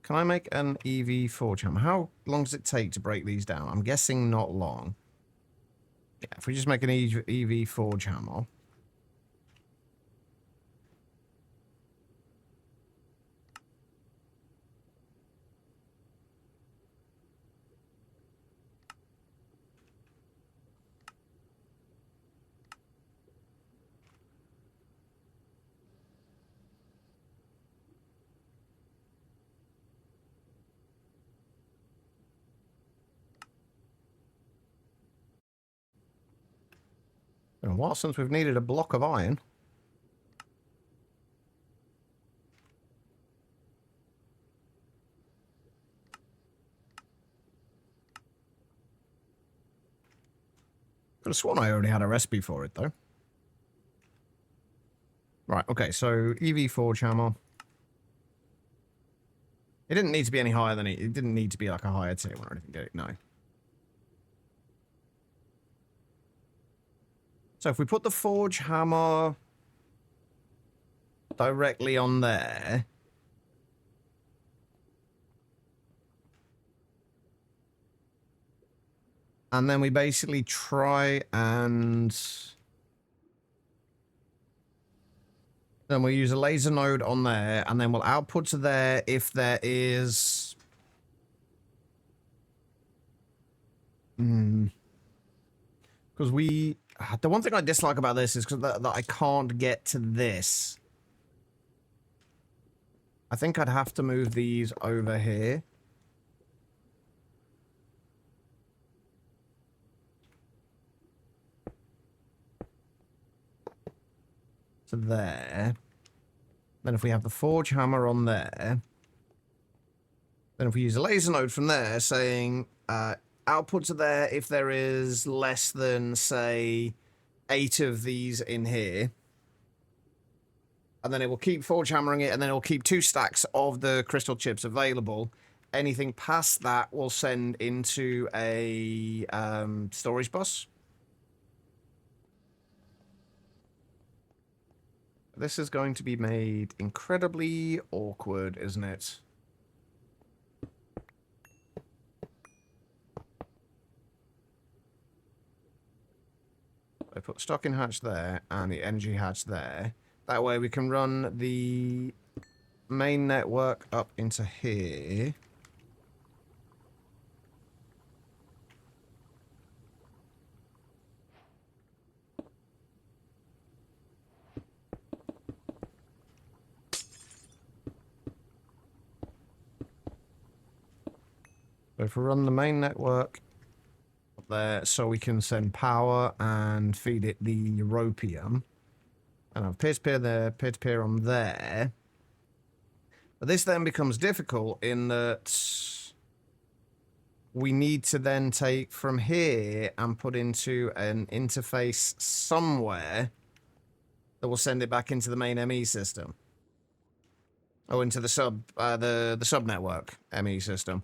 Can I make an EV forge hammer? How long does it take to break these down? I'm guessing not long. Yeah, if we just make an EV forge hammer... Been a while since we've needed a block of iron. Could have sworn I already had a recipe for it, though. Right, okay, so EV Forge Hammer. It didn't need to be any higher than it didn't need to be like a higher tier one or anything, did it? No. So if we put the Forge Hammer directly on there. And then we basically try and... Then we'll use a laser node on there, and then we'll output to there if there is... Because we... The one thing I dislike about this is that I can't get to this. I think I'd have to move these over here. To there. Then if we have the Forge Hammer on there. Then if we use a laser node from there saying output to there if there is less than, say, 8 of these in here. And then it will keep Forge Hammering it, and then it will keep 2 stacks of the crystal chips available. Anything past that will send into a storage bus. This is going to be made incredibly awkward, isn't it? I put the stocking hatch there and the energy hatch there. That way we can run the main network up into here. So if we run the main network up there so we can send power and feed it the europium. And I've peer-to-peer there, peer-to-peer on there. But this then becomes difficult in that we need to then take from here and put into an interface somewhere that will send it back into the main ME system. Oh, into the sub network ME system.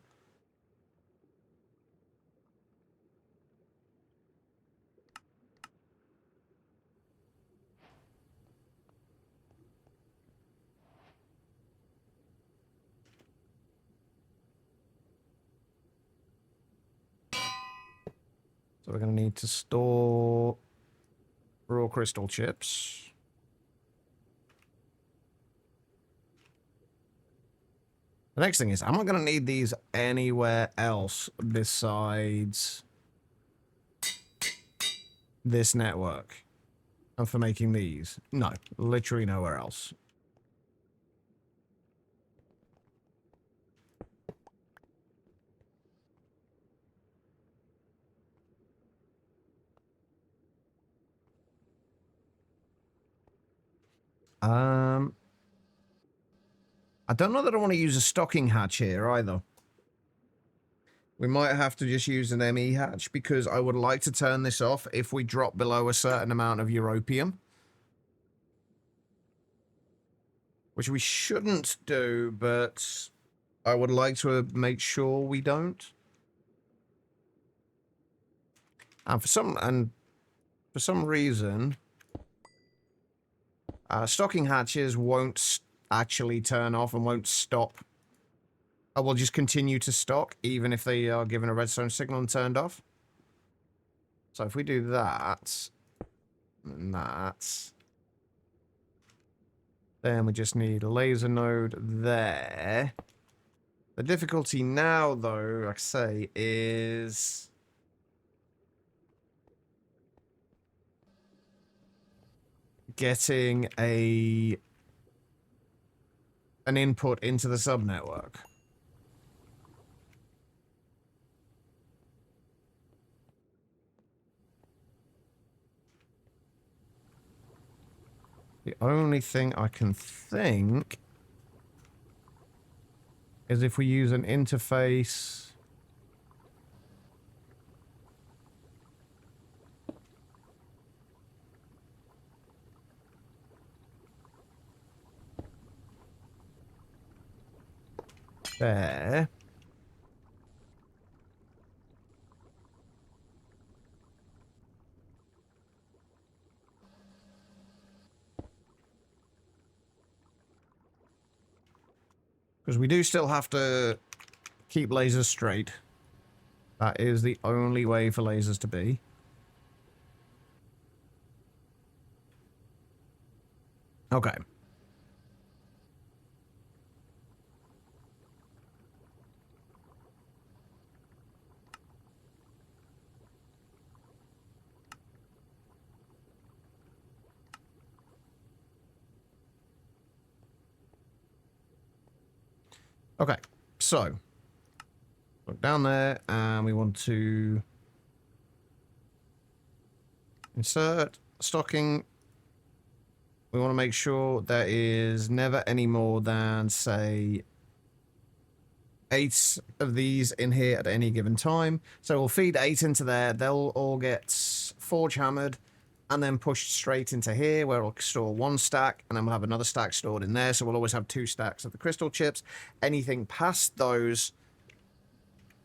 So we're going to need to store raw crystal chips. The next thing is, I'm not going to need these anywhere else besides this network. And for making these. No, literally nowhere else. I don't know that I want to use a stocking hatch here either. We might have to just use an ME hatch because I would like to turn this off if we drop below a certain amount of europium. Which we shouldn't do, but I would like to make sure we don't. And for some reason, stocking hatches won't actually turn off and won't stop. I will just continue to stock, even if they are given a redstone signal and turned off. So if we do that, and that, then we just need a laser node there. The difficulty now, though, like I say, is... getting an input into the subnetwork. The only thing I can think is if we use an interface. There. Because we do still have to keep lasers straight. That is the only way for lasers to be. Okay. Okay, so look down there and we want to insert stocking. We want to make sure there is never any more than, say, 8 of these in here at any given time. So we'll feed 8 into there. They'll all get forge hammered and then pushed straight into here, where it'll store 1 stack, and then we'll have another stack stored in there. So we'll always have 2 stacks of the crystal chips. Anything past those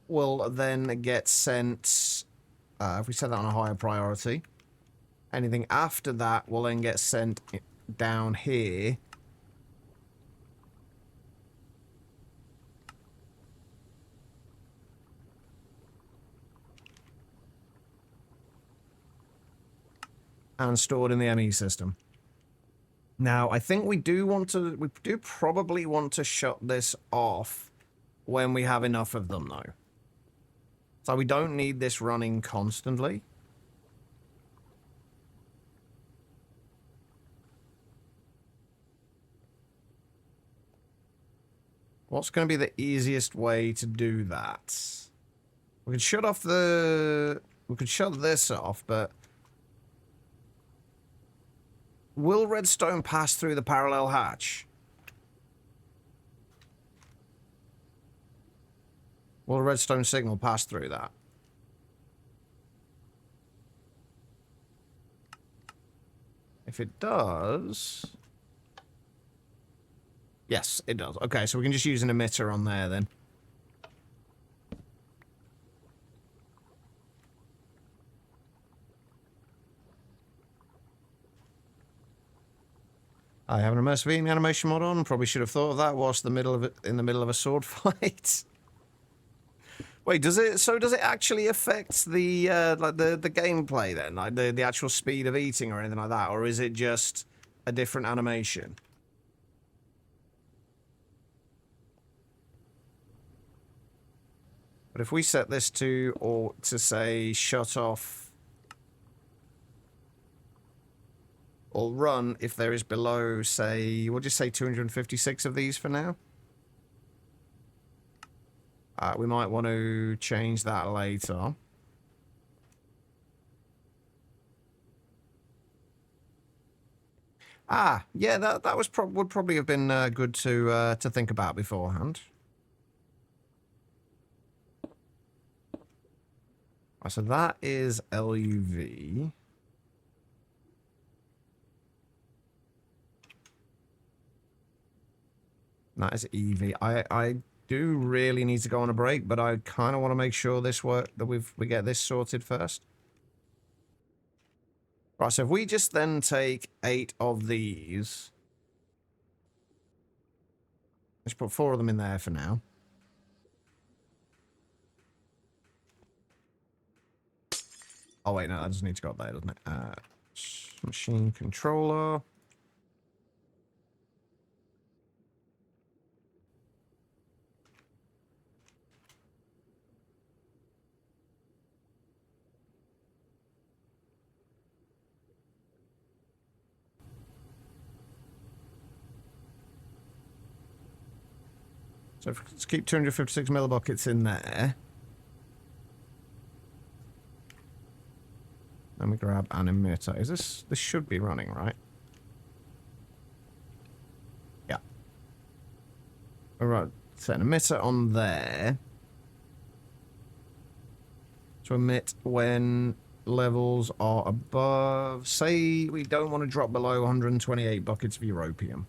will then get sent, if we set that on a higher priority. Anything after that will then get sent down here. And stored in the ME system. Now, I think we do probably want to shut this off when we have enough of them, though. So we don't need this running constantly. What's going to be the easiest way to do that? We could shut off the... We could shut this off, but... Will redstone pass through the parallel hatch? Will a redstone signal pass through that? If it does... Yes, it does. Okay, so we can just use an emitter on there then. I have an immersive eating animation mod on. Probably should have thought of that whilst in the middle of a sword fight. Wait, does it? So does it actually affect the like the gameplay then, like the actual speed of eating or anything like that, or is it just a different animation? But if we set this to say shut off or run if there is below, say, we'll just say 256 of these for now. We might want to change that later. Ah, yeah, that was would probably have been good to think about beforehand. Right, so that is LUV. That is EV. I do really need to go on a break, but I kind of want to make sure we get this sorted first. Right, so if we just then take 8 of these, let's put 4 of them in there for now. Oh wait, no, that doesn't need to go up there, doesn't it? Machine controller. So let's keep 256 millibuckets in there. Let me grab an emitter. This should be running, right? Alright, set an emitter on there. To emit when levels are above... Say we don't want to drop below 128 buckets of europium.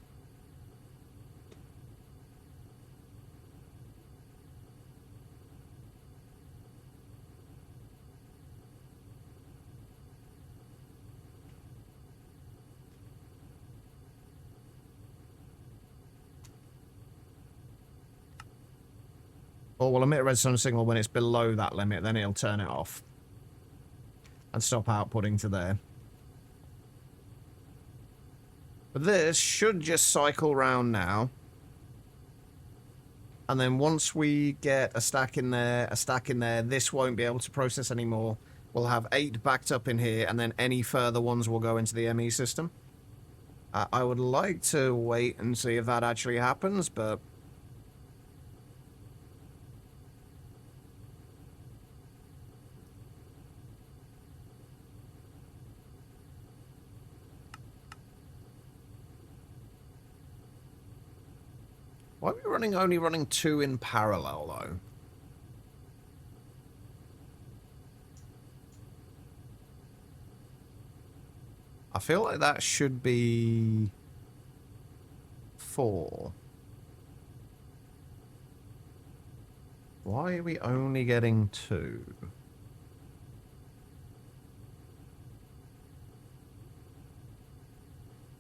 Or we'll emit a redstone signal when it's below that limit, then it'll turn it off. And stop outputting to there. But this should just cycle round now. And then once we get a stack in there, this won't be able to process anymore. We'll have 8 backed up in here, and then any further ones will go into the ME system. I would like to wait and see if that actually happens, but... Why are we only running 2 in parallel, though? I feel like that should be 4. Why are we only getting 2?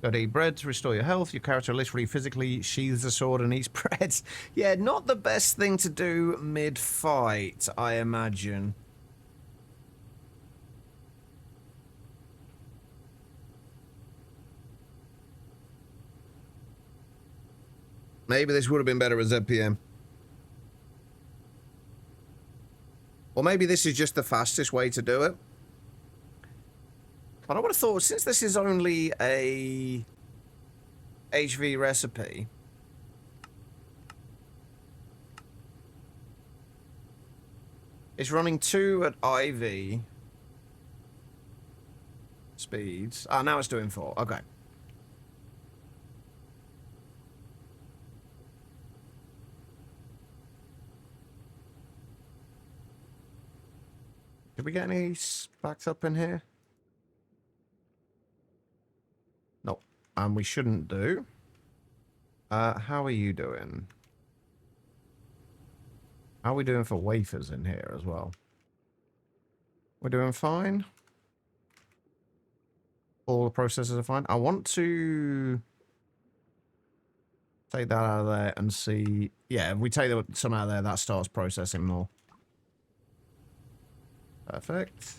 Go to eat bread to restore your health. Your character literally physically sheathes a sword and eats bread. Yeah, not the best thing to do mid-fight, I imagine. Maybe this would have been better as ZPM. Or maybe this is just the fastest way to do it. But I would have thought, since this is only a HV recipe, it's running 2 at IV speeds. Ah, now it's doing 4. Okay. Did we get any backed up in here? No. And we shouldn't do. How are you doing? How are we doing for wafers in here as well? We're doing fine. All the processes are fine. I want to take that out of there and see... Yeah, if we take some out of there, that starts processing more. Perfect.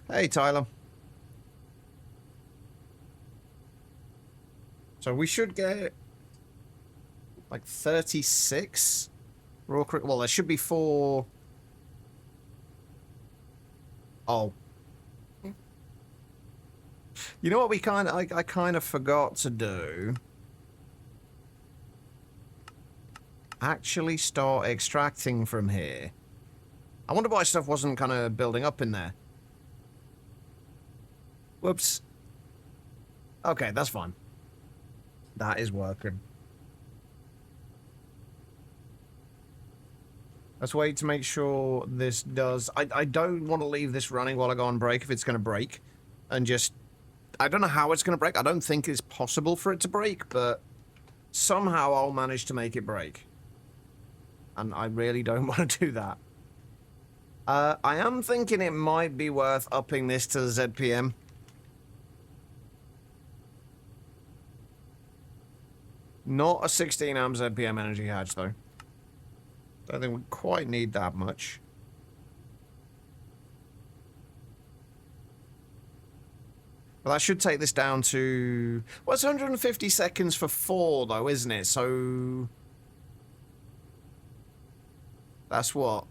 Hey, Tyler. So we should get like 36 raw. Well, there should be 4. Oh. You know what we I kind of forgot to do? Actually start extracting from here. I wonder why stuff wasn't kind of building up in there. Whoops. Okay, that's fine. That is working. Let's wait to make sure this does... I don't want to leave this running while I go on break if it's going to break. And just... I don't know how it's going to break. I don't think it's possible for it to break, but somehow I'll manage to make it break. And I really don't want to do that. I am thinking it might be worth upping this to the ZPM. Not a 16 amp ZPM energy hatch, though. Don't think we quite need that much. Well, that should take this down to... Well, it's 150 seconds for 4, though, isn't it? So... That's what?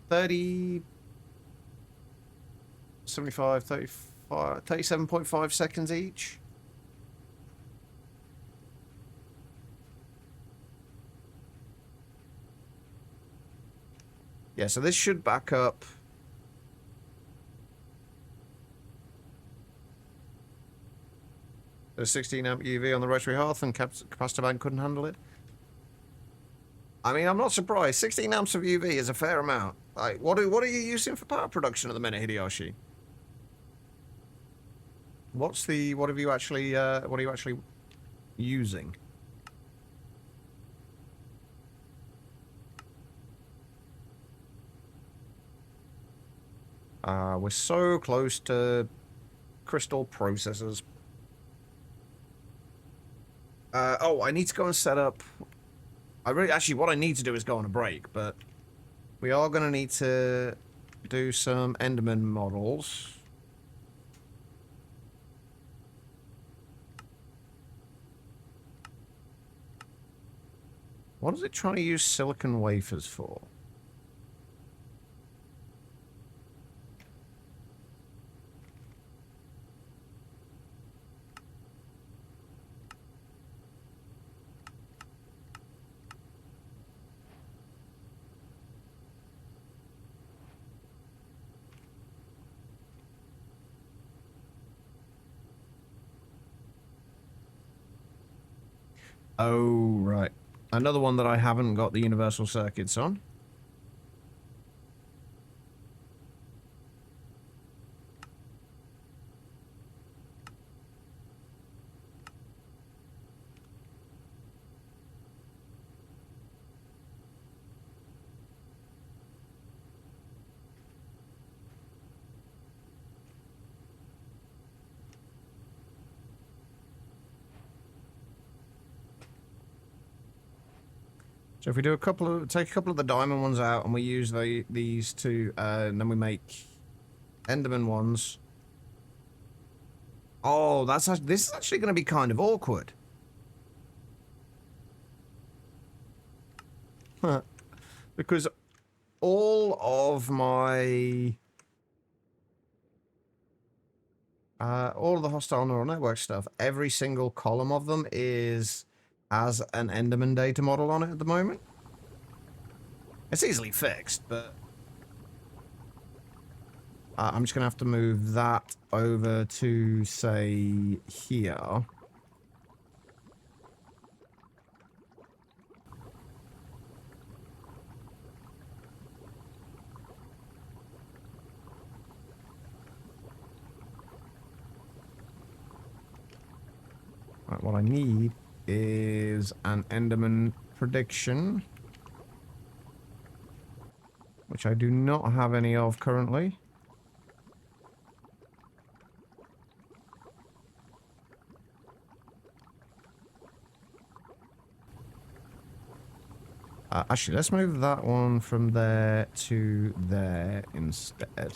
30... 75, 35... 37.5 seconds each? Yeah, so this should back up. The 16 amp UV on the rotary hearth and capacitor bank couldn't handle it. I mean, I'm not surprised. 16 amps of UV is a fair amount. Like, what are you using for power production at the minute, Hideyoshi? What are you actually using? We're so close to crystal processors. Oh, I need to go and set up. Actually, what I need to do is go on a break, but we are going to need to do some Enderman models. What is it trying to use silicon wafers for? Oh, right. Another one that I haven't got the universal circuits on. So if we do take a couple of the diamond ones out and we use these two, and then we make Enderman ones. Oh, this is actually going to be kind of awkward. Because all of my... all of the hostile neural network stuff, every single column of them is as an Enderman data model on it at the moment. It's easily fixed, but... I'm just going to have to move that over to, say, here. Right, what I need is an Enderman prediction, which I do not have any of currently. Actually, let's move that one from there to there instead.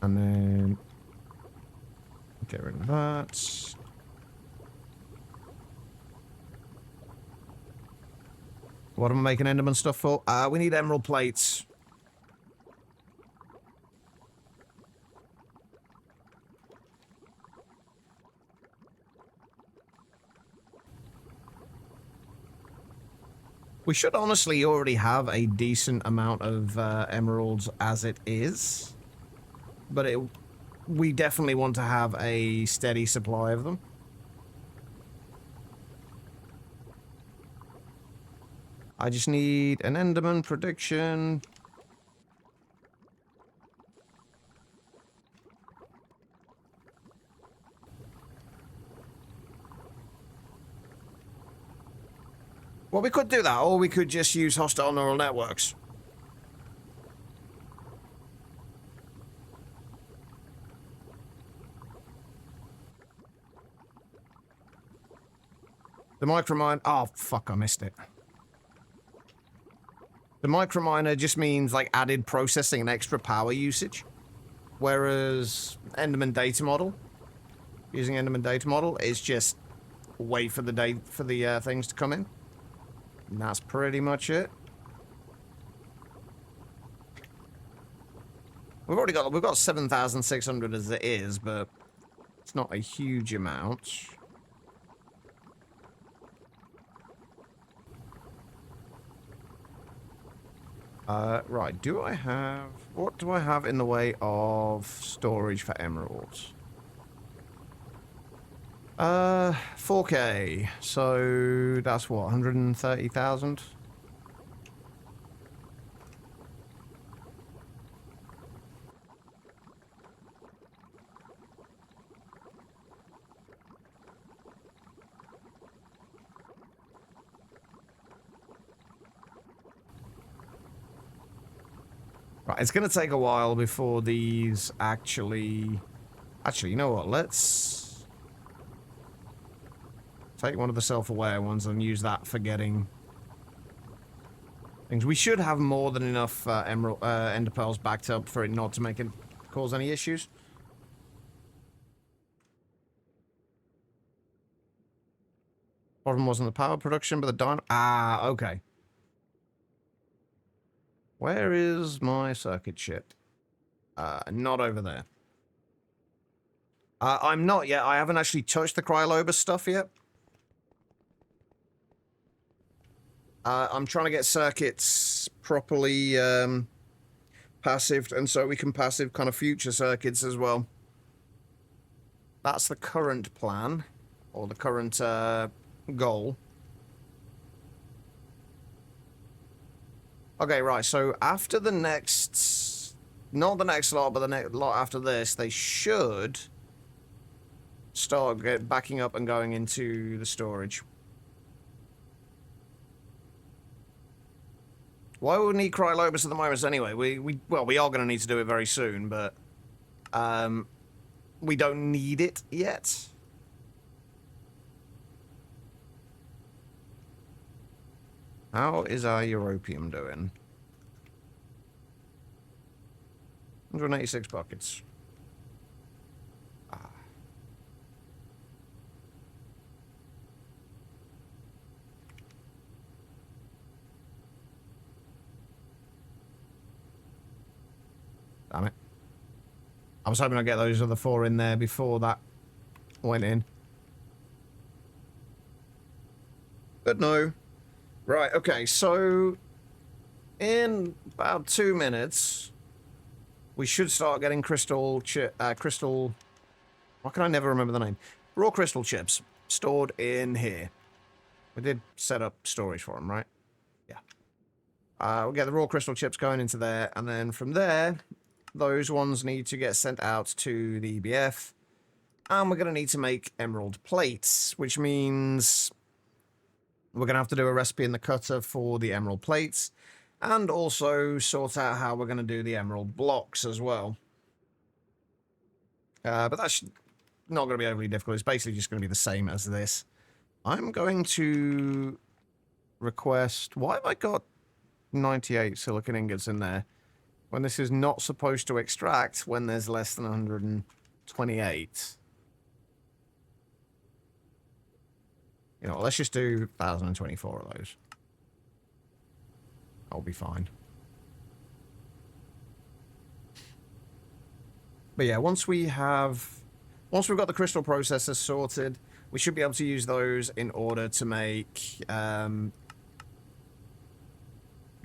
And then get rid of that. What am I making Enderman stuff for? We need emerald plates. We should honestly already have a decent amount of emeralds as it is. But we definitely want to have a steady supply of them. I just need an Enderman prediction. Well, we could do that, or we could just use hostile neural networks. The micromine... Oh, fuck, I missed it. The microminer just means, like, added processing and extra power usage. Whereas Enderman data model, using Enderman data model, is just wait for the things to come in. And that's pretty much it. We've got 7,600 as it is, but it's not a huge amount. Right, do I have... What do I have in the way of storage for emeralds? 4K. So that's what, 130,000? Right, it's going to take a while before these actually... Actually, you know what? Let's take one of the self-aware ones and use that for getting things. We should have more than enough emerald ender pearls backed up for it not to make it cause any issues. Problem wasn't the power production, but the dynamo... Ah, okay. Where is my circuit chip? Not over there. I'm not yet. I haven't actually touched the Cryolobus stuff yet. I'm trying to get circuits properly passived, and so we can passive kind of future circuits as well. That's the current plan, or the current goal. Okay, right, so after the next... Not the next lot, but the next lot after this, they should start backing up and going into the storage. Why would we need Cryolobus at the moment anyway? Well, we are going to need to do it very soon, but we don't need it yet. How is our Europium doing? 186 buckets. Ah. Damn it. I was hoping I'd get those other 4 in there before that went in. But no. Right, okay, so in about 2 minutes, we should start getting crystal... Why can I never remember the name? Raw crystal chips stored in here. We did set up storage for them, right? Yeah. We'll get the raw crystal chips going into there, and then from there, those ones need to get sent out to the EBF, and we're going to need to make emerald plates, which means we're going to have to do a recipe in the cutter for the emerald plates, and also sort out how we're going to do the emerald blocks as well. But that's not going to be overly difficult. It's basically just going to be the same as this. I'm going to request... Why have I got 98 silicon ingots in there when this is not supposed to extract when there's less than 128? You know, let's just do 1,024 of those. I'll be fine. But yeah, once we've got the crystal processors sorted, we should be able to use those in order to make the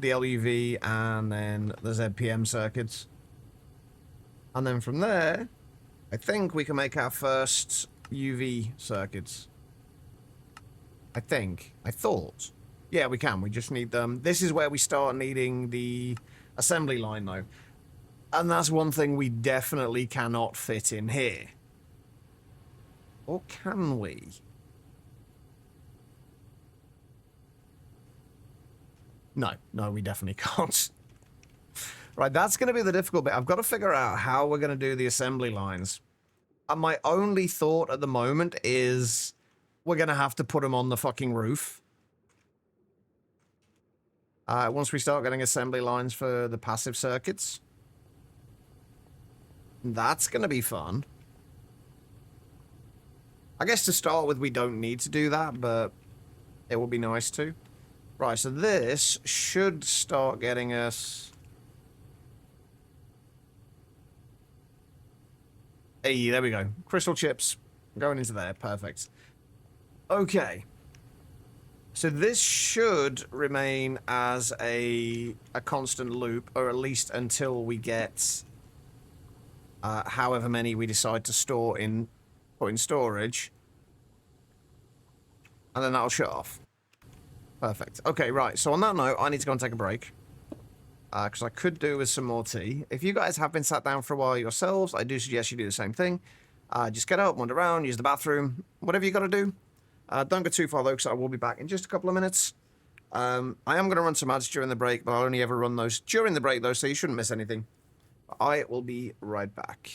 LUV and then the ZPM circuits. And then from there, I think we can make our first UV circuits. I thought. Yeah, we can. We just need them. This is where we start needing the assembly line, though. And that's one thing we definitely cannot fit in here. Or can we? No, we definitely can't. Right, that's going to be the difficult bit. I've got to figure out how we're going to do the assembly lines. And my only thought at the moment is we're going to have to put them on the fucking roof. Once we start getting assembly lines for the passive circuits. That's going to be fun. I guess to start with, we don't need to do that, but it would be nice to. Right, so this should start getting us... Hey, there we go. Crystal chips going into there. Perfect. Okay. So this should remain as a constant loop, or at least until we get however many we decide to store in, put in storage. And then that'll shut off. Perfect. Okay, right. So on that note, I need to go and take a break. Because I could do with some more tea. If you guys have been sat down for a while yourselves, I do suggest you do the same thing. Just get up, wander around, use the bathroom, whatever you got to do. Don't go too far, though, because I will be back in just a couple of minutes. I am going to run some ads during the break, but I'll only ever run those during the break, though, so you shouldn't miss anything. I will be right back.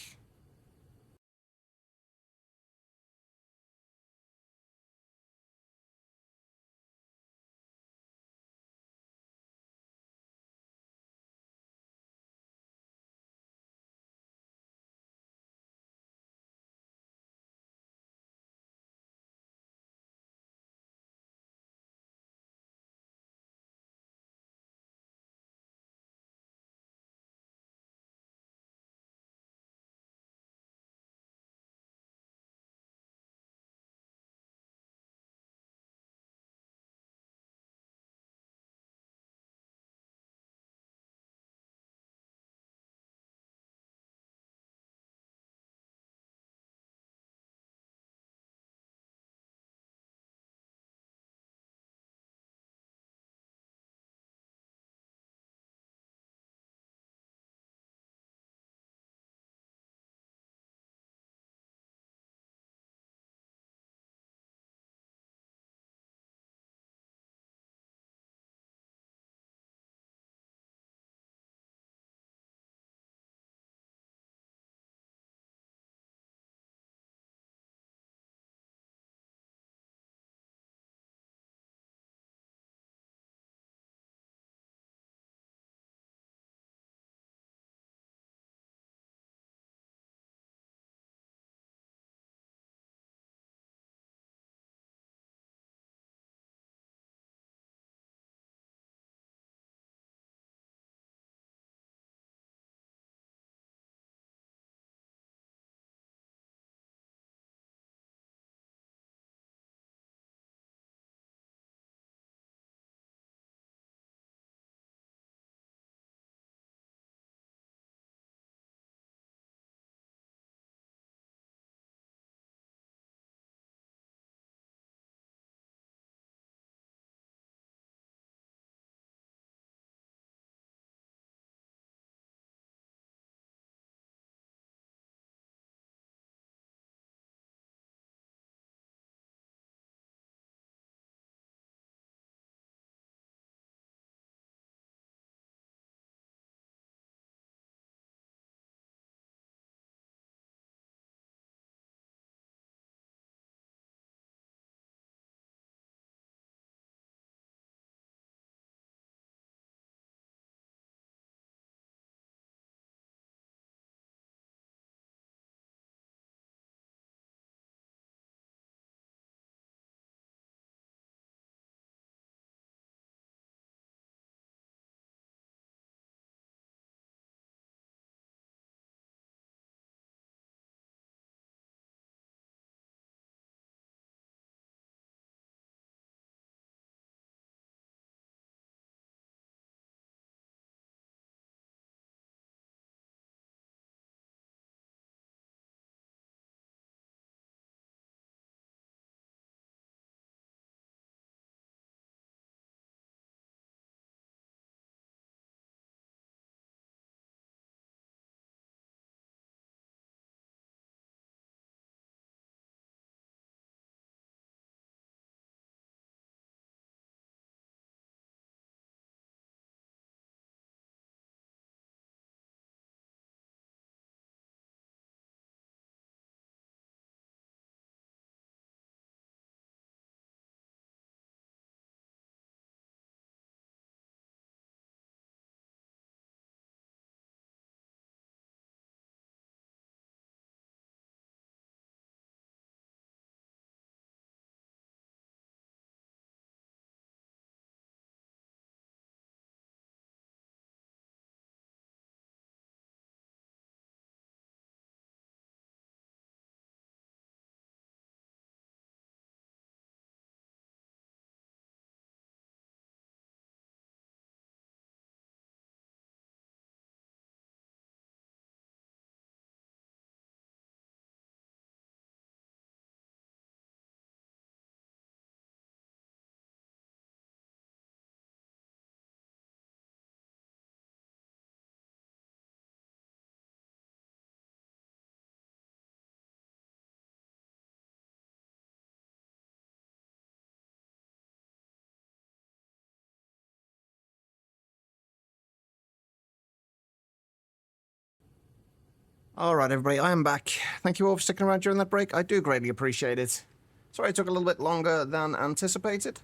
All right, everybody, I am back. Thank you all for sticking around during that break. I do greatly appreciate it. Sorry it took a little bit longer than anticipated.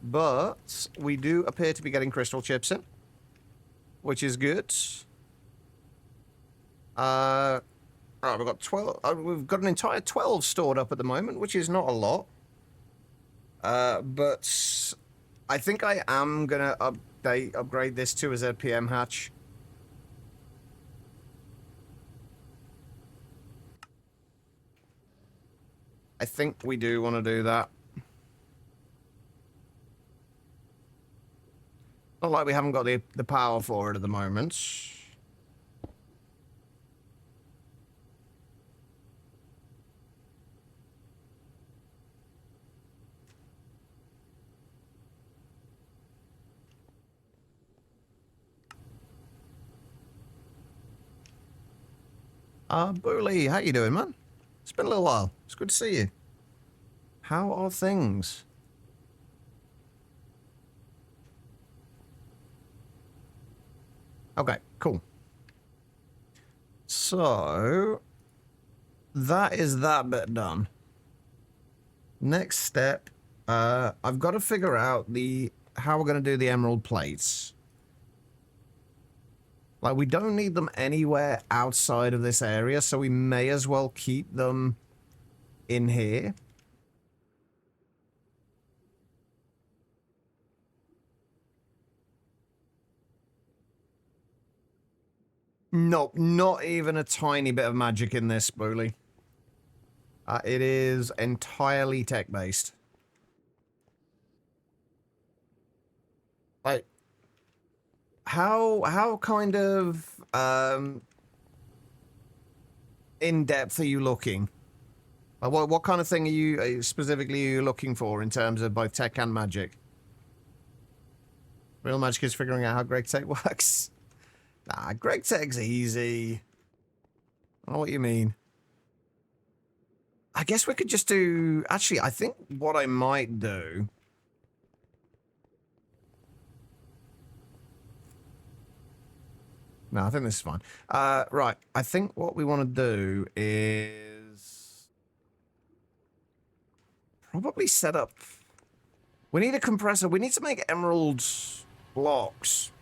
But we do appear to be getting crystal chips in, which is good. Right, we've got 12. We've got an entire 12 stored up at the moment, which is not a lot. But I think I am gonna upgrade this to a ZPM hatch. I think we do want to do that. Not like we haven't got the power for it at the moment. Booley, how you doing, man? It's been a little while. It's good to see you. How are things? Okay, cool. So, that is that bit done. Next step, I've got to figure out how we're going to do the emerald plates. Like, we don't need them anywhere outside of this area, so we may as well keep them in here. Nope, not even a tiny bit of magic in this, Booley. It is entirely tech-based. Like, how kind of in depth are you looking? What kind of thing are you specifically looking for in terms of both tech and magic? Real magic is figuring out how Greg Tech works. Nah, Greg Tech's easy. I know what you mean. I guess we could just do... Actually, I think what I might do... No, I think this is fine. Right, I think what we want to do is... probably set up... We need a compressor. We need to make emerald blocks.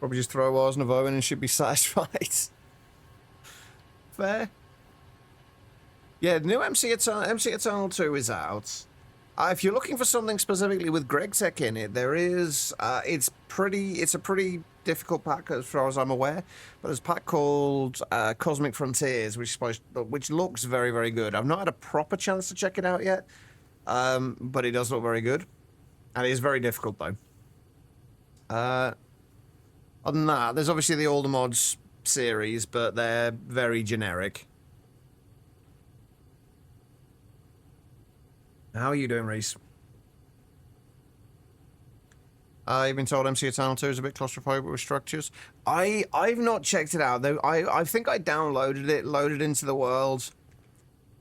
Probably just throw Ars Novo in and should be satisfied. Fair. Yeah, the new MC Eternal 2 is out. If you're looking for something specifically with Greg Tech in it, there is... it's a pretty difficult pack as far as I'm aware. But there's a pack called Cosmic Frontiers, which looks very, very good. I've not had a proper chance to check it out yet. But it does look very good. And it is very difficult, though. Other than that, there's obviously the All the Mods series, but they're very generic. How are you doing, Reese? You've been told MC Eternal 2 is a bit claustrophobic with structures. I've not checked it out, though. I think I downloaded it, loaded into the world,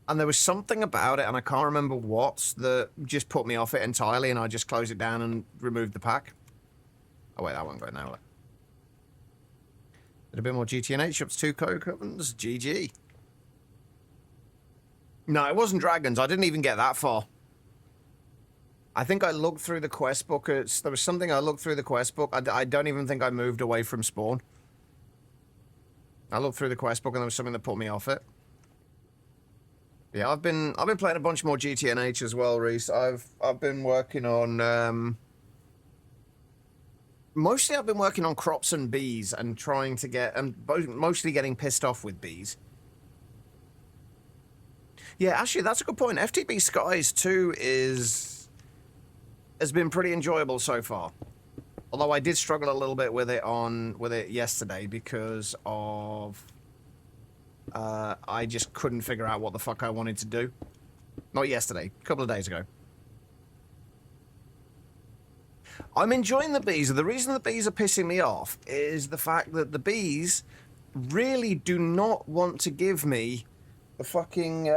and there was something about it, and I can't remember what, that just put me off it entirely, and I just closed it down and removed the pack. Oh, wait, that won't go now. Did a bit more GTNH, up to 2 Coke ovens. GG. No, it wasn't dragons. I didn't even get that far. I think I looked through the quest book. There was something I looked through the quest book. I don't even think I moved away from spawn. I looked through the quest book and there was something that put me off it. Yeah, I've been playing a bunch more GTNH as well, Reese. I've been working on mostly I've been working on crops and bees and trying to get mostly getting pissed off with bees. Yeah, actually that's a good point. FTB Skies 2 has been pretty enjoyable so far. Although I did struggle a little bit with it yesterday because of I just couldn't figure out what the fuck I wanted to do. Not yesterday, a couple of days ago. I'm enjoying the bees. The reason the bees are pissing me off is the fact that the bees really do not want to give me the fucking...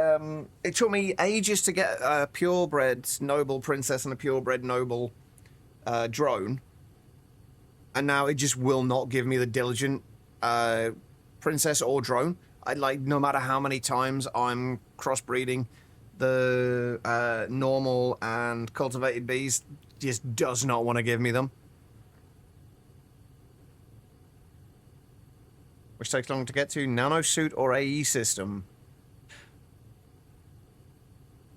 it took me ages to get a purebred noble princess and a purebred noble drone. and now it just will not give me the diligent princess or drone. I like, no matter how many times I'm crossbreeding, the normal and cultivated bees just does not want to give me them. Which takes long to get to. Nanosuit or AE system?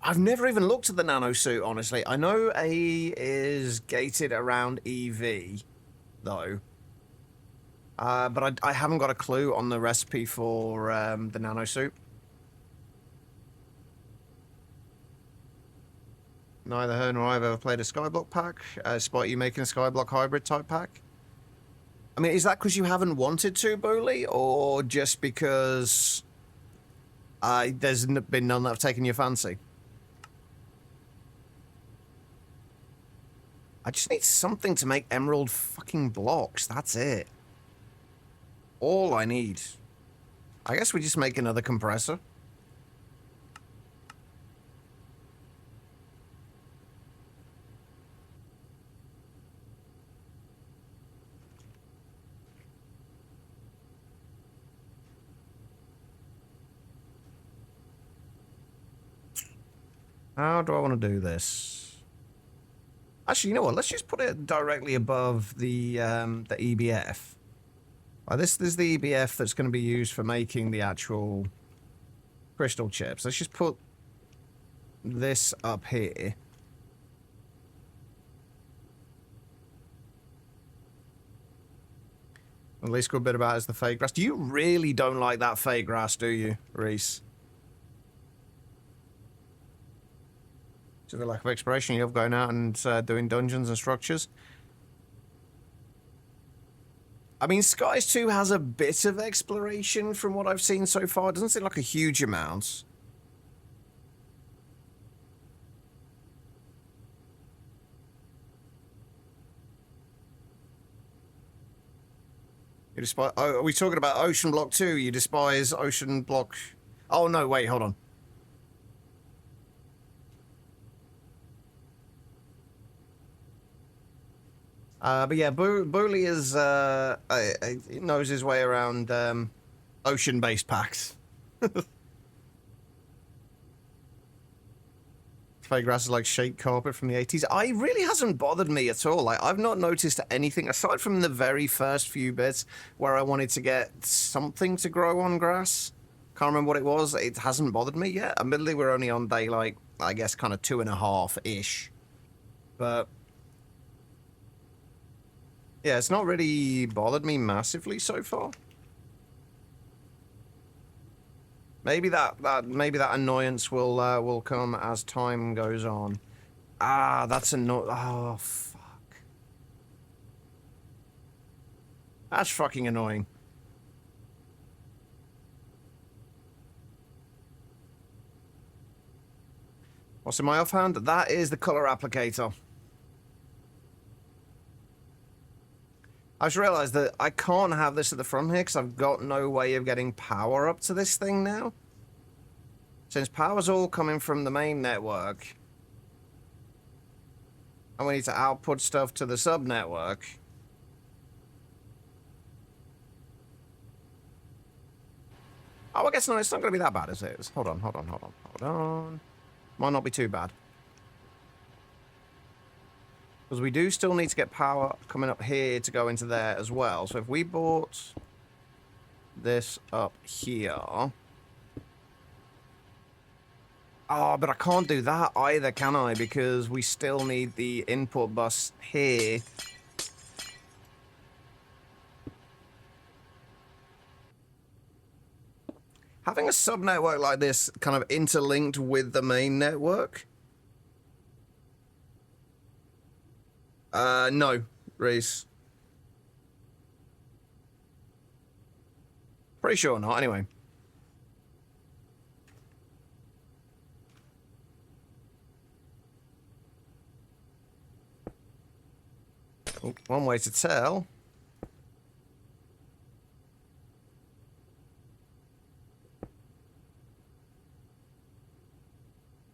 I've never even looked at the nanosuit, honestly. I know AE is gated around EV, though. But I haven't got a clue on the recipe for the nanosuit. Neither her nor I have ever played a Skyblock pack. Despite you making a Skyblock hybrid type pack. I mean, is that because you haven't wanted to, Booley? Or just because there's been none that have taken your fancy? I just need something to make emerald fucking blocks. That's it. All I need. I guess we just make another compressor. How do I want to do this? Actually, you know what? Let's just put it directly above the EBF. This is the EBF that's going to be used for making the actual crystal chips. Let's just put this up here. The least good bit about it is the fake grass. You really don't like that fake grass, do you, Reese? To the lack of exploration you have going out and doing dungeons and structures. I mean, Skies 2 has a bit of exploration from what I've seen so far. It doesn't seem like a huge amount. You despise... Oh, are we talking about Ocean Block 2? You despise Ocean Block... Oh, no, wait, hold on. But yeah, Booley is, he knows his way around, ocean-based packs. Fake grass is like shake carpet from the 80s. It really hasn't bothered me at all. Like, I've not noticed anything, aside from the very first few bits where I wanted to get something to grow on grass. Can't remember what it was. It hasn't bothered me yet. Admittedly, we're only on day, like, I guess kind of 2.5-ish. But... yeah, it's not really bothered me massively so far. Maybe that annoyance will come as time goes on. Ah, that's oh fuck. That's fucking annoying. What's in my offhand? That is the color applicator. I just realised that I can't have this at the front here because I've got no way of getting power up to this thing now. Since power's all coming from the main network, and we need to output stuff to the sub-network. Oh, I guess no, it's not going to be that bad, is it? Hold on. Might not be too bad. Because we do still need to get power coming up here to go into there as well. So if we bought this up here... oh, but I can't do that either, can I? Because we still need the input bus here. Having a sub-network like this kind of interlinked with the main network... no, Reese. Pretty sure not, anyway. Oh, one way to tell.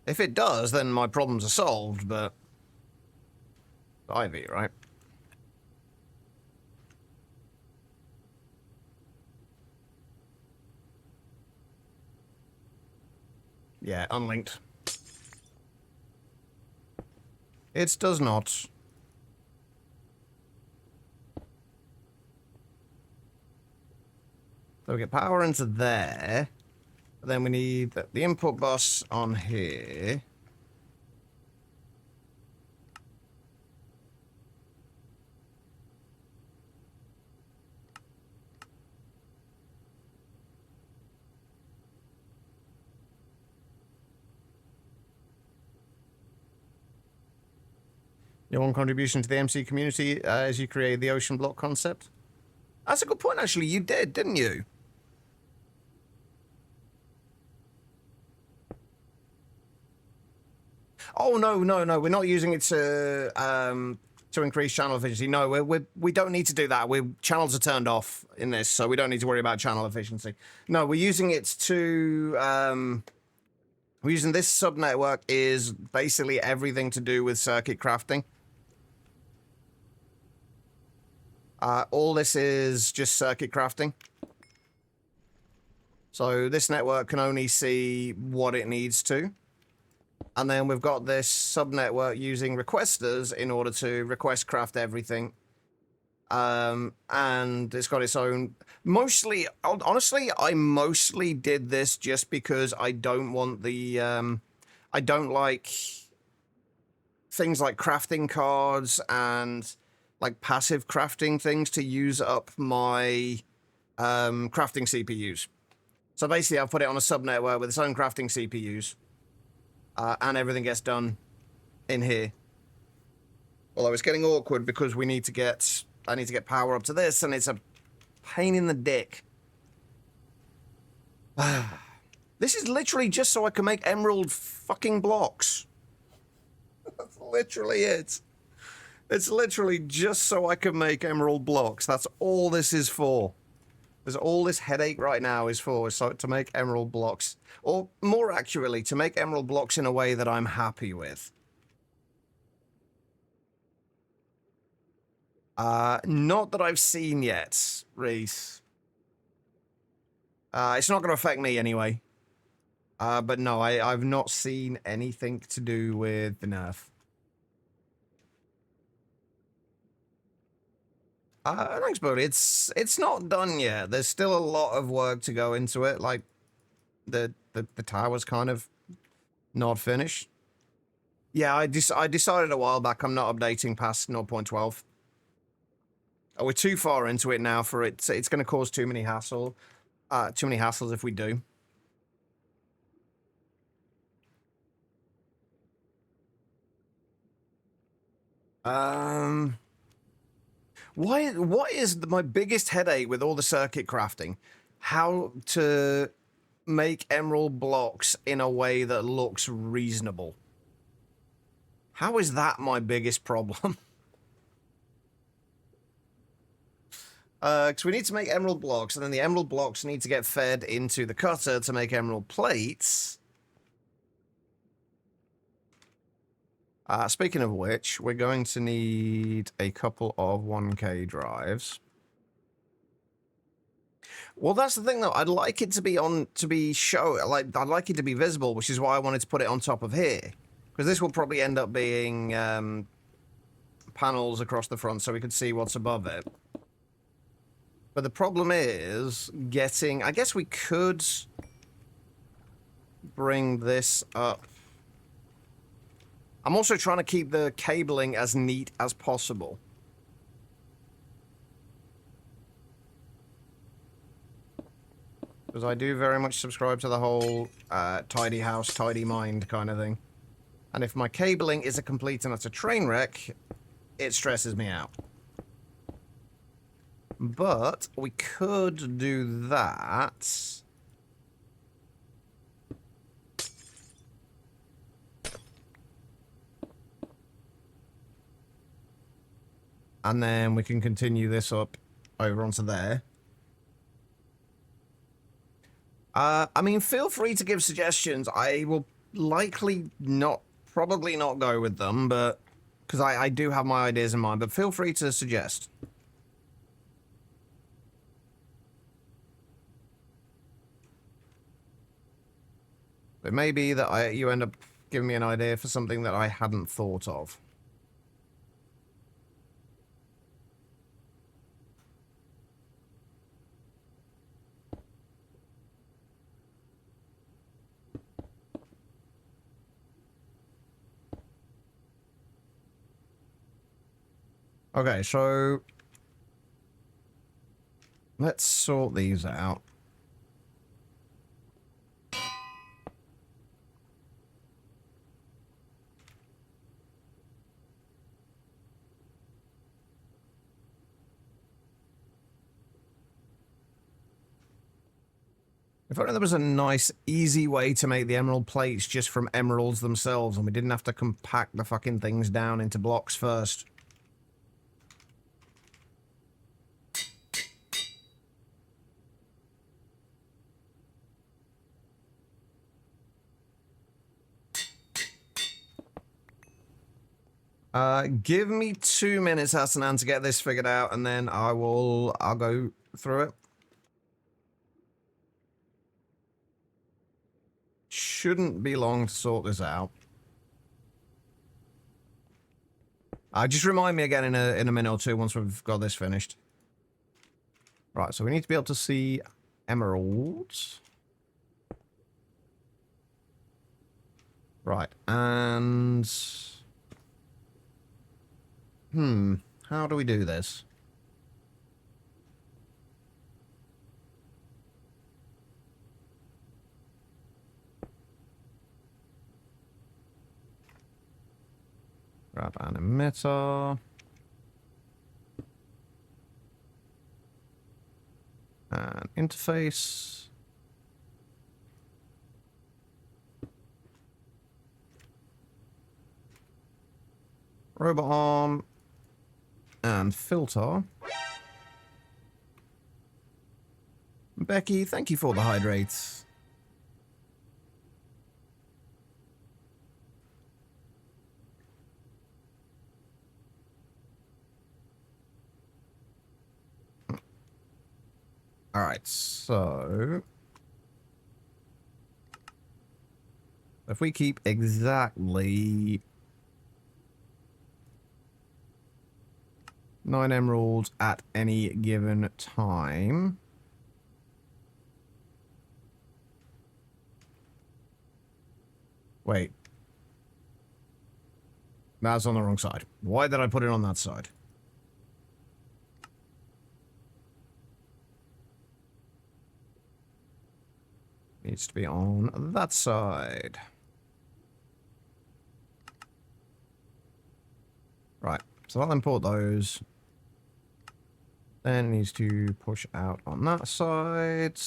If it does, then my problems are solved, but... Ivy, right? Yeah, unlinked. It does not. So we get power into there. Then we need the input bus on here. Your one contribution to the MC community as you create the ocean block concept? That's a good point, actually. You did, didn't you? Oh, no. We're not using it to increase channel efficiency. No, we don't need to do that. Channels are turned off in this, so we don't need to worry about channel efficiency. No, we're using it to... we're using this subnetwork is basically everything to do with circuit crafting. All this is just circuit crafting. So this network can only see what it needs to. And then we've got this subnetwork using requesters in order to request craft everything. And it's got its own... Mostly, honestly, I mostly did this just because I don't want the... I don't like things like crafting cards and like passive crafting things to use up my crafting CPUs. So basically, I've put it on a subnetwork with its own crafting CPUs. And everything gets done in here. Although it's getting awkward because I need to get power up to this, and it's a pain in the dick. This is literally just so I can make emerald fucking blocks. That's literally it. It's literally just so I can make emerald blocks. That's all this is for. There's all this headache right now is for, so to make emerald blocks. Or more accurately, to make emerald blocks in a way that I'm happy with. Not that I've seen yet, Reese. It's not going to affect me anyway. But no, I've not seen anything to do with the nerf. Thanks, Bodhi. It's not done yet. There's still a lot of work to go into it. Like, the tower's kind of not finished. Yeah, I decided a while back I'm not updating past 0.12. We're too far into it now for it. It's going to cause too many hassles if we do. What is my biggest headache with all the circuit crafting? How to make emerald blocks in a way that looks reasonable. How is that my biggest problem? Because we need to make emerald blocks, and then the emerald blocks need to get fed into the cutter to make emerald plates. Speaking of which, we're going to need a couple of 1K drives. Well, that's the thing, though. I'd like it to be I'd like it to be visible, which is why I wanted to put it on top of here. Because this will probably end up being panels across the front so we could see what's above it. But the problem is getting... I guess we could bring this up. I'm also trying to keep the cabling as neat as possible. Because I do very much subscribe to the whole tidy house, tidy mind kind of thing. And if my cabling is a complete and utter train wreck, it stresses me out. But we could do that. And then we can continue this up over onto there. I mean, feel free to give suggestions. I will probably not go with them, but because I do have my ideas in mind, but feel free to suggest. It may be that you end up giving me an idea for something that I hadn't thought of. Okay, so let's sort these out. If only there was a nice, easy way to make the emerald plates just from emeralds themselves and we didn't have to compact the fucking things down into blocks first. Give me 2 minutes, Hasanan, to get this figured out, and then I'll go through it. Shouldn't be long to sort this out. Just remind me again in a minute or two once we've got this finished. Right, so we need to be able to see emeralds. Right, and... how do we do this? Grab an emitter. And interface. Robot arm. And filter. Becky, thank you for the hydrates. Alright, so... if we keep exactly 9 emeralds at any given time. Wait. That's on the wrong side. Why did I put it on that side? Needs to be on that side. Right, so I'll import those. Then it needs to push out on that side.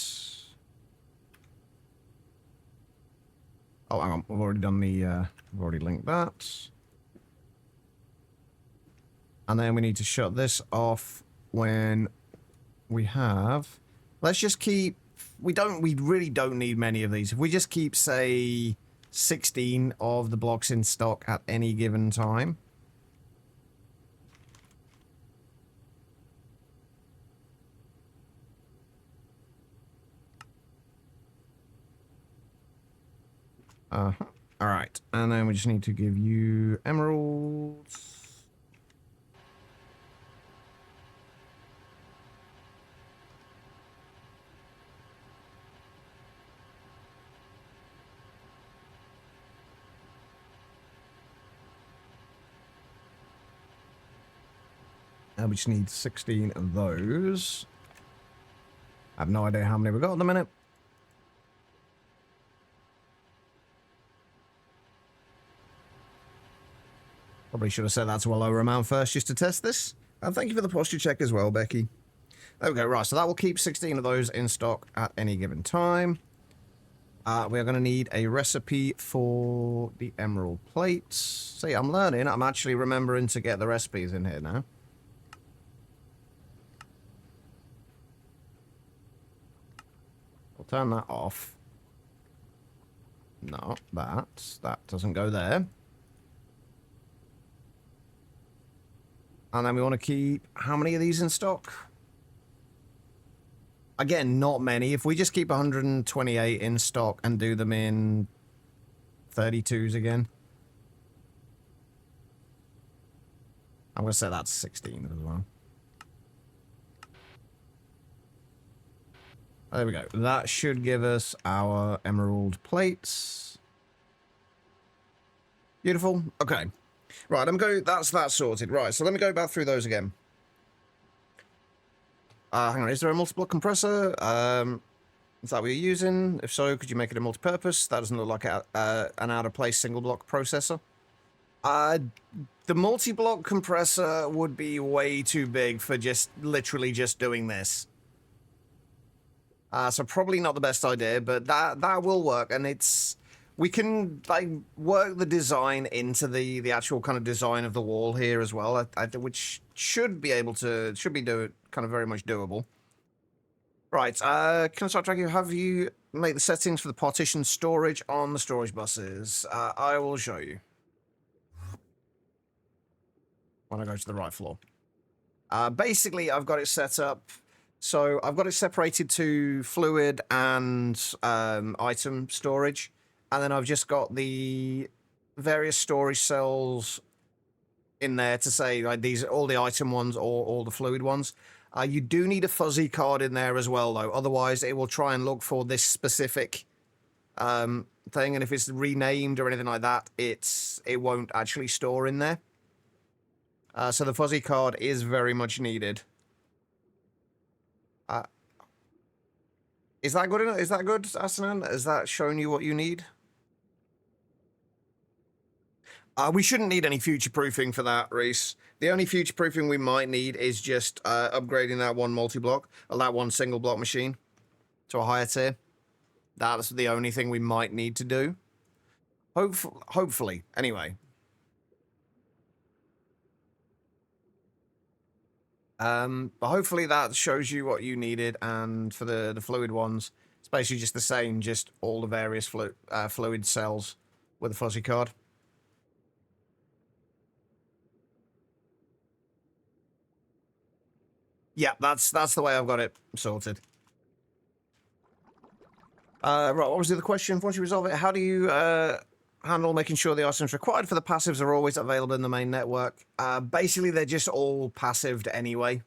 Oh, hang on, we've already done the, we've already linked that. And then we need to shut this off when we have... let's just keep... we really don't need many of these. If we just keep, say, 16 of the blocks in stock at any given time. Alright, and then we just need to give you emeralds. And we just need 16 of those. I have no idea how many we got at the minute. Probably should have set that to a lower amount first just to test this. And thank you for the posture check as well, Becky. There we go. Right, so that will keep 16 of those in stock at any given time. We are going to need a recipe for the emerald plates. See, I'm learning. I'm actually remembering to get the recipes in here now. I'll turn that off. No, that doesn't go there. And then we want to keep how many of these in stock? Again, not many. If we just keep 128 in stock and do them in 32s again. I'm going to set that to 16 as well. There we go. That should give us our emerald plates. Beautiful. Okay. Right, let me go. That's that sorted. Right, so let me go back through those again. Hang on. Is there a multi-block compressor? Is that what you're using? If so, could you make it a multi-purpose? That doesn't look like an out-of-place single-block processor. The multi-block compressor would be way too big for just literally just doing this. So probably not the best idea, but that will work, and we can like work the design into the actual kind of design of the wall here as well, which should be kind of very much doable. Right, can I start tracking? Have you made the settings for the partition storage on the storage buses? I will show you when I go to the right floor. Basically, I've got it set up. So I've got it separated to fluid and item storage. And then I've just got the various storage cells in there to say like these are all the item ones or all the fluid ones. You do need a fuzzy card in there as well, though. Otherwise, it will try and look for this specific thing. And if it's renamed or anything like that, it won't actually store in there. So the fuzzy card is very much needed. Is that good enough? Is that good, Asanan? Has that shown you what you need? We shouldn't need any future-proofing for that, Reese. The only future-proofing we might need is just upgrading that one multi-block, or that one single-block machine to a higher tier. That's the only thing we might need to do. Hopefully, anyway. But hopefully that shows you what you needed, and for the fluid ones, it's basically just the same, just all the various fluid cells with a fuzzy card. Yeah, that's the way I've got it sorted. Right, what was the other question? Once you resolve it, how do you handle making sure the items required for the passives are always available in the main network? Basically, they're just all passived anyway.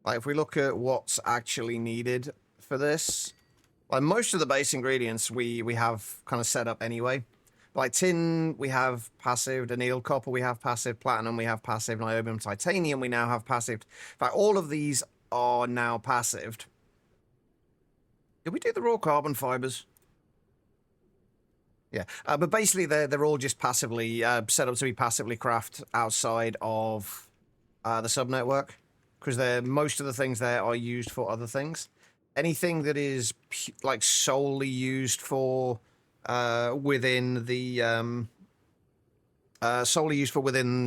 Like, if we look at what's actually needed for this, like, most of the base ingredients we have kind of set up anyway. Like tin, we have passive. Annealed copper, we have passive. Platinum, we have passive. Niobium, titanium, we now have passive. In fact, all of these are now passived. Did we do the raw carbon fibers? Yeah, but basically they're all just passively set up to be passively craft outside of the subnetwork, because most of the things there are used for other things. Anything that is like solely used for within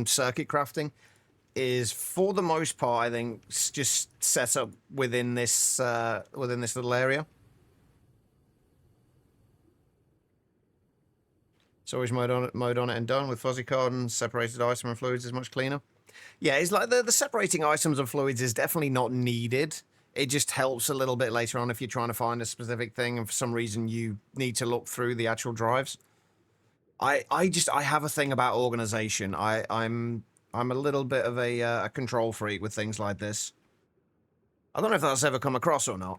circuit crafting is, for the most part, I think, just set up within this little area. Storage mode on it and done with fuzzy card and separated item and fluids is much cleaner. Yeah, it's like the separating items and fluids is definitely not needed. It just helps a little bit later on if you're trying to find a specific thing and for some reason you need to look through the actual drives. I have a thing about organization. I'm a little bit of a control freak with things like this. I don't know if that's ever come across or not.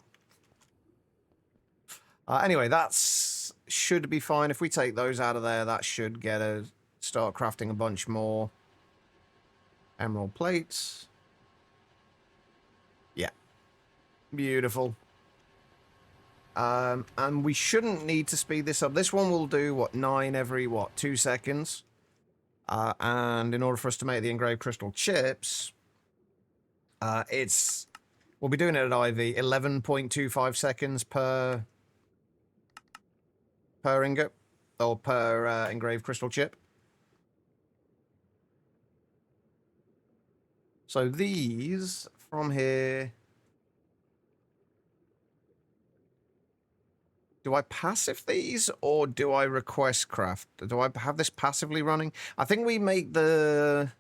Anyway, that's should be fine. If we take those out of there, that should start crafting a bunch more emerald plates. Yeah. Beautiful. And we shouldn't need to speed this up. This one will do, what, 9 every, 2 seconds? And in order for us to make the engraved crystal chips, we'll be doing it at IV, 11.25 seconds per ingot, or per engraved crystal chip. So these, from here... Do I passive these, or do I request craft? Do I have this passively running? I think we make the...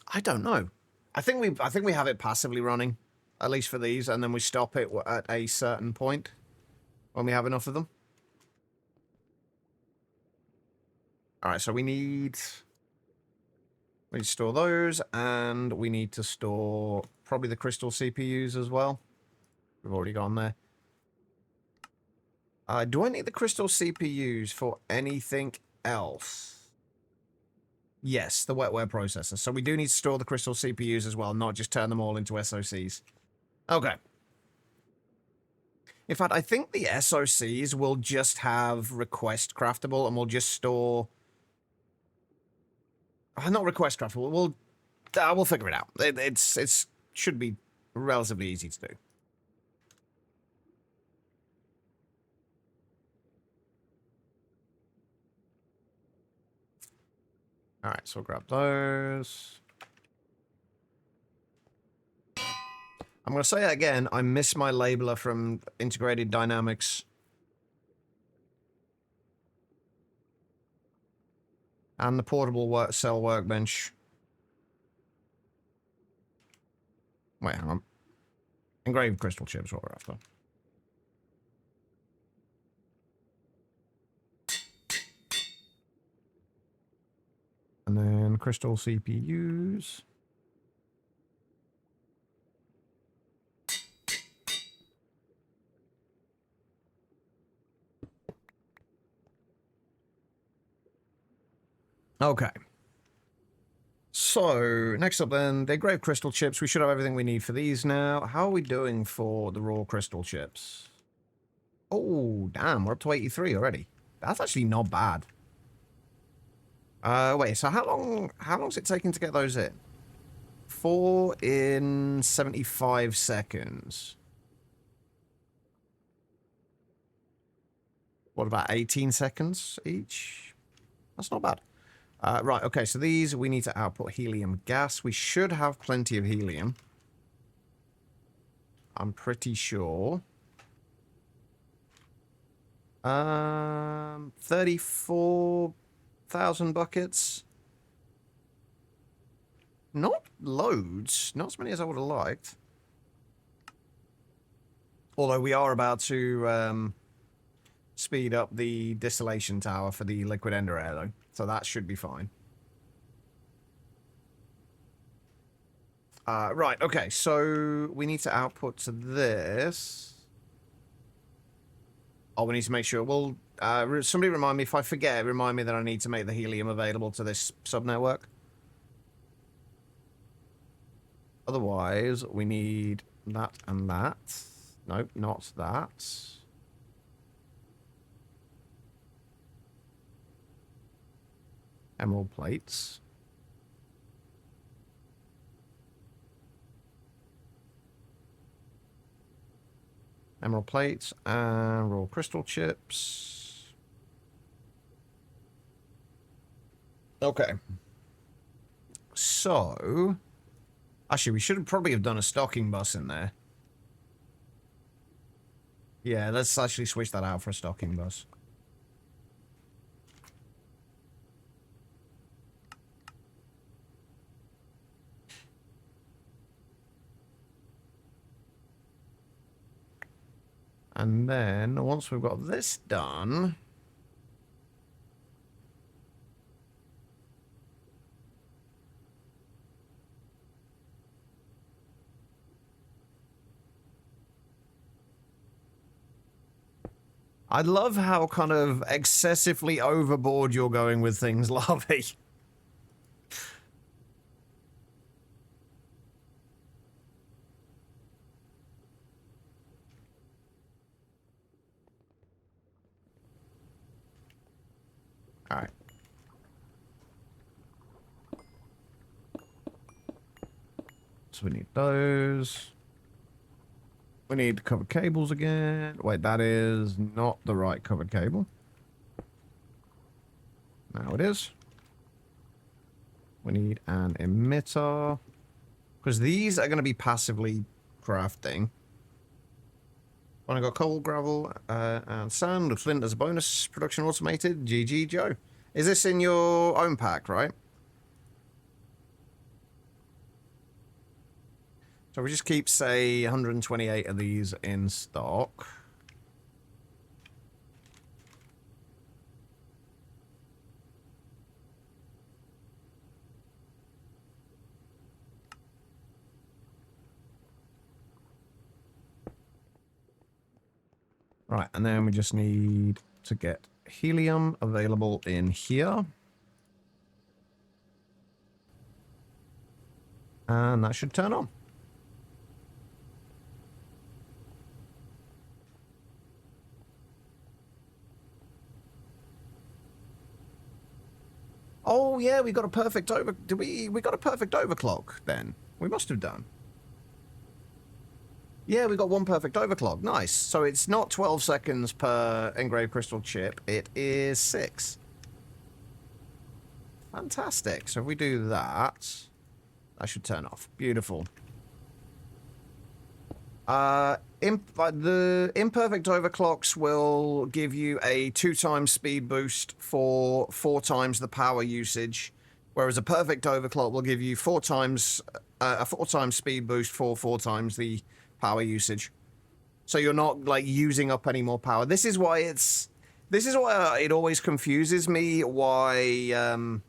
I don't know. I think we have it passively running. at least for these, and then we stop it at a certain point when we have enough of them. All right, so we need to store those, and we need to store probably the crystal CPUs as well. We've already gone there. Do I need the crystal CPUs for anything else? Yes, the wetware processor. So we do need to store the crystal CPUs as well, not just turn them all into SOCs. Okay. In fact, I think the SOCs will just have request craftable, and we'll just store... not request craftable. We'll figure it out. It should be relatively easy to do. All right, so we'll grab those. I'm going to say it again. I miss my labeler from Integrated Dynamics. And the portable cell workbench. Wait, hang on. Engraved crystal chips, what we're after. And then crystal CPUs. Okay. So, next up then, the engraved crystal chips. We should have everything we need for these now. How are we doing for the raw crystal chips? Oh, damn, we're up to 83 already. That's actually not bad. Wait, so how long's it taking to get those in? 4 in 75 seconds. What about 18 seconds each? That's not bad. Right, okay, so these, we need to output helium gas. We should have plenty of helium. I'm pretty sure. 34,000 buckets. Not loads. Not as many as I would have liked. Although we are about to speed up the distillation tower for the liquid ender air, though. So that should be fine. Right, okay, so we need to output to this. Oh, we need to make sure. Well, somebody remind me. If I forget, remind me that I need to make the helium available to this subnetwork. Otherwise, we need that and that. Nope, not that. Emerald plates. Emerald plates and raw crystal chips. Okay. So, actually, we should probably have done a stocking bus in there. Yeah, let's actually switch that out for a stocking bus. And then, once we've got this done... I love how kind of excessively overboard you're going with things, Larvae. Alright. So we need those. We need covered cables again. Wait, that is not the right covered cable. Now it is. We need an emitter. Because these are going to be passively crafting. When I got coal, gravel, and sand with flint as a bonus. Production automated. GG Joe. Is this in your own pack, right? So we just keep, say, 128 of these in stock. Right, and then we just need to get helium available in here. And that should turn on. Oh yeah, we got a perfect over. Did we got a perfect overclock then? We must have done. Yeah, we got one perfect overclock. Nice. So it's not 12 seconds per engraved crystal chip. It is 6. Fantastic. So if we do that, I should turn off. Beautiful. The imperfect overclocks will give you a 2 times speed boost for 4 times the power usage, whereas a perfect overclock will give you 4 times a 4 times speed boost for 4 times the power usage. So you're not like using up any more power. This is why it always confuses me why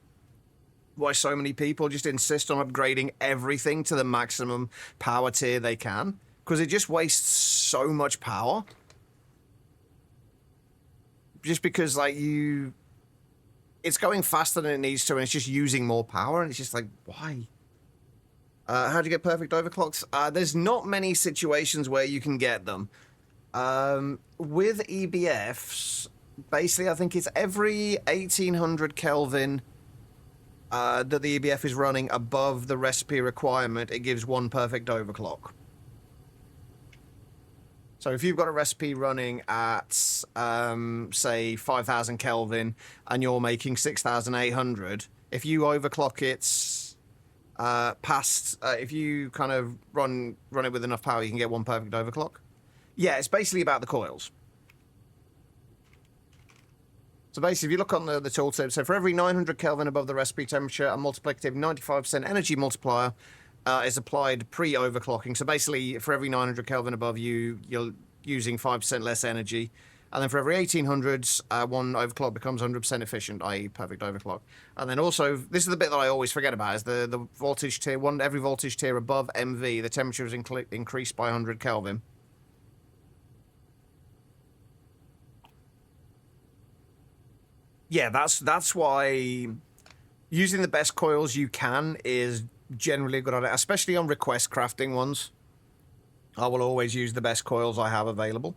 so many people just insist on upgrading everything to the maximum power tier they can. Because it just wastes so much power. Just because, like, it's going faster than it needs to, and it's just using more power, and it's just like, why? How do you get perfect overclocks? There's not many situations where you can get them. With EBFs, basically, I think it's every 1800 Kelvin that the EBF is running above the recipe requirement, it gives 1 perfect overclock. So if you've got a recipe running at, say, 5,000 Kelvin and you're making 6,800, if you overclock it if you kind of run it with enough power, you can get 1 perfect overclock. Yeah, it's basically about the coils. So basically, if you look on the tooltip, so for every 900 Kelvin above the recipe temperature, a multiplicative 95% energy multiplier is applied pre-overclocking. So basically, for every 900 Kelvin above you're using 5% less energy. And then for every 1800s, 1 overclock becomes 100% efficient, i.e. perfect overclock. And then also, this is the bit that I always forget about, is the voltage tier. Every voltage tier above MV, the temperature is increased by 100 Kelvin. Yeah, that's why using the best coils you can is generally a good idea, especially on request crafting ones. I will always use the best coils I have available.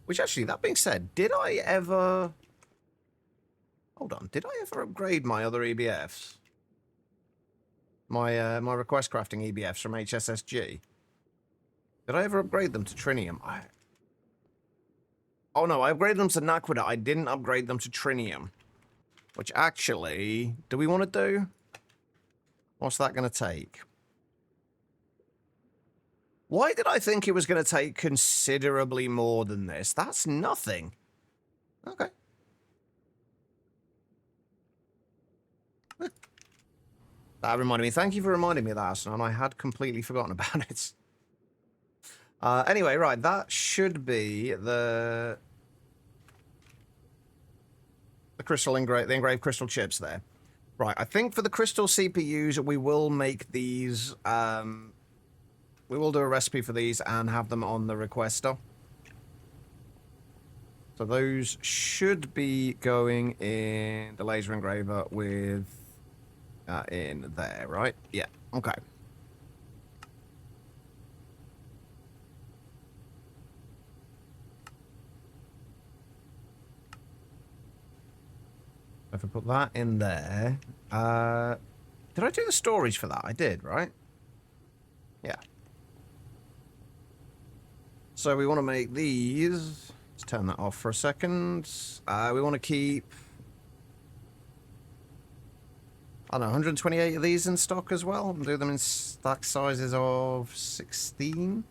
Which actually, that being said, did I ever... Hold on, did I ever upgrade my other EBFs? My request crafting EBFs from HSSG? Did I ever upgrade them to Trinium? Oh no, I upgraded them to Naquita. I didn't upgrade them to Trinium. Which actually, do we want to do? What's that going to take? Why did I think it was going to take considerably more than this? That's nothing. Okay. That reminded me. Thank you for reminding me of that, Aslan. I had completely forgotten about it. Anyway, right. That should be the engraved crystal chips there. Right. I think for the crystal CPUs, we will make these... we will do a recipe for these and have them on the requester. So those should be going in the laser engraver with... in there, right? Yeah, okay. If I put that in there... did I do the storage for that? I did, right? Yeah. So we want to make these... Let's turn that off for a second. We want to keep... I don't know, 128 of these in stock as well. And do them in stack sizes of 16.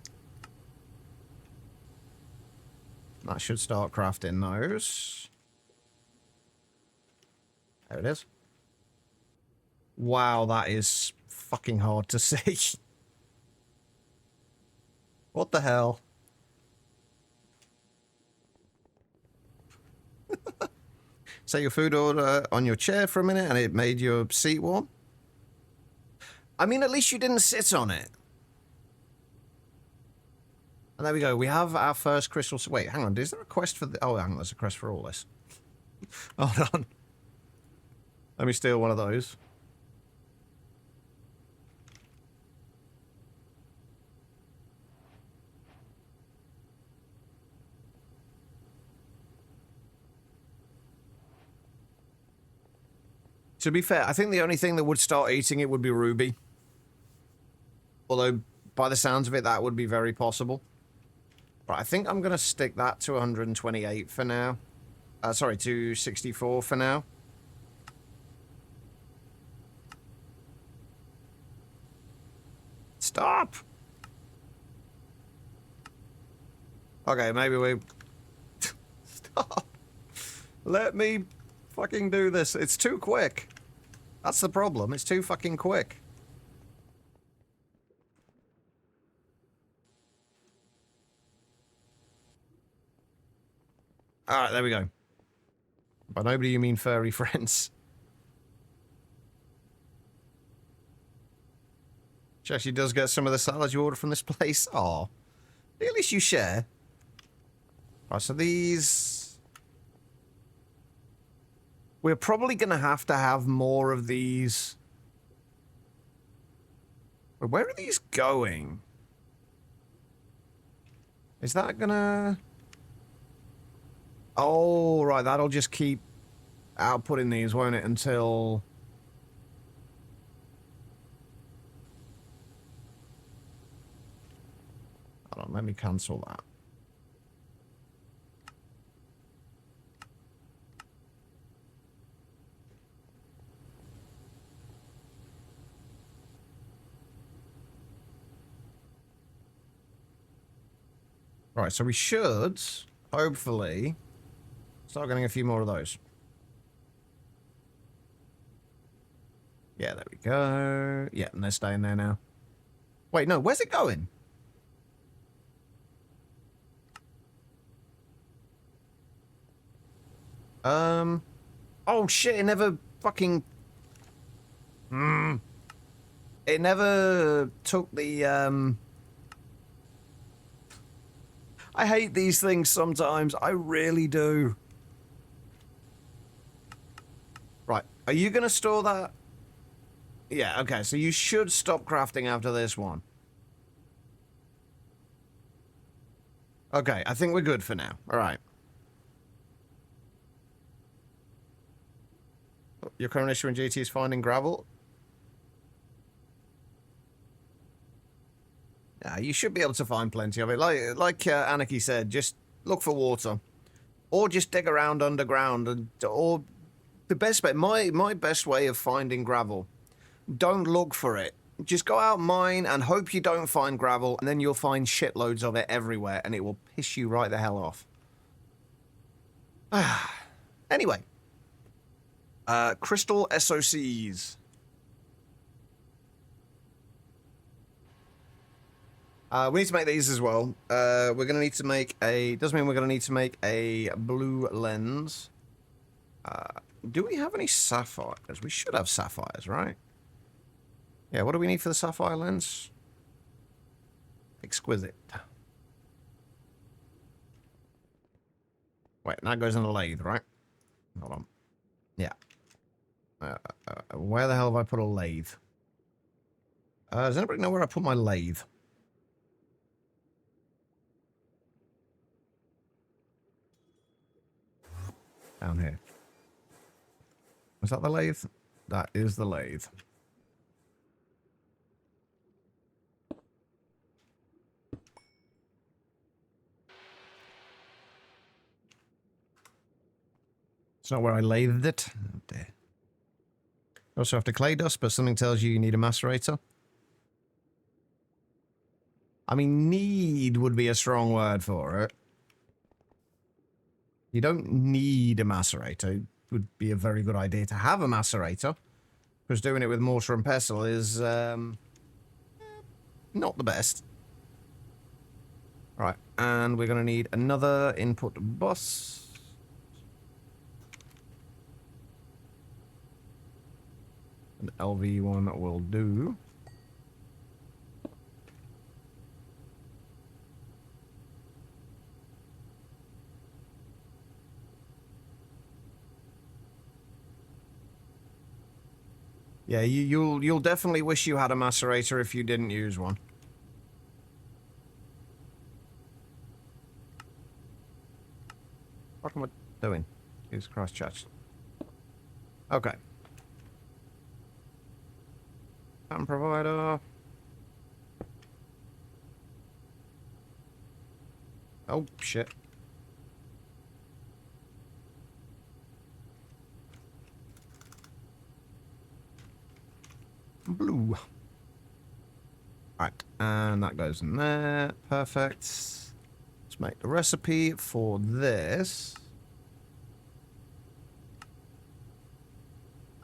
That should start crafting those. There it is. Wow, that is fucking hard to see. What the hell? Set your food order on your chair for a minute and it made your seat warm? I mean, at least you didn't sit on it. And there we go. We have our first crystal... Wait, hang on. Is there a quest for the... Oh, hang on. There's a quest for all this. Hold on. Let me steal one of those. To be fair, I think the only thing that would start eating it would be Ruby. Although, by the sounds of it, that would be very possible. But I think I'm going to stick that to 128 for now. Sorry, to 64 for now. Stop! Okay, maybe we... Stop! Let me fucking do this. It's too quick. That's the problem. It's too fucking quick. Alright, there we go. By nobody you mean furry friends. She actually does get some of the salads you order from this place. Aw. At least you share. Right, so these... We're probably going to have more of these. But where are these going? Is that gonna... Oh, right, that'll just keep outputting these, won't it, until... Hold on, let me cancel that. Right, so we should, hopefully, start getting a few more of those. Yeah, there we go. Yeah, and they're staying there now. Wait, no, where's it going? Oh shit, it never fucking... It never took the, I hate these things sometimes. I really do. Right. Are you going to store that? Yeah, okay. So you should stop crafting after this one. Okay, I think we're good for now. All right. Your current issue in GT is finding gravel? Yeah, you should be able to find plenty of it. Like Anarchy said, just look for water. Or just dig around underground. Or the best bet, my best way of finding gravel, don't look for it. Just go out, mine, and hope you don't find gravel, and then you'll find shitloads of it everywhere, and it will piss you right the hell off. Anyway. Crystal SOCs. We need to make these as well. We're going to need to make a... Does mean we're going to need to make a blue lens. Do we have any sapphires? We should have sapphires, right? Yeah, what do we need for the sapphire lens? Exquisite. Wait, that goes in the lathe, right? Hold on. Yeah. Where the hell have I put a lathe? Does anybody know where I put my lathe? Down here. Was that the lathe? That is the lathe. It's not where I lathed it. Oh dear. You also have to clay dust, but something tells you need a macerator. I mean, need would be a strong word for it. You don't need a macerator. It would be a very good idea to have a macerator, because doing it with mortar and pestle is not the best. And we're going to need another input bus. An LV one will do. Yeah, you'll definitely wish you had a macerator if you didn't use one. What am I doing? Use cross chats. Okay. Pattern provider. Oh shit. Blue. Right, and that goes in there. Perfect. Let's make the recipe for this.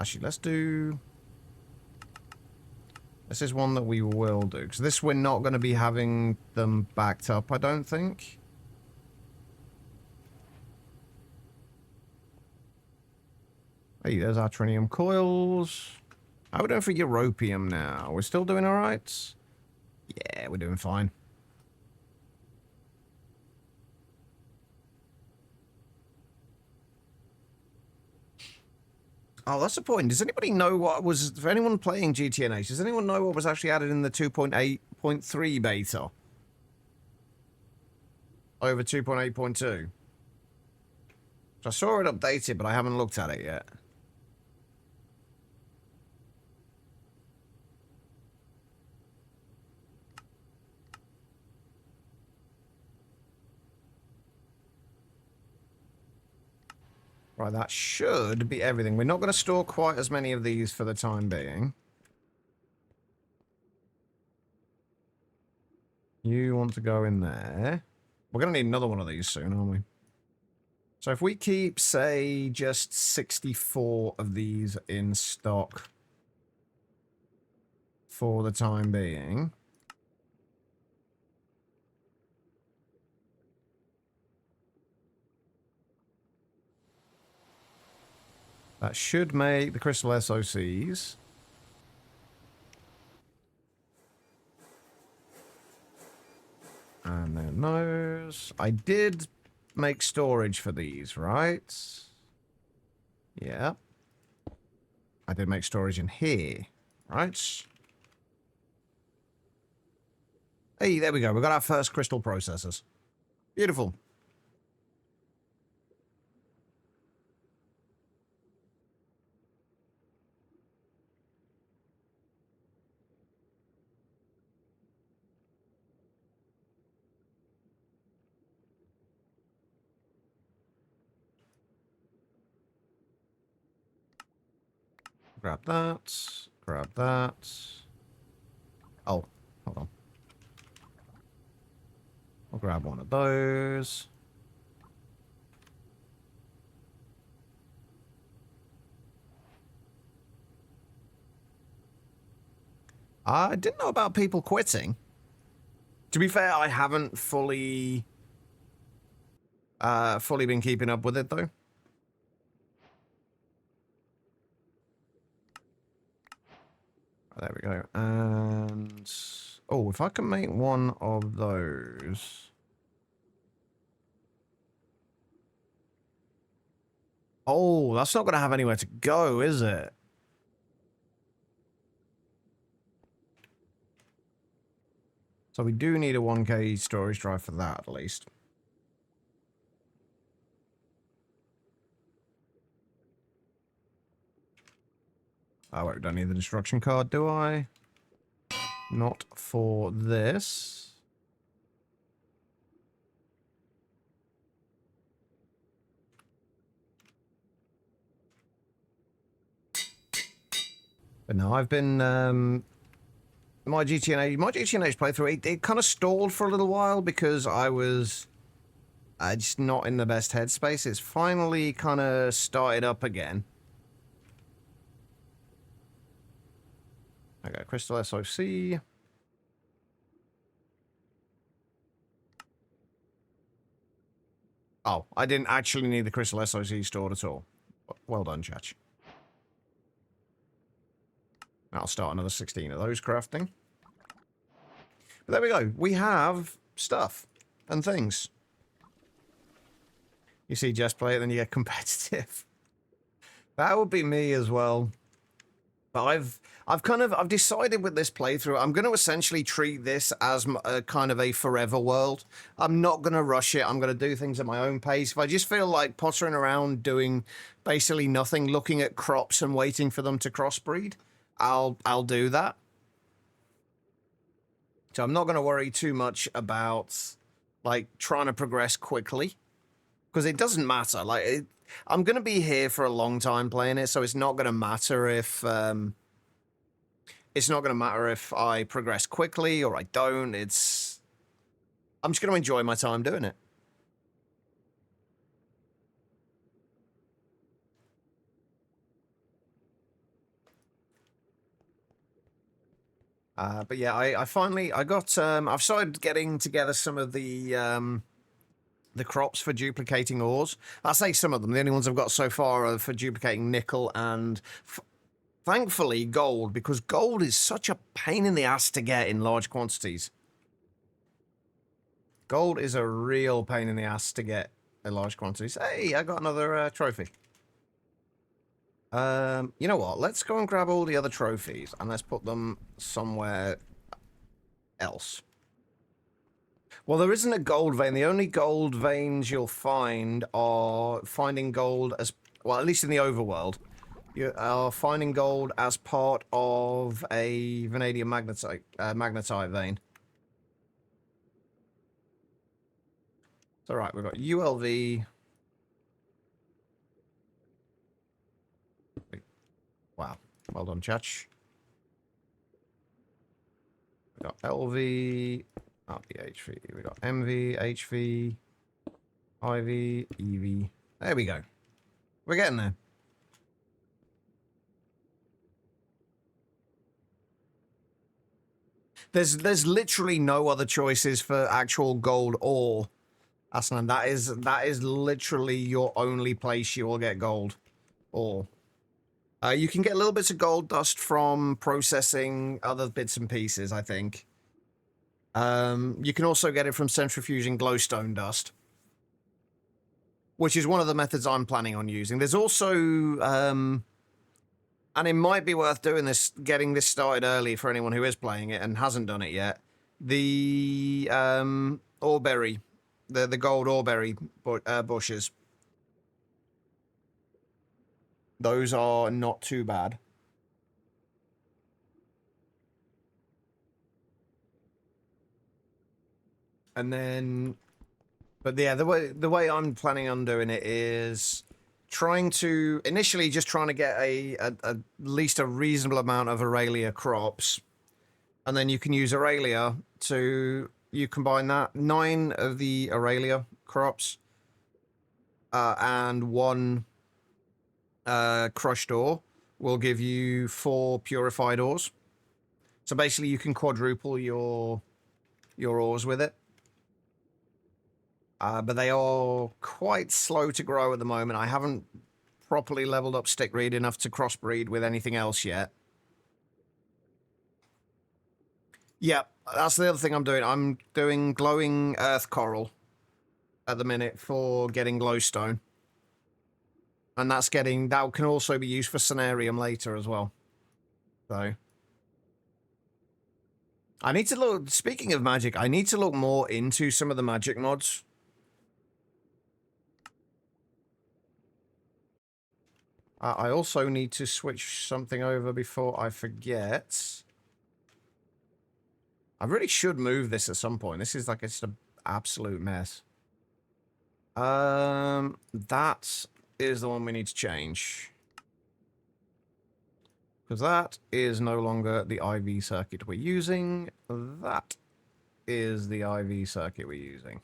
Actually, let's do... This is one that we will do. Because this we're not going to be having them backed up, I don't think. Hey, there's our trinium coils. How are we doing for europium now? We're still doing alright? Yeah, we're doing fine. Oh, that's the point. Does anybody know what was... For anyone playing GTNH, does anyone know what was actually added in the 2.8.3 beta? Over 2.8.2? I saw it updated, but I haven't looked at it yet. Right, that should be everything. We're not going to store quite as many of these for the time being. You want to go in there. We're going to need another one of these soon, aren't we? So if we keep, say, just 64 of these in stock for the time being... That should make the crystal SOCs. And then those. I did make storage for these, right? Yeah. I did make storage in here, right? Hey, there we go. We got our first crystal processors. Beautiful. Grab that. Grab that. Oh, hold on. I'll grab one of those. I didn't know about people quitting. To be fair, I haven't fully been keeping up with it, though. There we go. And... Oh, if I can make one of those... Oh, that's not going to have anywhere to go, is it? So we do need a 1K storage drive for that, at least. Oh, wait, don't need the destruction card, do I? Not for this. But no, I've been, my GTNH playthrough, it kind of stalled for a little while because I was just not in the best headspace. It's finally kind of started up again. Okay, Crystal SOC. Oh, I didn't actually need the crystal SOC stored at all. Well done, Chach. I'll start another 16 of those crafting. But there we go. We have stuff and things. You see just play it, then you get competitive. That would be me as well. But I've decided with this playthrough, I'm going to essentially treat this as a kind of a forever world. I'm not going to rush it. I'm going to do things at my own pace. If I just feel like pottering around doing basically nothing, looking at crops and waiting for them to crossbreed, I'll do that. So I'm not going to worry too much about like trying to progress quickly, because it doesn't matter. Like I'm going to be here for a long time playing it, so it's not going to matter if I progress quickly or I don't. I'm just going to enjoy my time doing it. But yeah, I've started getting together some of the crops for duplicating ores. I say some of them. The only ones I've got so far are for duplicating nickel and, thankfully, gold, because gold is such a pain in the ass to get in large quantities. Gold is a real pain in the ass to get in large quantities. Hey, I got another trophy. You know what? Let's go and grab all the other trophies and let's put them somewhere else. Well, there isn't a gold vein. The only gold veins you'll find are finding gold as, well, at least in the overworld, you are finding gold as part of a vanadium magnetite vein. It's all right. We've got ULV. Wow. Well done, Chach. We got LV, RPHV. We got MV, HV, IV, EV. There we go. We're getting there. There's literally no other choices for actual gold ore, Aslan. That is literally your only place you will get gold ore. You can get little bits of gold dust from processing other bits and pieces, I think. You can also get it from centrifuging glowstone dust, which is one of the methods I'm planning on using. There's also, and it might be worth doing this, getting this started early for anyone who is playing it and hasn't done it yet. The oreberry, the gold oreberry bushes. Those are not too bad. And then, but yeah, the way I'm planning on doing it is initially just trying to get at least a reasonable amount of Aurelia crops, and then you can use Aurelia you combine that 9 of the Aurelia crops and 1 crushed ore will give you 4 purified ores. So basically, you can quadruple your ores with it. But they are quite slow to grow at the moment. I haven't properly leveled up Stickreed enough to crossbreed with anything else yet. Yeah, that's the other thing I'm doing. I'm doing glowing earth coral at the minute for getting glowstone. And that can also be used for Cenarium later as well. So I need to look, speaking of magic, I need to look more into some of the magic mods. I also need to switch something over before I forget. I really should move this at some point. This is like it's an absolute mess. That is the one we need to change. Because that is no longer the IV circuit we're using. That is the IV circuit we're using.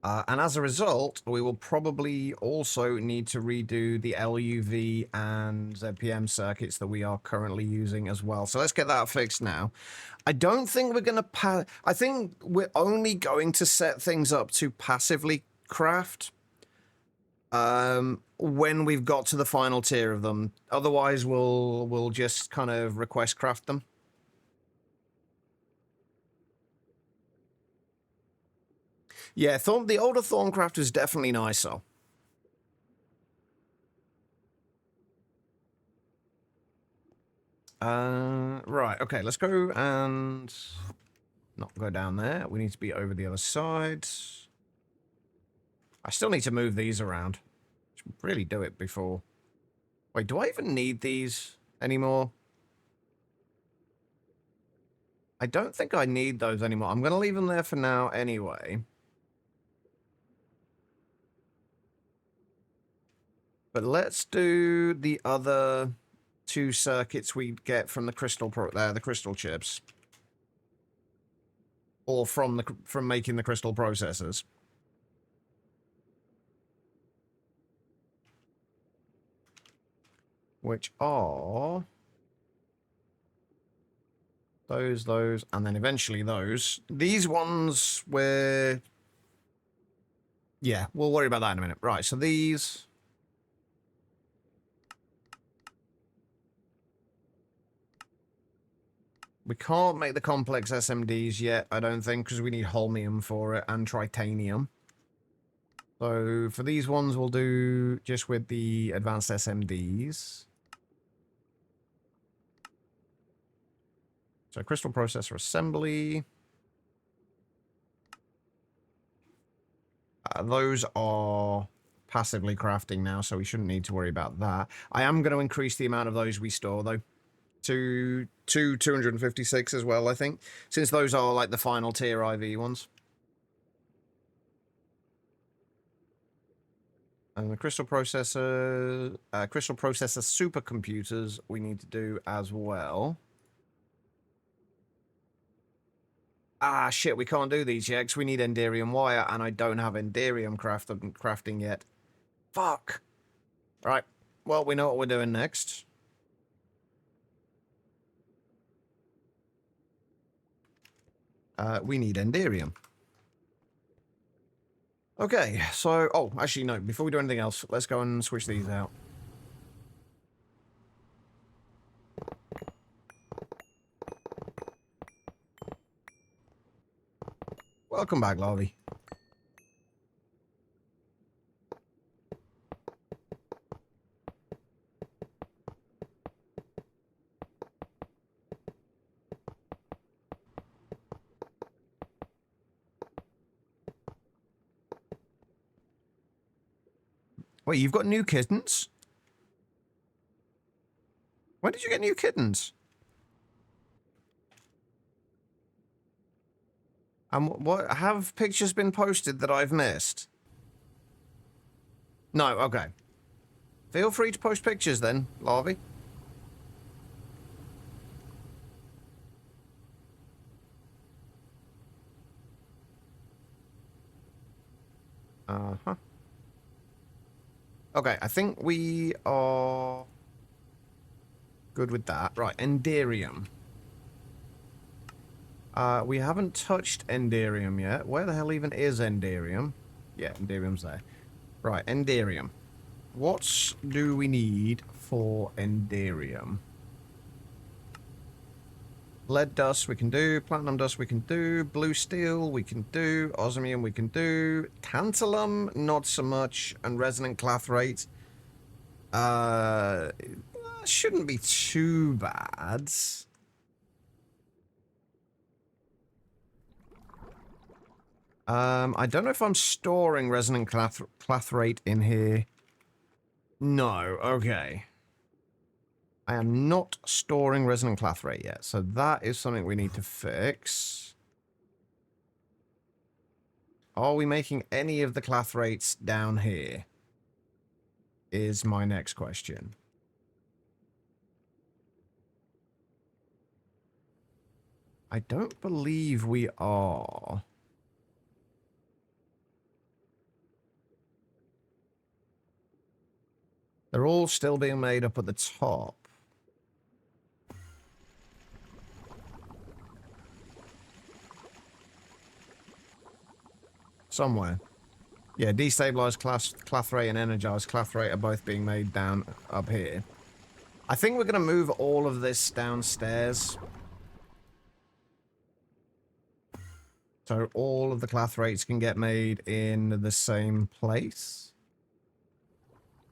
And as a result, we will probably also need to redo the LUV and ZPM circuits that we are currently using as well. So let's get that fixed now. I don't think we're going to... I think we're only going to set things up to passively craft when we've got to the final tier of them. Otherwise, we'll just kind of request craft them. Yeah, the older Thorncraft is definitely nicer. Right, okay, let's go and not go down there. We need to be over the other side. I still need to move these around. Should really do it before. Wait, do I even need these anymore? I don't think I need those anymore. I'm going to leave them there for now anyway. But let's do the other 2 circuits we get from the crystal the crystal chips, or from making the crystal processors. Which are those, and then eventually those. These ones were... Yeah, we'll worry about that in a minute. Right, so these... We can't make the complex SMDs yet, I don't think, because we need holmium for it and titanium. So for these ones, we'll do just with the advanced SMDs. So crystal processor assembly. Those are passively crafting now, so we shouldn't need to worry about that. I am going to increase the amount of those we store, though, to 256 as well, I think, since those are like the final tier IV ones. And the crystal processor supercomputers we need to do as well. Ah, shit, we can't do these yet because we need Enderium wire, and I don't have Enderium crafting yet. Fuck. Right, well, we know what we're doing next. We need Enderium. Okay, so... Oh, actually, no. Before we do anything else, let's go and switch these out. Welcome back, Larvae. Wait, you've got new kittens? When did you get new kittens? And what have pictures been posted that I've missed? No, okay. Feel free to post pictures then, Larvae. Uh-huh. Okay, I think we are good with that. Right, Enderium. We haven't touched Enderium yet. Where the hell even is Enderium? Yeah, Enderium's there. Right, Enderium. What do we need for Enderium? Lead dust we can do, platinum dust we can do, blue steel we can do, osmium we can do, tantalum not so much, and resonant clathrate shouldn't be too bad. I don't know if I'm storing resonant clathrate in here. No, okay. I am not storing resonant clathrate yet, so that is something we need to fix. Are we making any of the clathrates down here? Is my next question. I don't believe we are. They're all still being made up at the top. Somewhere. Yeah, destabilized cloth rate and energized cloth rate are both being made down up here. I think we're going to move all of this downstairs. So all of the cloth rates can get made in the same place.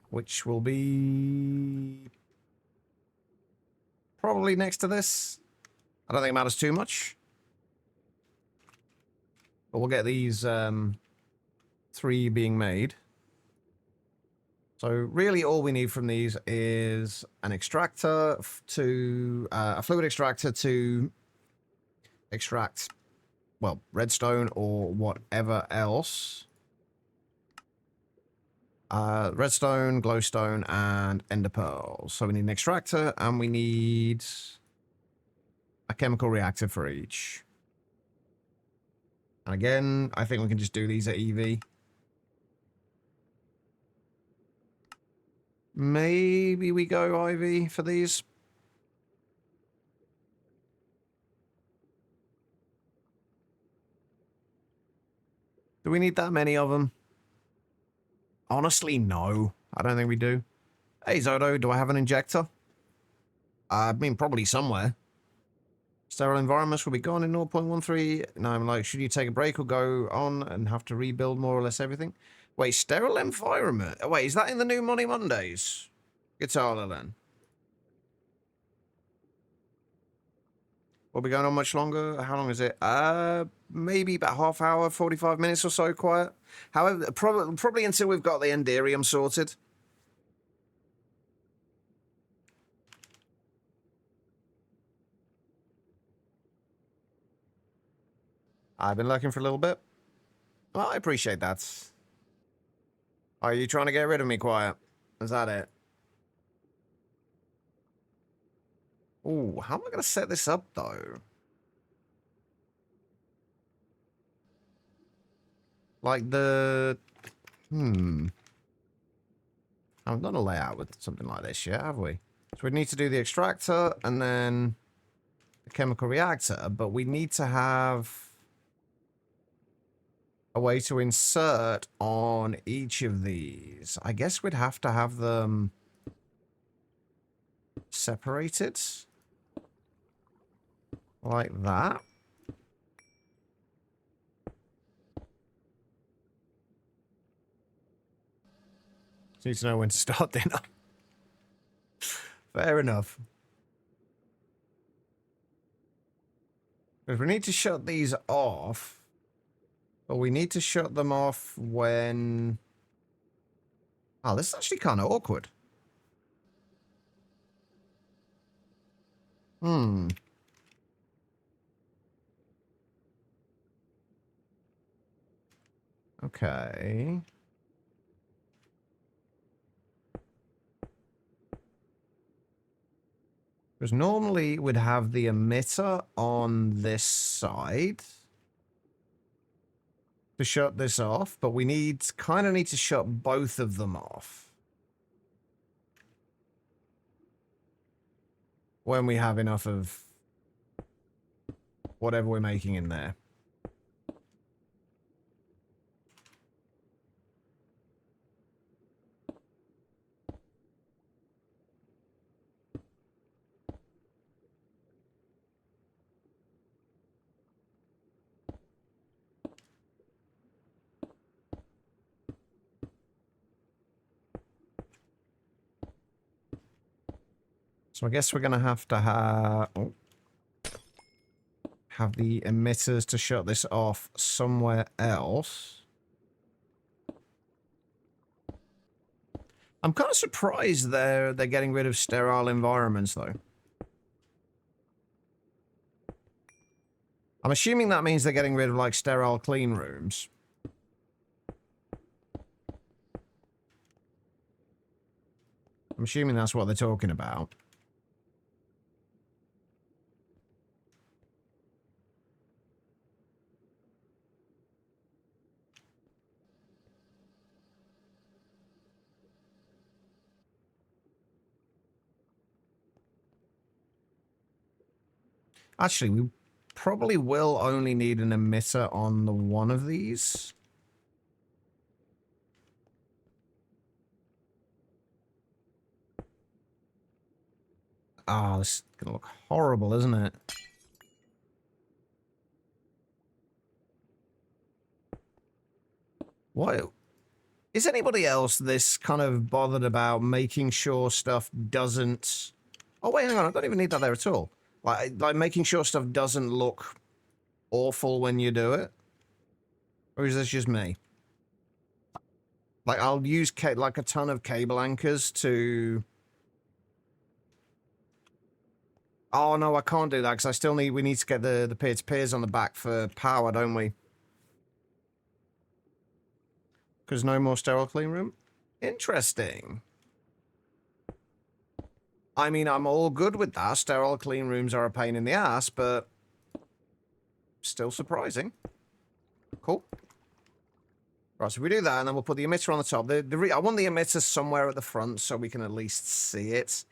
Which will be probably next to this. I don't think it matters too much. But we'll get these 3 being made. So really all we need from these is an extractor to... a fluid extractor to extract, well, redstone or whatever else. Redstone, glowstone, and ender pearls. So we need an extractor and we need a chemical reactor for each. And again, I think we can just do these at EV. Maybe we go IV for these. Do we need that many of them? Honestly, no. I don't think we do. Hey, Zodo, do I have an injector? I mean, probably somewhere. Sterile environments will be gone in 0.13. No, I'm like, should you take a break or go on and have to rebuild more or less everything? Wait, sterile environment? Wait, is that in the new Money Mondays? Guitar then. Will be going on much longer? How long is it? Maybe about half hour, 45 minutes or so, quiet. However, probably until we've got the Enderium sorted. I've been lurking for a little bit. Well, I appreciate that. Are you trying to get rid of me, quiet? Is that it? Ooh, how am I going to set this up, though? Like the... I've done a layout with something like this yet, have we? So we need to do the extractor and then the chemical reactor, but we need to have a way to insert on each of these. I guess we'd have to have them separated. Like that. Just need to know when to start dinner. Fair enough. Because we need to shut these off. But we need to shut them off when... Oh, this is actually kind of awkward. Okay. Because normally we'd have the emitter on this side to shut this off, but we kind of need to shut both of them off when we have enough of whatever we're making in there. So I guess we're going to have the emitters to shut this off somewhere else. I'm kind of surprised they're getting rid of sterile environments, though. I'm assuming that means they're getting rid of, like, sterile clean rooms. I'm assuming that's what they're talking about. Actually, we probably will only need an emitter on the one of these. Ah, this is gonna look horrible, isn't it? What? Is anybody else this kind of bothered about making sure stuff doesn't... Oh, wait, hang on. I don't even need that there at all. Like making sure stuff doesn't look awful when you do it? Or is this just me? Like, I'll use like a ton of cable anchors to... Oh, no, I can't do that because I still need... We need to get the peer-to-peers on the back for power, don't we? Because no more sterile clean room? Interesting. I mean, I'm all good with that. Sterile clean rooms are a pain in the ass, but still surprising. Cool. Right, so we do that, and then we'll put the emitter on the top. I want the emitter somewhere at the front so we can at least see it.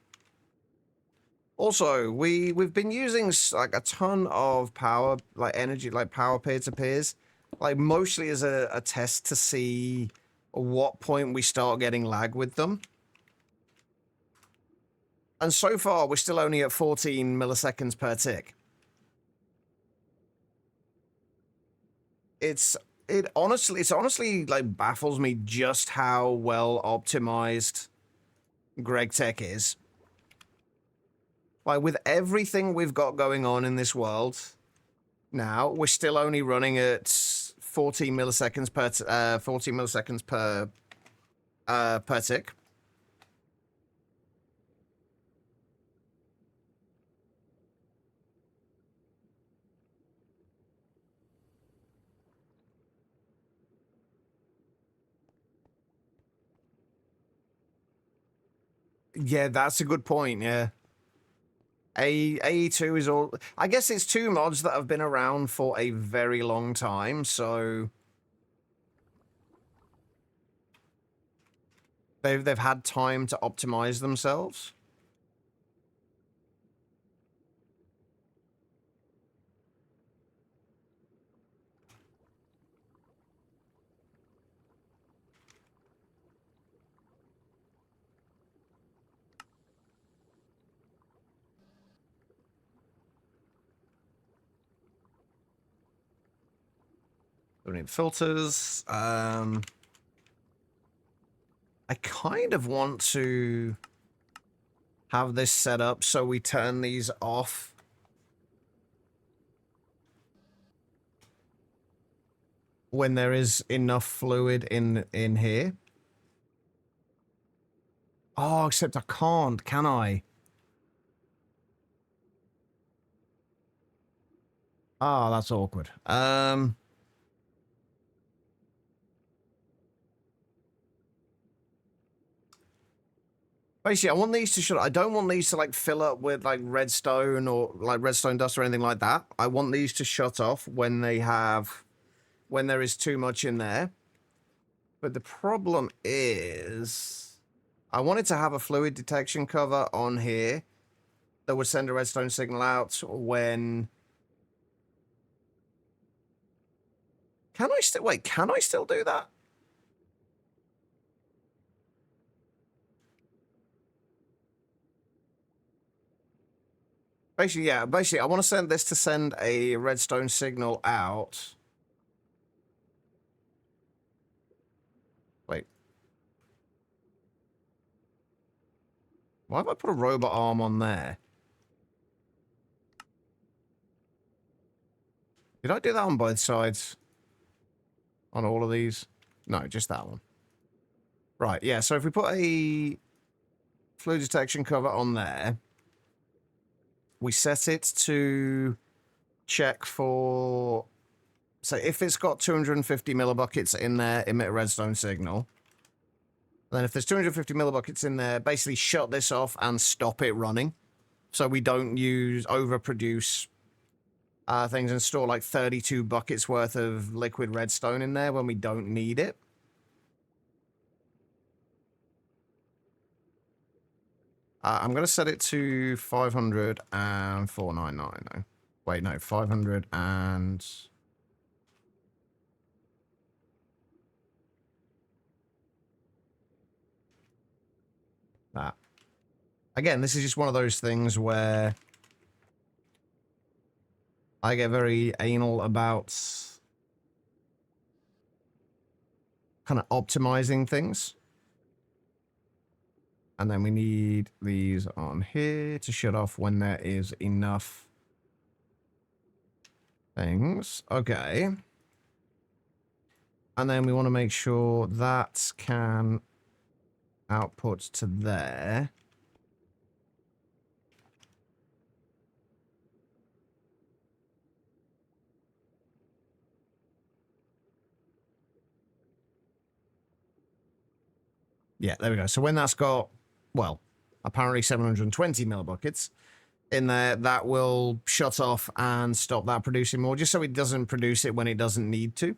Also, we've been using like a ton of power, like energy, like power peer-to-peers, like mostly as a test to see at what point we start getting lag with them. And so far, we're still only at 14 milliseconds per tick. It honestly like baffles me just how well optimized GregTech is. Like with everything we've got going on in this world now, we're still only running at 14 milliseconds per tick. Yeah, that's a good point, yeah. AE2 is all... I guess it's two mods that have been around for a very long time, so... They've had time to optimize themselves. We need filters. I kind of want to have this set up so we turn these off when there is enough fluid in here. Oh, except I can't, can I? Oh, that's awkward. Basically, I want these to shut. I don't want these to like fill up with like redstone or like redstone dust or anything like that. I want these to shut off when there is too much in there. But the problem is, I wanted to have a fluid detection cover on here that would send a redstone signal out when... Can I still... Wait, can I still do that? Basically, yeah. Basically, I want to send this to send a redstone signal out. Wait. Why have I put a robot arm on there? Did I do that on both sides? On all of these? No, just that one. Right, yeah, so if we put a fluid detection cover on there, we set it to check for... So if it's got 250 millibuckets in there, emit a redstone signal. Then if there's 250 millibuckets in there, basically shut this off and stop it running. So we don't overproduce things and store like 32 buckets worth of liquid redstone in there when we don't need it. I'm going to set it to 500 and 499 though. Wait, no, 500 and... that. Again, this is just one of those things where I get very anal about kind of optimizing things. And then we need these on here to shut off when there is enough things. Okay. And then we want to make sure that can output to there. Yeah, there we go. So when that's got, well, apparently 720 millibuckets in there, that will shut off and stop that producing more, just so it doesn't produce it when it doesn't need to.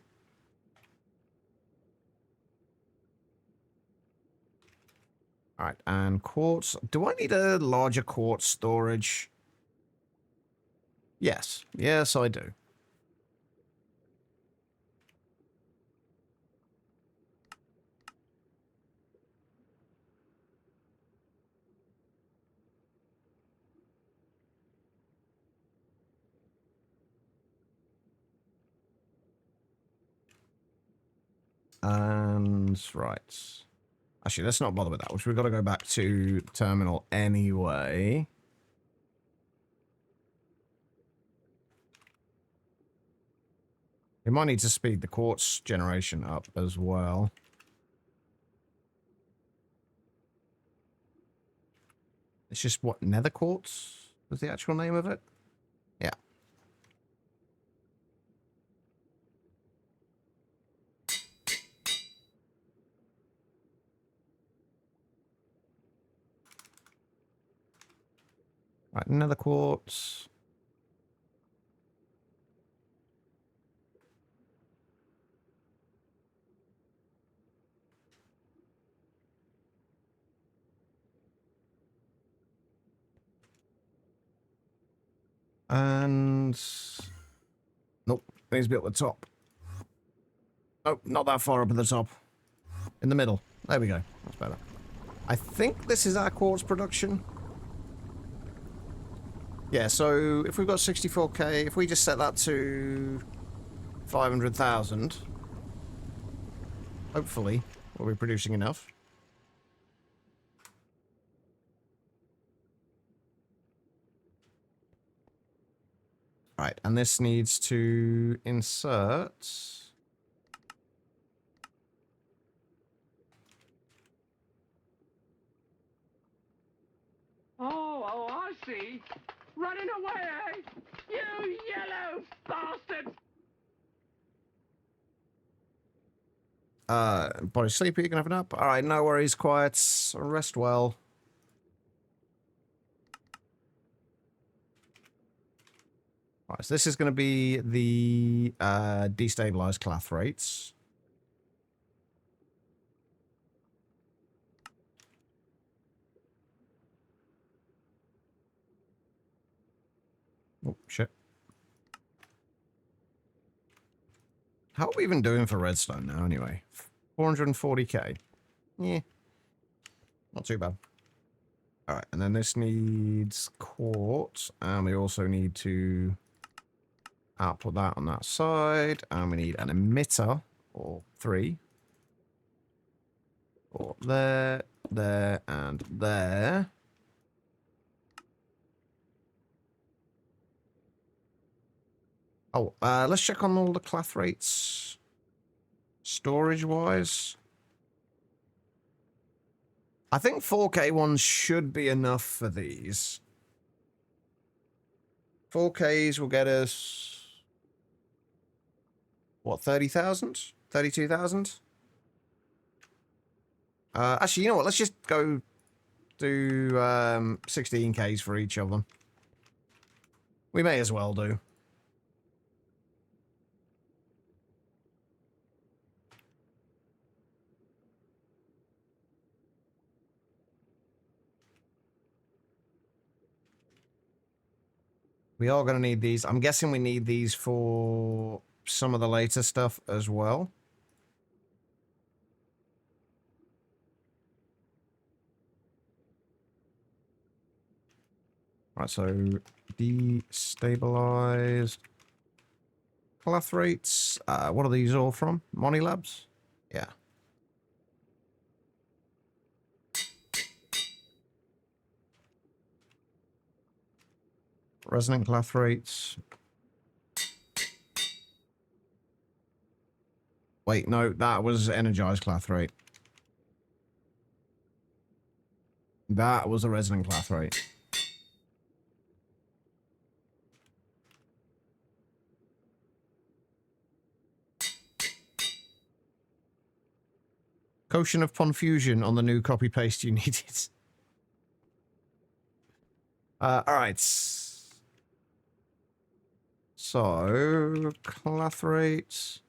All right, and quartz. Do I need a larger quartz storage? Yes. Yes, I do. And right. Actually, let's not bother with that, which we've got to go back to terminal anyway. We might need to speed the quartz generation up as well. It's just what, nether quartz was the actual name of it? Yeah. Right, nether quartz. And... nope, it needs to be at the top. Nope, not that far up at the top. In the middle. There we go. That's better. I think this is our quartz production. Yeah, so if we've got 64k, if we just set that to 500,000, hopefully we'll be producing enough. Right, and this needs to insert... Oh, I see. Running away, eh? You yellow bastard! Body sleepy, you can have a nap. Alright, no worries, quiet. Rest well. Right, so this is going to be the destabilized cloth rates. Oh, shit. How are we even doing for redstone now, anyway? 440k. Yeah. Not too bad. Alright, and then this needs quartz, and we also need to output that on that side, and we need an emitter, or 3. Or there, there, and there. Oh, let's check on all the cloth rates. Storage-wise. I think 4K ones should be enough for these. 4Ks will get us... what, 30,000? 32,000? Actually, you know what? Let's just go do 16Ks for each of them. We may as well do. We are going to need these. I'm guessing we need these for some of the later stuff as well. Right, so destabilized clathrates. What are these all from? Moni Labs? Yeah. Resonant clathrates. Wait, no, that was energized clathrate. That was a resonant clathrate. Quotient of confusion on the new copy paste you needed. Alright. So, clathrates.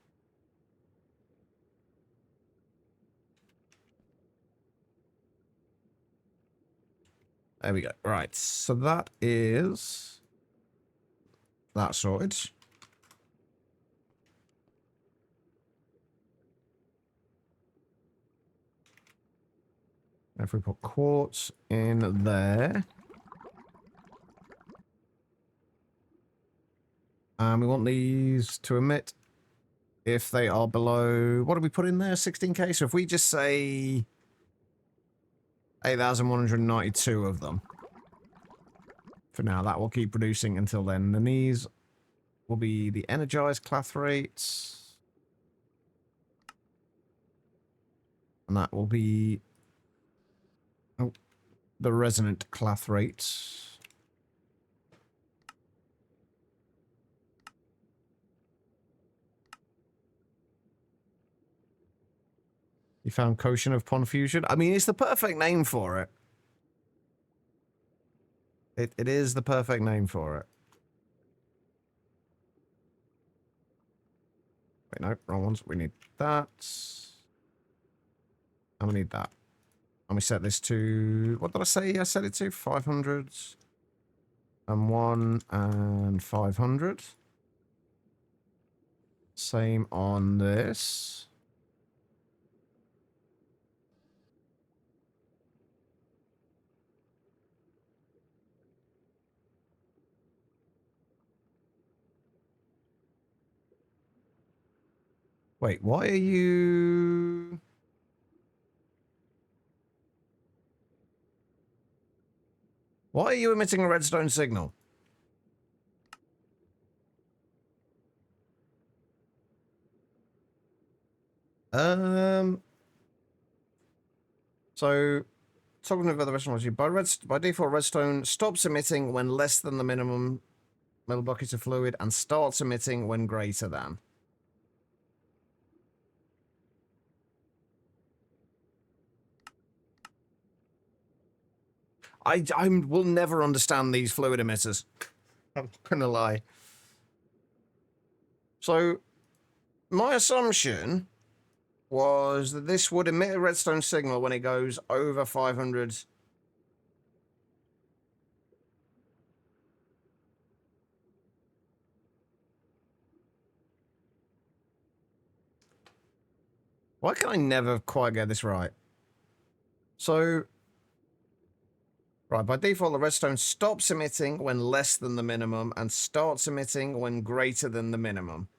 There we go. Right, so that is that sorted. If we put quartz in there. And we want these to emit if they are below... What do we put in there? 16k? So if we just say 8,192 of them. For now, that will keep producing until then. And these will be the energized clathrates. And that will be... Oh, the resonant clathrates. You found Quotient of Confusion? I mean, it's the perfect name for it. It is the perfect name for it. Wait, no, wrong ones. We need that. And we need that. And we set this to... What did I say I set it to? 500. And 1 and 500. Same on this. Wait, why are you... Why are you emitting a redstone signal? So, talking about the redstone, by default, redstone stops emitting when less than the minimum millibuckets of fluid and starts emitting when greater than. I will never understand these fluid emitters. I'm not gonna lie. So, my assumption was that this would emit a redstone signal when it goes over 500. Why can I never quite get this right? So, right, by default, the redstone stops emitting when less than the minimum and starts emitting when greater than the minimum.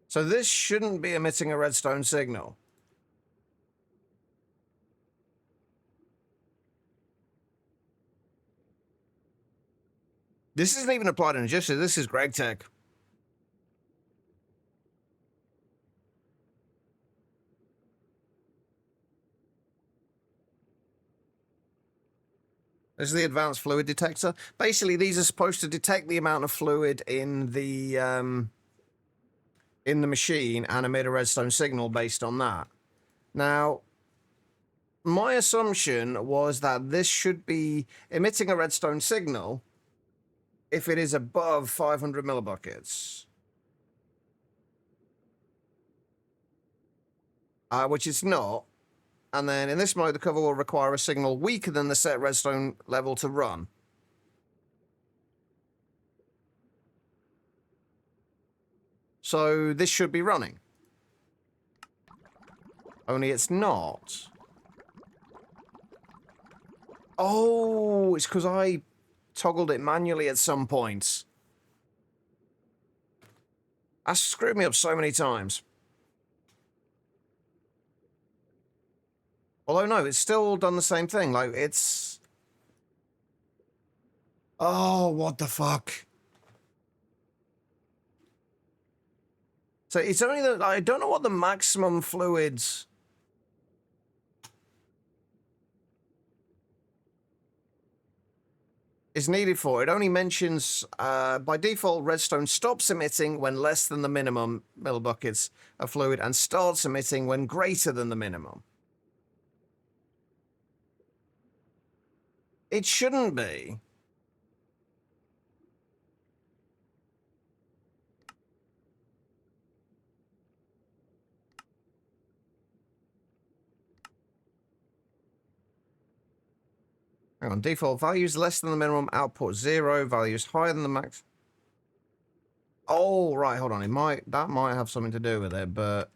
So this shouldn't be emitting a redstone signal. This isn't even applied in Egyptian. This is Greg Tech. This is the advanced fluid detector. Basically, these are supposed to detect the amount of fluid in the machine and emit a redstone signal based on that. Now, my assumption was that this should be emitting a redstone signal if it is above 500 millibuckets. Which it's not. And then in this mode, the cover will require a signal weaker than the set redstone level to run. So this should be running. Only it's not. Oh, it's because I toggled it manually at some point. That screwed me up so many times. Although, no, it's still done the same thing. Like, it's... Oh, what the fuck? So it's only that... I don't know what the maximum fluids... is needed for. It only mentions, by default, redstone stops emitting when less than the minimum millibuckets of fluid and starts emitting when greater than the minimum. It shouldn't be. Hang on, default values less than the minimum, output 0, values higher than the max. Oh, right, hold on. That might have something to do with it, but...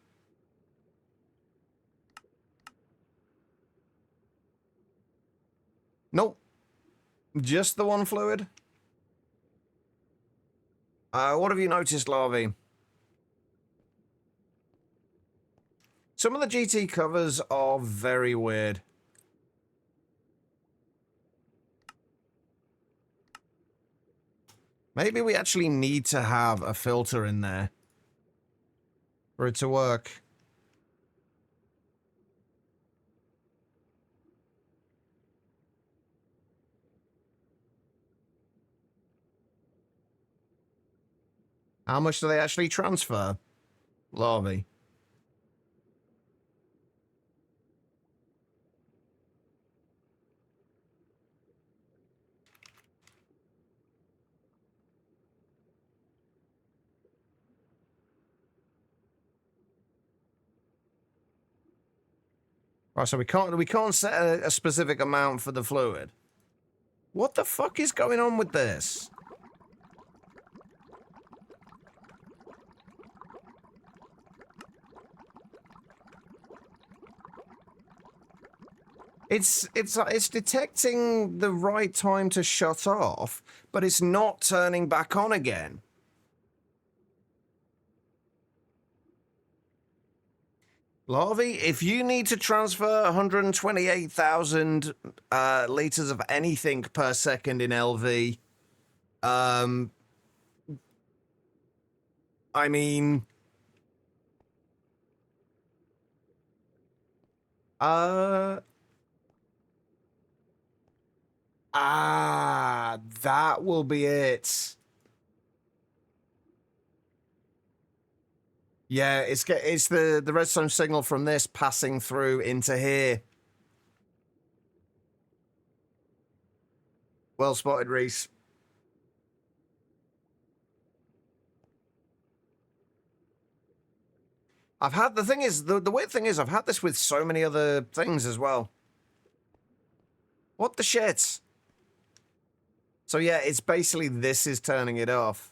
Nope. Just the one fluid? What have you noticed, Larvae? Some of the GT covers are very weird. Maybe we actually need to have a filter in there for it to work. How much do they actually transfer, Larvae? Right, so we can't set a specific amount for the fluid. What the fuck is going on with this? It's detecting the right time to shut off, but it's not turning back on again. Larvae, if you need to transfer 128,000 liters of anything per second in LV, I mean, that will be it. Yeah, it's the redstone signal from this passing through into here. Well spotted, Reese. The thing is, the weird thing is, I've had this with so many other things as well. What the shit? So yeah, it's basically this is turning it off.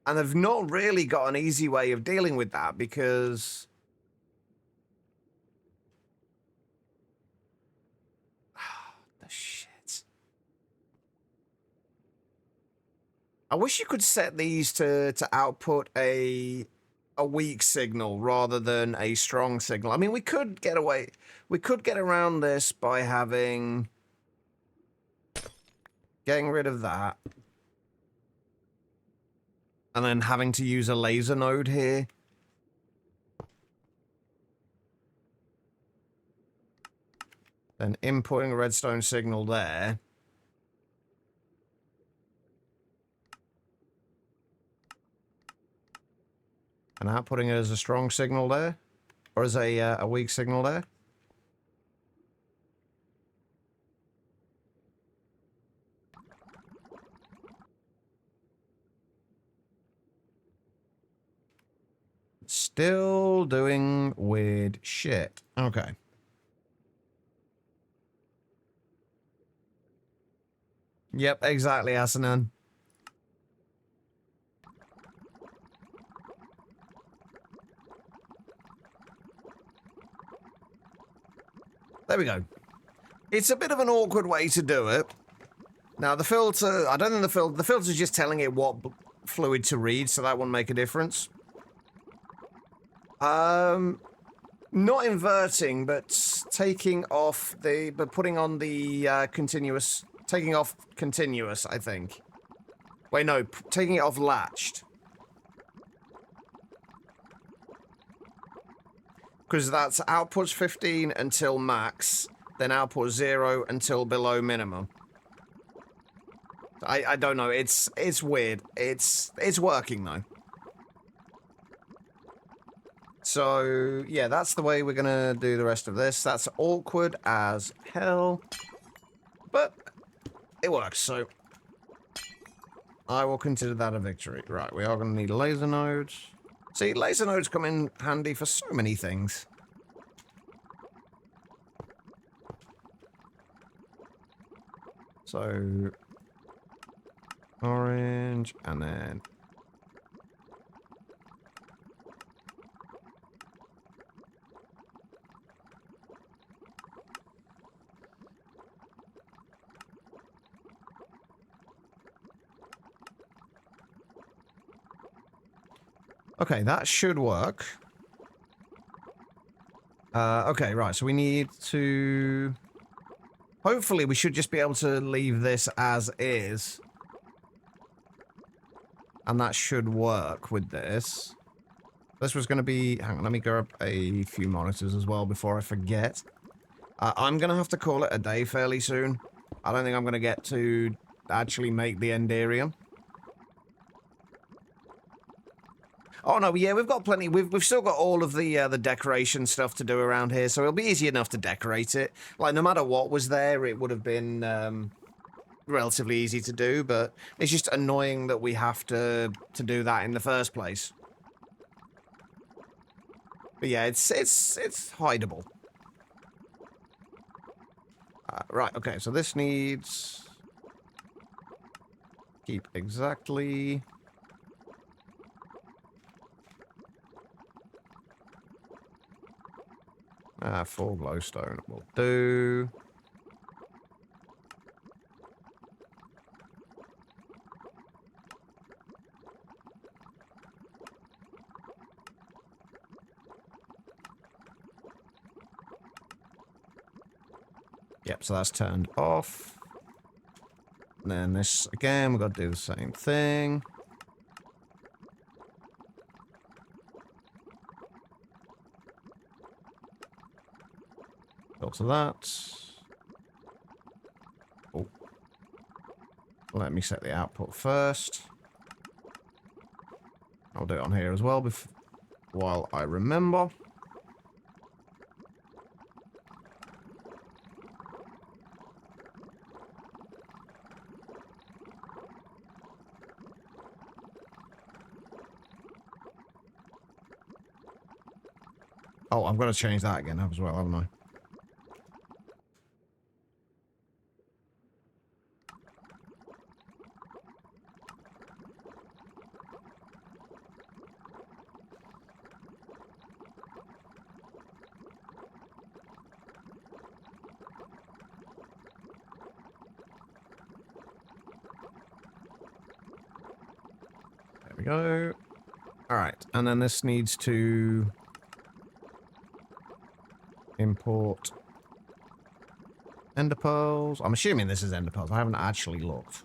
And I've not really got an easy way of dealing with that because... the shit. I wish you could set these to output a weak signal rather than a strong signal. I mean, we could get around this by getting rid of that. And then having to use a laser node here. Then inputting a redstone signal there. And outputting it as a strong signal there. Or as a weak signal there. Still doing weird shit. Okay. Yep, exactly, Asanan. There we go. It's a bit of an awkward way to do it. Now, the filter, I don't think the filter's just telling it what fluid to read, so that won't make a difference. Not inverting, but taking off the, but putting on the continuous, taking off continuous, I think. Wait, no, taking it off latched. Because that's output 15 until max, then output 0 until below minimum. I don't know, it's weird. It's working though. So, yeah, that's the way we're gonna do the rest of this. That's awkward as hell. But it works, so I will consider that a victory. Right, we are gonna need laser nodes. See, laser nodes come in handy for so many things. So, orange, and then... Okay, that should work. Okay, right, so we need to... Hopefully we should just be able to leave this as is. And that should work with this. This was going to be... Hang on, let me grab a few monitors as well before I forget. I'm going to have to call it a day fairly soon. I don't think I'm going to get to actually make the Enderium. Oh no, yeah, we've got plenty. We've still got all of the decoration stuff to do around here, so it'll be easy enough to decorate it. Like, no matter what was there, it would have been relatively easy to do, but it's just annoying that we have to do that in the first place. But yeah, it's hideable. Right, okay, so this needs... Keep exactly... Full glowstone will do. Yep, so that's turned off. And then this, again, we've got to do the same thing. Filter that. Oh. Let me set the output first. I'll do it on here as well while I remember. Oh, I'm going to change that again as well, haven't I? There we go. Alright, and then this needs to import ender pearls. I'm assuming this is ender pearls. I haven't actually looked.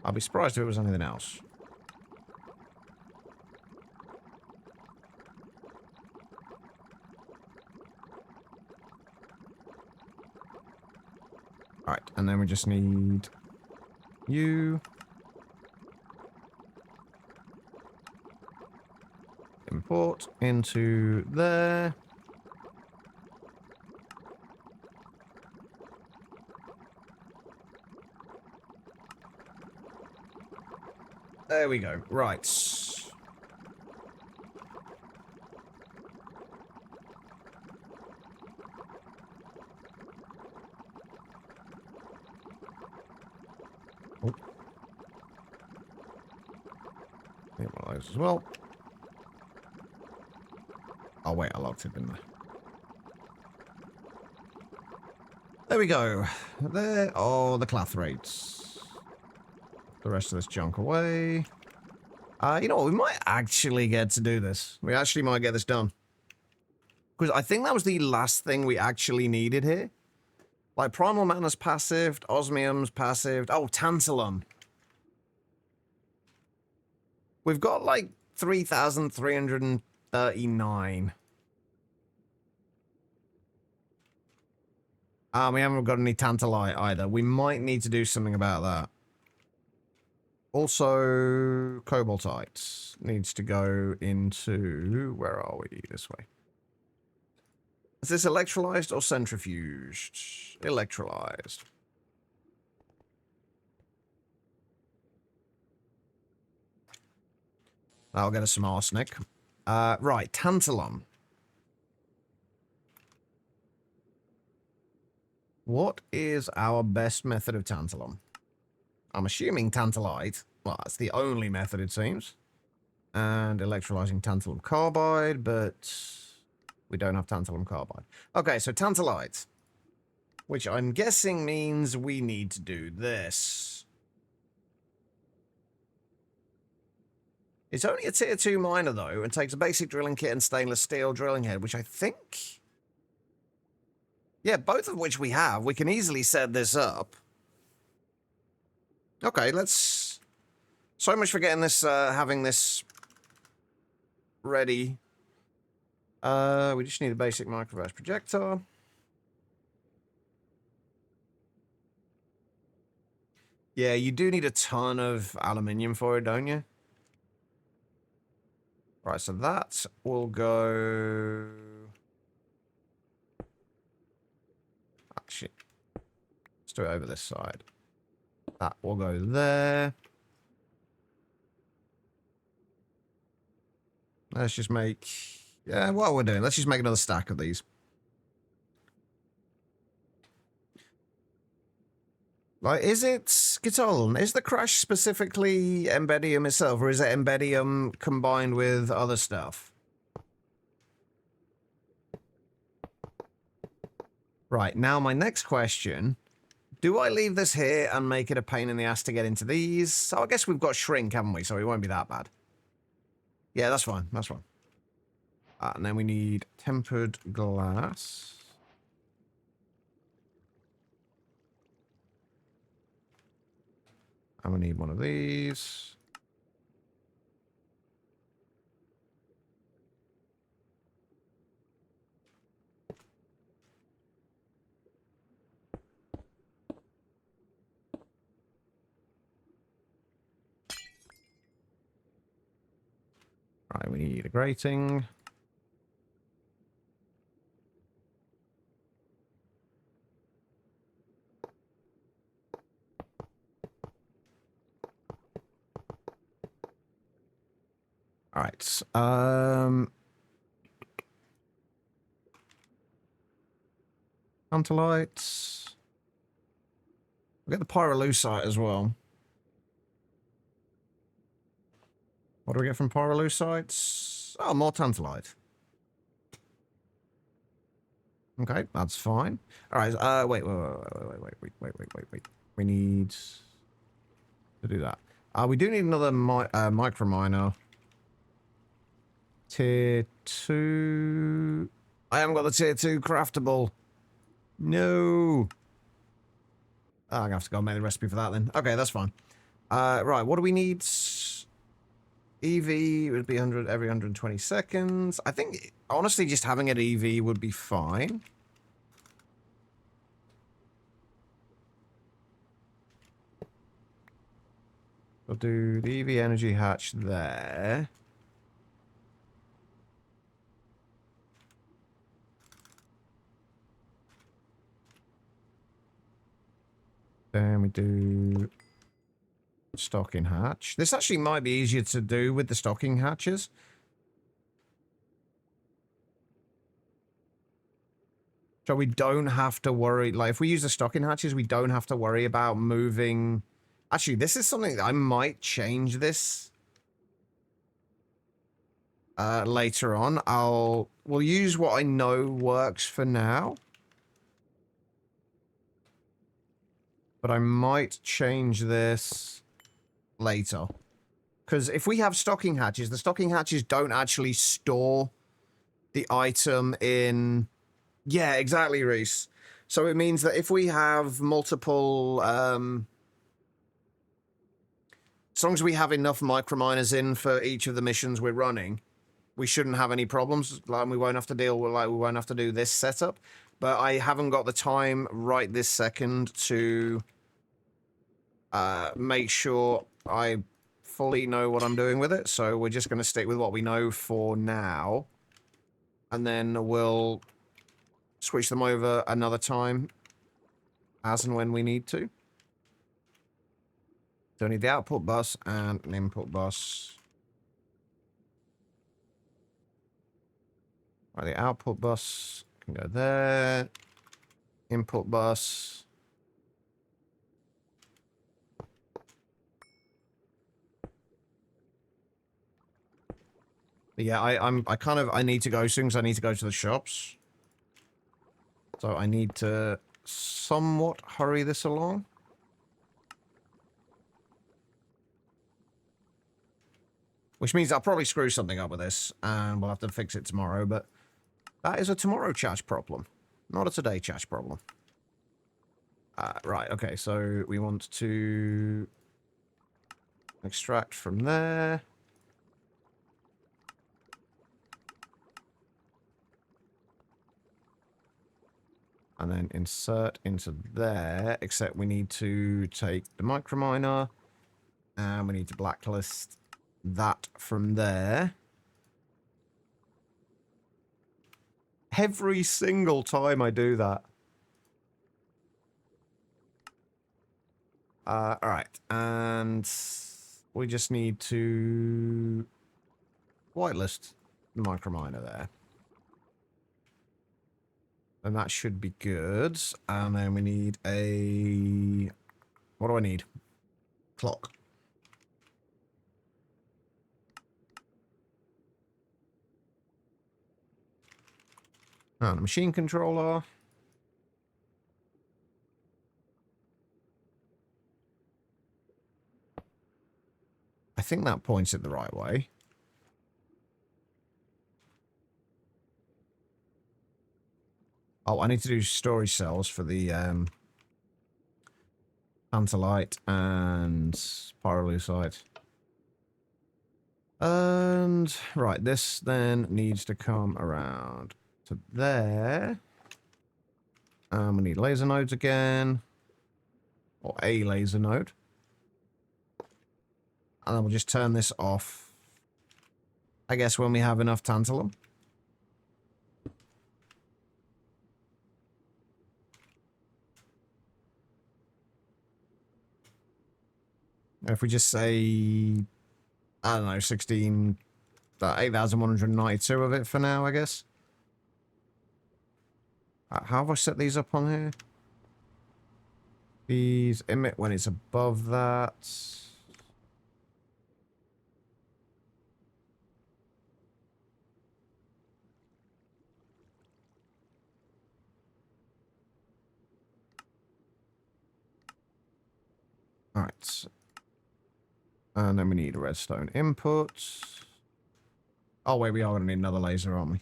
I'll be surprised if it was anything else. Alright, and then we just need you. Import into there. There we go. Right. Need one of those as well. Oh, wait, I locked it, didn't I? There we go. There are the clathrates. The rest of this junk away. You know what? We might actually get to do this. We actually might get this done. Because I think that was the last thing we actually needed here. Like, Primal Mana's passived, Osmium's passived. Oh, Tantalum. We've got, like, 3,339. We haven't got any Tantalite either. We might need to do something about that. Also, Cobaltite needs to go into... Where are we? This way. Is this electrolyzed or centrifuged? Electrolyzed. I'll get us some arsenic. Right, Tantalum. What is our best method of tantalum? I'm assuming tantalite. Well, that's the only method, it seems. And electrolyzing tantalum carbide, but we don't have tantalum carbide. Okay, so tantalite. Which I'm guessing means we need to do this. It's only a tier 2 miner, though, and takes a basic drilling kit and stainless steel drilling head, which I think... Yeah, both of which we have. We can easily set this up. Okay, let's... So much for getting this, having this ready. We just need a basic microverse projector. Yeah, you do need a ton of aluminium for it, don't you? Right, so that will go... Shit. Let's do it over this side. That will go there. Let's just make... Yeah, what we're doing. Let's just make another stack of these. Like, is it... Skitolon, is the crash specifically Embedium itself, or is it Embedium combined with other stuff? Right, now my next question. Do I leave this here and make it a pain in the ass to get into these? So I guess we've got shrink, haven't we? So it won't be that bad. Yeah, that's fine. That's fine. And then we need tempered glass. And we need one of these. Right, we need a grating. All right. Tantalite. We'll get the pyrolusite as well. What do we get from pyrolusites? Oh, more tantalite. Okay, that's fine. All right. Wait. We need to do that. We do need another micro miner. Tier 2. I haven't got the tier 2 craftable. No. I'm going to have to go and make the recipe for that then. Okay, that's fine. Right, what do we need? EV would be 100 every 120 seconds. I think, honestly, just having it EV would be fine. We'll do the EV energy hatch there. Then we do stocking hatch. This actually might be easier to do with the stocking hatches. So we don't have to worry, like if we use the stocking hatches, we don't have to worry about moving. Actually, this is something that I might change this. later on. We'll use what I know works for now. But I might change this later. Because if we have stocking hatches, the stocking hatches don't actually store the item in... Yeah, exactly, Reese. So it means that if we have multiple... as long as we have enough microminers in for each of the missions we're running, we shouldn't have any problems. Like, we won't have to deal with, like, we won't have to do this setup. But I haven't got the time right this second to make sure I fully know what I'm doing with it. So we're just going to stick with what we know for now. And then we'll switch them over another time as and when we need to. So I need the output bus and an input bus. Right, the output bus can go there. Input bus. But yeah, I need to go soon because I need to go to the shops. So I need to somewhat hurry this along. Which means I'll probably screw something up with this, and we'll have to fix it tomorrow, but that is a tomorrow chat problem, not a today chat problem. Right, okay, so we want to extract from there. And then insert into there, except we need to take the microminer, and we need to blacklist that from there. Every single time I do that. Alright, and we just need to whitelist the microminer there. And that should be good. And then we need a... What do I need? Clock. And a machine controller. I think that points it the right way. Oh, I need to do storage cells for the Tantalite and Pyrolusite. And, right, this then needs to come around to there. And we need laser nodes again. Or a laser node. And then we'll just turn this off, I guess, when we have enough tantalum. If we just say, I don't know, 8,192 of it for now, I guess. How have I set these up on here? These emit when it's above that. Alright. And then we need a redstone input. Oh, wait, we are going to need another laser, aren't we?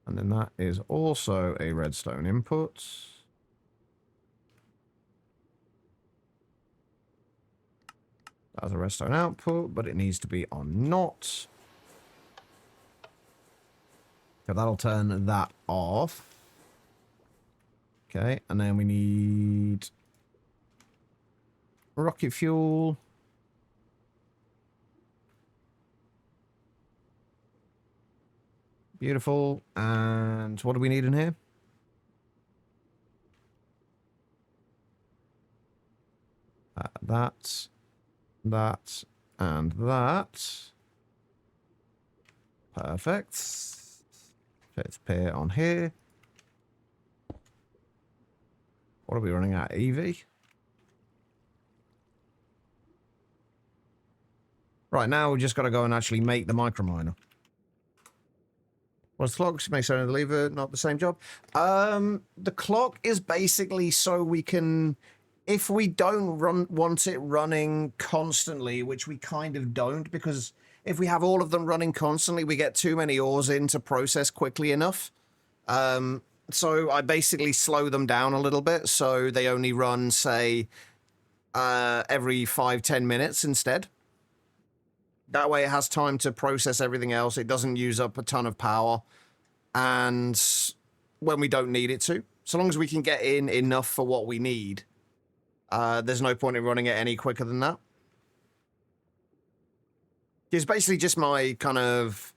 And then that is also a redstone input. That's a redstone output, but it needs to be on not. So that'll turn that off. Okay, and then we need rocket fuel. Beautiful. And what do we need in here? That, and that. Perfect. Fifth pair on here. What are we running at? EV? Right, now we just got to go and actually make the microminer. What's the clock? Makes the lever not the same job. The clock is basically so we can, if we don't want it running constantly, which we kind of don't, because if we have all of them running constantly, we get too many ores in to process quickly enough. So I basically slow them down a little bit, so they only run, say, every 5-10 minutes instead. That way it has time to process everything else. It doesn't use up a ton of power. And when we don't need it to. So long as we can get in enough for what we need, there's no point in running it any quicker than that. It's basically just my kind of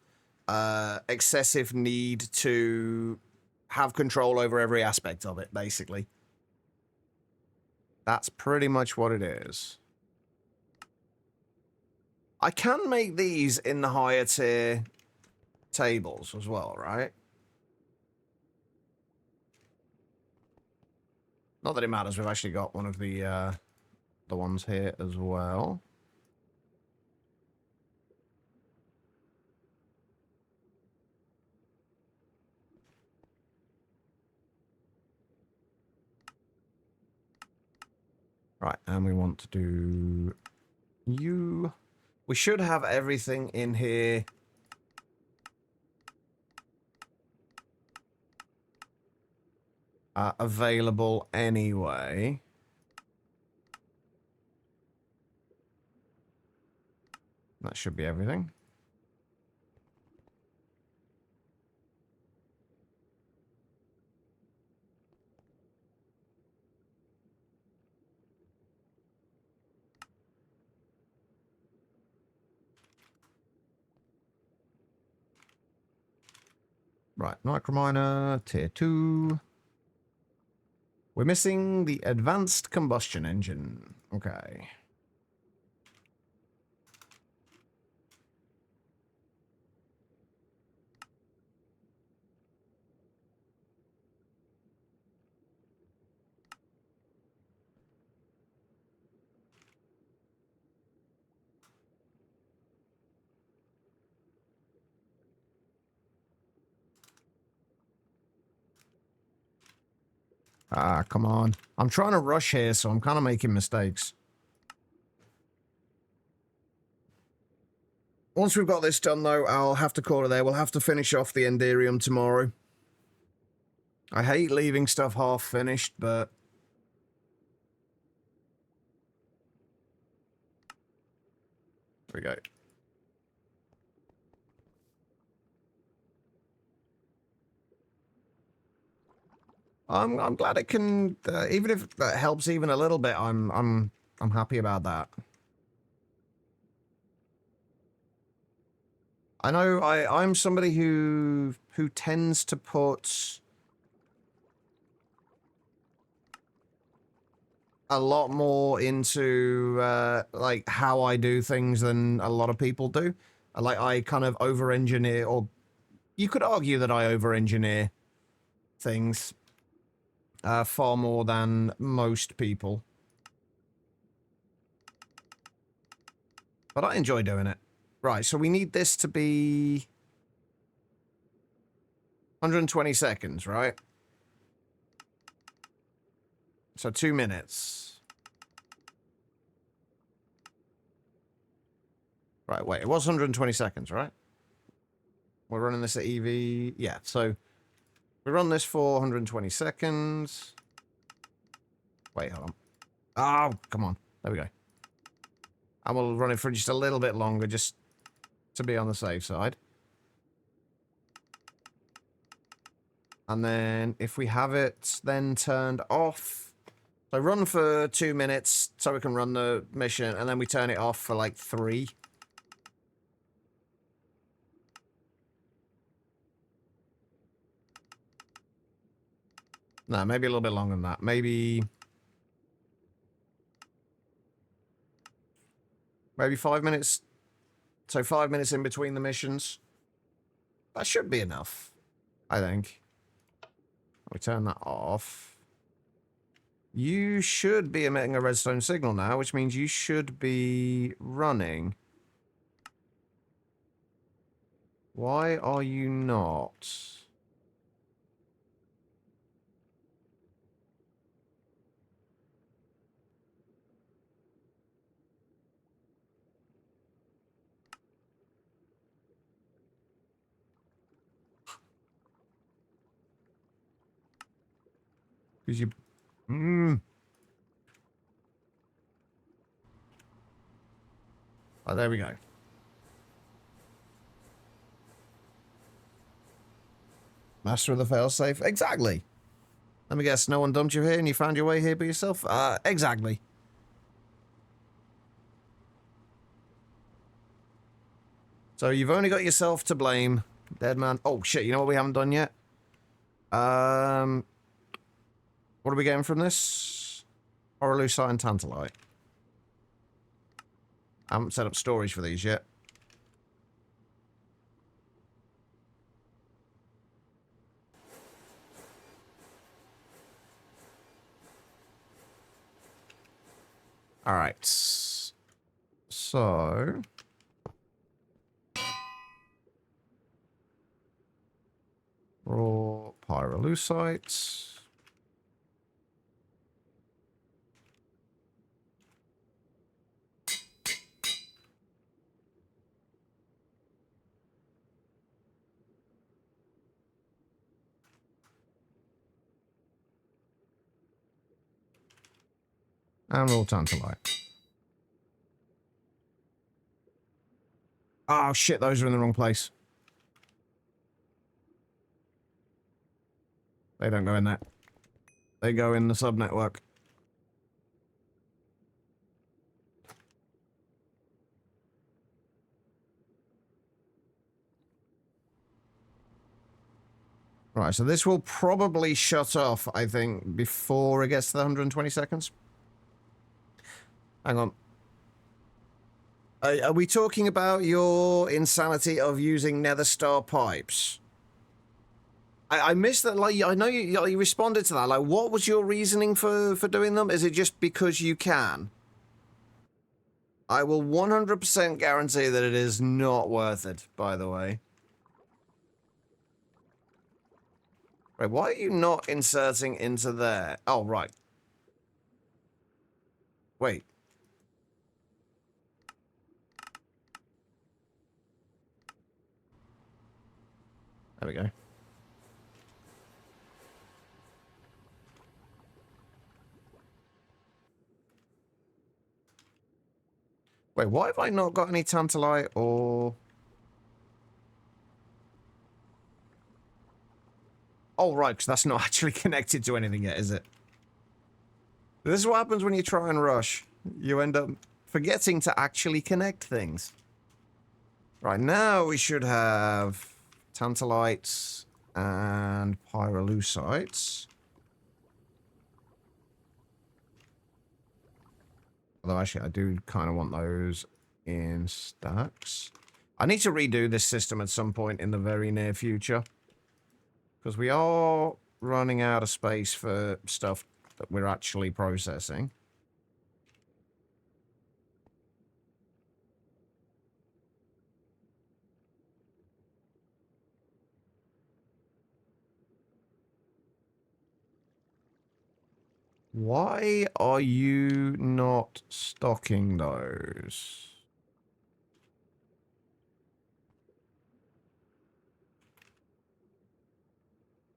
excessive need to have control over every aspect of it, basically. That's pretty much what it is. I can make these in the higher tier tables as well, right? Not that it matters, we've actually got one of the ones here as well. Right, and we want to do you. We should have everything in here. Available anyway. That should be everything. Right, microminer, tier 2. We're missing the advanced combustion engine. Okay. Ah, come on. I'm trying to rush here, so I'm kind of making mistakes. Once we've got this done, though, I'll have to call it there. We'll have to finish off the Enderium tomorrow. I hate leaving stuff half finished, but... There we go. I'm glad it can, even if that helps even a little bit, I'm happy about that. I know I'm somebody who tends to put a lot more into like how I do things than a lot of people do. Like I kind of over-engineer, or you could argue that I over-engineer things far more than most people. But I enjoy doing it. Right, so we need this to be 120 seconds, right? So 2 minutes. Right, wait, it was 120 seconds, right? We're running this at EV. Yeah, so we run this for 120 seconds. Wait, hold on. Oh, come on. There we go. And we'll run it for just a little bit longer, just to be on the safe side. And then if we have it then turned off, so run for 2 minutes so we can run the mission, and then we turn it off for like 3. No, maybe a little bit longer than that. Maybe 5 minutes. So 5 minutes in between the missions. That should be enough, I think. We turn that off. You should be emitting a redstone signal now, which means you should be running. Why are you not? Because you... Oh, there we go. Master of the failsafe. Exactly. Let me guess, no one dumped you here and you found your way here by yourself? Exactly. So you've only got yourself to blame, dead man. Oh shit, you know what we haven't done yet? What are we getting from this? Oralusite and Tantalite. I haven't set up storage for these yet. Alright. So... raw pyrolusite. And raw Tantalite. Oh shit, those are in the wrong place. They don't go in there. They go in the subnetwork. Right, so this will probably shut off, I think, before it gets to the 120 seconds. Hang on. Are we talking about your insanity of using nether star pipes? I missed that. Like, I know you responded to that. Like, what was your reasoning for doing them? Is it just because you can? I will 100% guarantee that it is not worth it, by the way. Right, why are you not inserting into there? Oh, right. Wait. There we go. Wait, why have I not got any Tantalite or... Oh, right, because that's not actually connected to anything yet, is it? This is what happens when you try and rush. You end up forgetting to actually connect things. Right, now we should have Tantalites and Pyroluscites. Although, actually, I do kind of want those in stacks. I need to redo this system at some point in the very near future. Because we are running out of space for stuff that we're actually processing. Why are you not stocking those?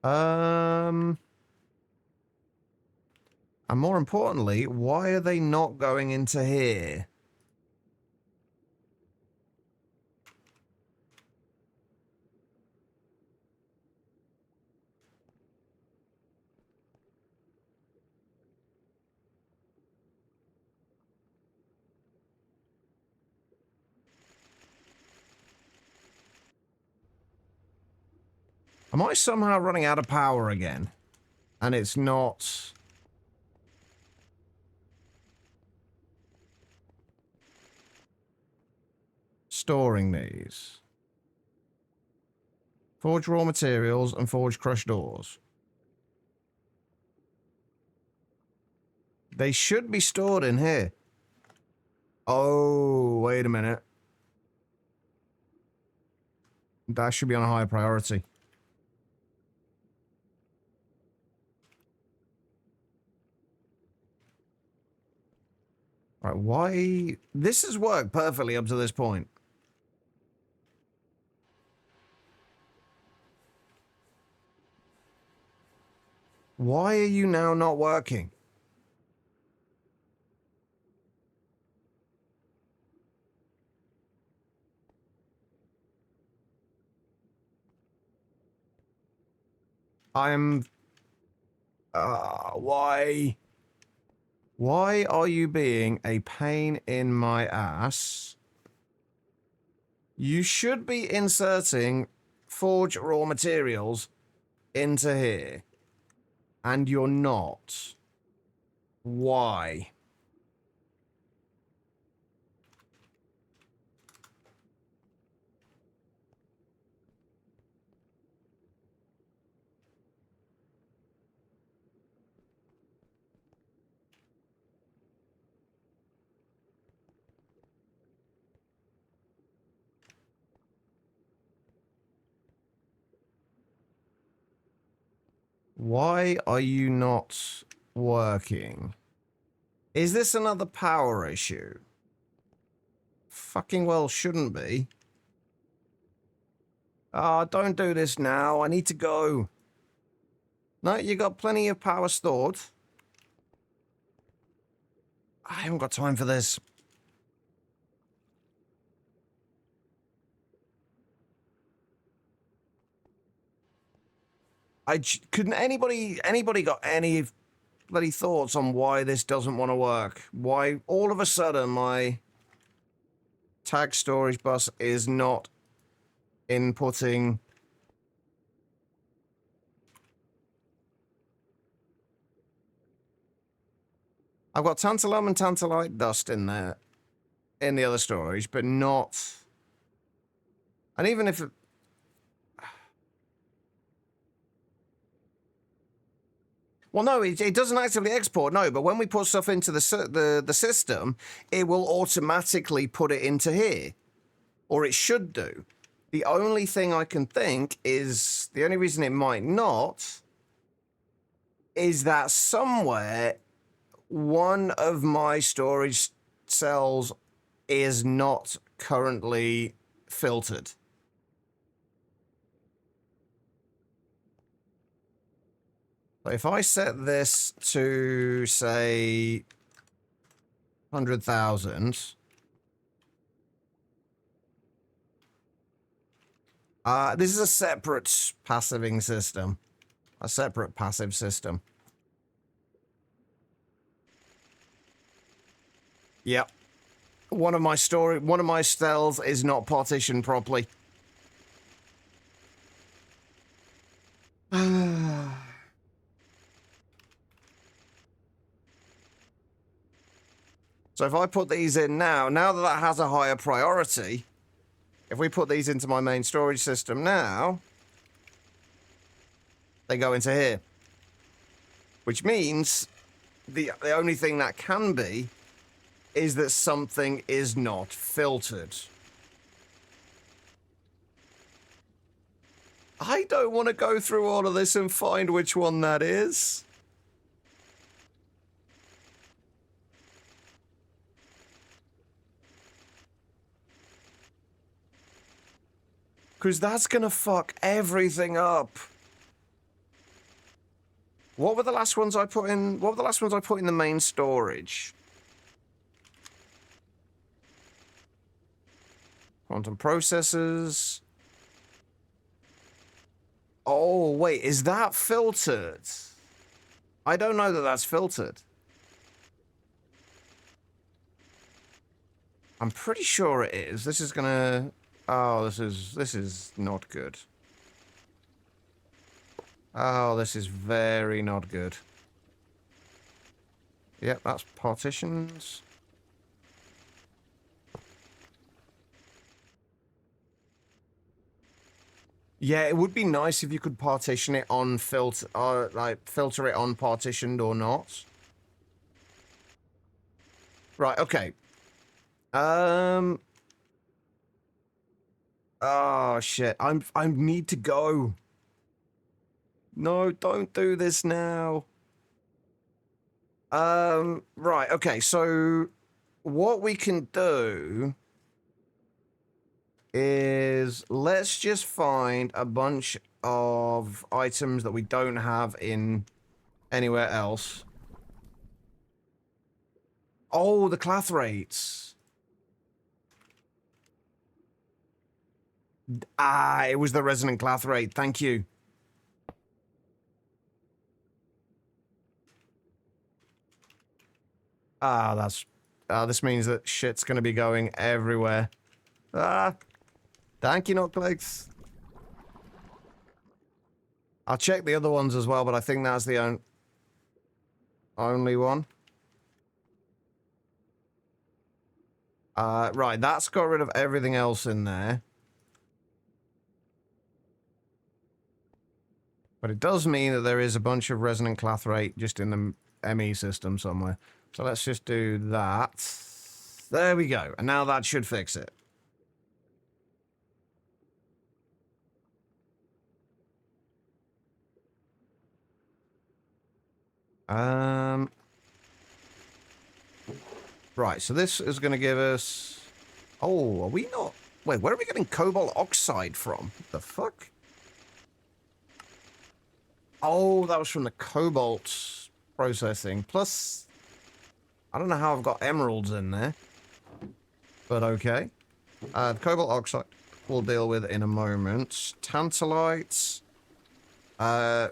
And more importantly, why are they not going into here? Am I somehow running out of power again? And it's not... storing these. Forge raw materials and forge crushed ores. They should be stored in here. Oh, wait a minute. That should be on a higher priority. Right, why? This has worked perfectly up to this point. Why are you now not working? I'm... why? Why are you being a pain in my ass? You should be inserting forge raw materials into here. And you're not. Why? Why are you not working? Is this another power issue? Fucking well shouldn't be. Ah, don't do this now. I need to go. No, you got plenty of power stored. I haven't got time for this. Couldn't anybody got any bloody thoughts on why this doesn't want to work? Why all of a sudden my tag storage bus is not inputting? I've got tantalum and tantalite dust in there, in the other storage, but not... And even if... Well, no, it doesn't actively export, no, but when we put stuff into the system, it will automatically put it into here. Or it should do. The only thing I can think is... The only reason it might not... is that somewhere one of my storage cells is not currently filtered. If I set this to, say, 100,000... this is a separate passiving system. A separate passive system. Yep. One of my cells is not partitioned properly. So if I put these in now that that has a higher priority, if we put these into my main storage system now, they go into here. Which means the only thing that can be is that something is not filtered. I don't want to go through all of this and find which one that is. Because that's going to fuck everything up. What were the last ones I put in? What were the last ones I put in the main storage? Quantum processors. Oh, wait, is that filtered? I don't know that that's filtered. I'm pretty sure it is. This is gonna... Oh, this is not good. Oh, this is very not good. Yep, that's partitions. Yeah, it would be nice if you could partition it on filter, or like filter it on partitioned or not. Right, okay. Oh shit! I need to go. No, don't do this now. Right. Okay. So what we can do is let's just find a bunch of items that we don't have in anywhere else. Oh, the clathrates. Ah, it was the resonant clathrate. Thank you. Ah, that's... this means that shit's gonna be going everywhere. Ah, thank you, Notclicks. I'll check the other ones as well, but I think that's the only one. Right, that's got rid of everything else in there. But it does mean that there is a bunch of resonant clathrate just in the ME system somewhere. So let's just do that. There we go. And now that should fix it. Right, so this is going to give us... Oh, are we not... Wait, where are we getting cobalt oxide from? The fuck? Oh, that was from the cobalt processing. Plus, I don't know how I've got emeralds in there. But okay. The cobalt oxide we'll deal with in a moment. Tantalites.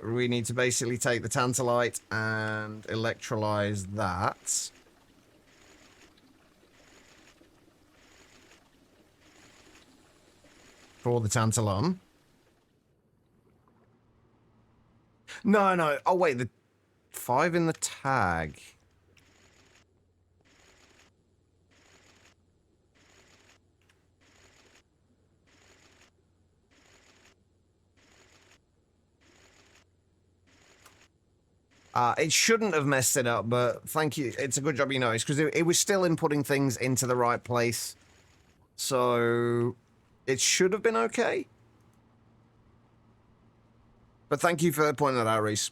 We need to basically take the tantalite and electrolyze that. For the tantalum. No, no. Oh, wait. The 5 in the tag. It shouldn't have messed it up, but thank you. It's a good job you noticed, because it was still inputting things into the right place. So, it should have been okay. But thank you for pointing that out, Reese.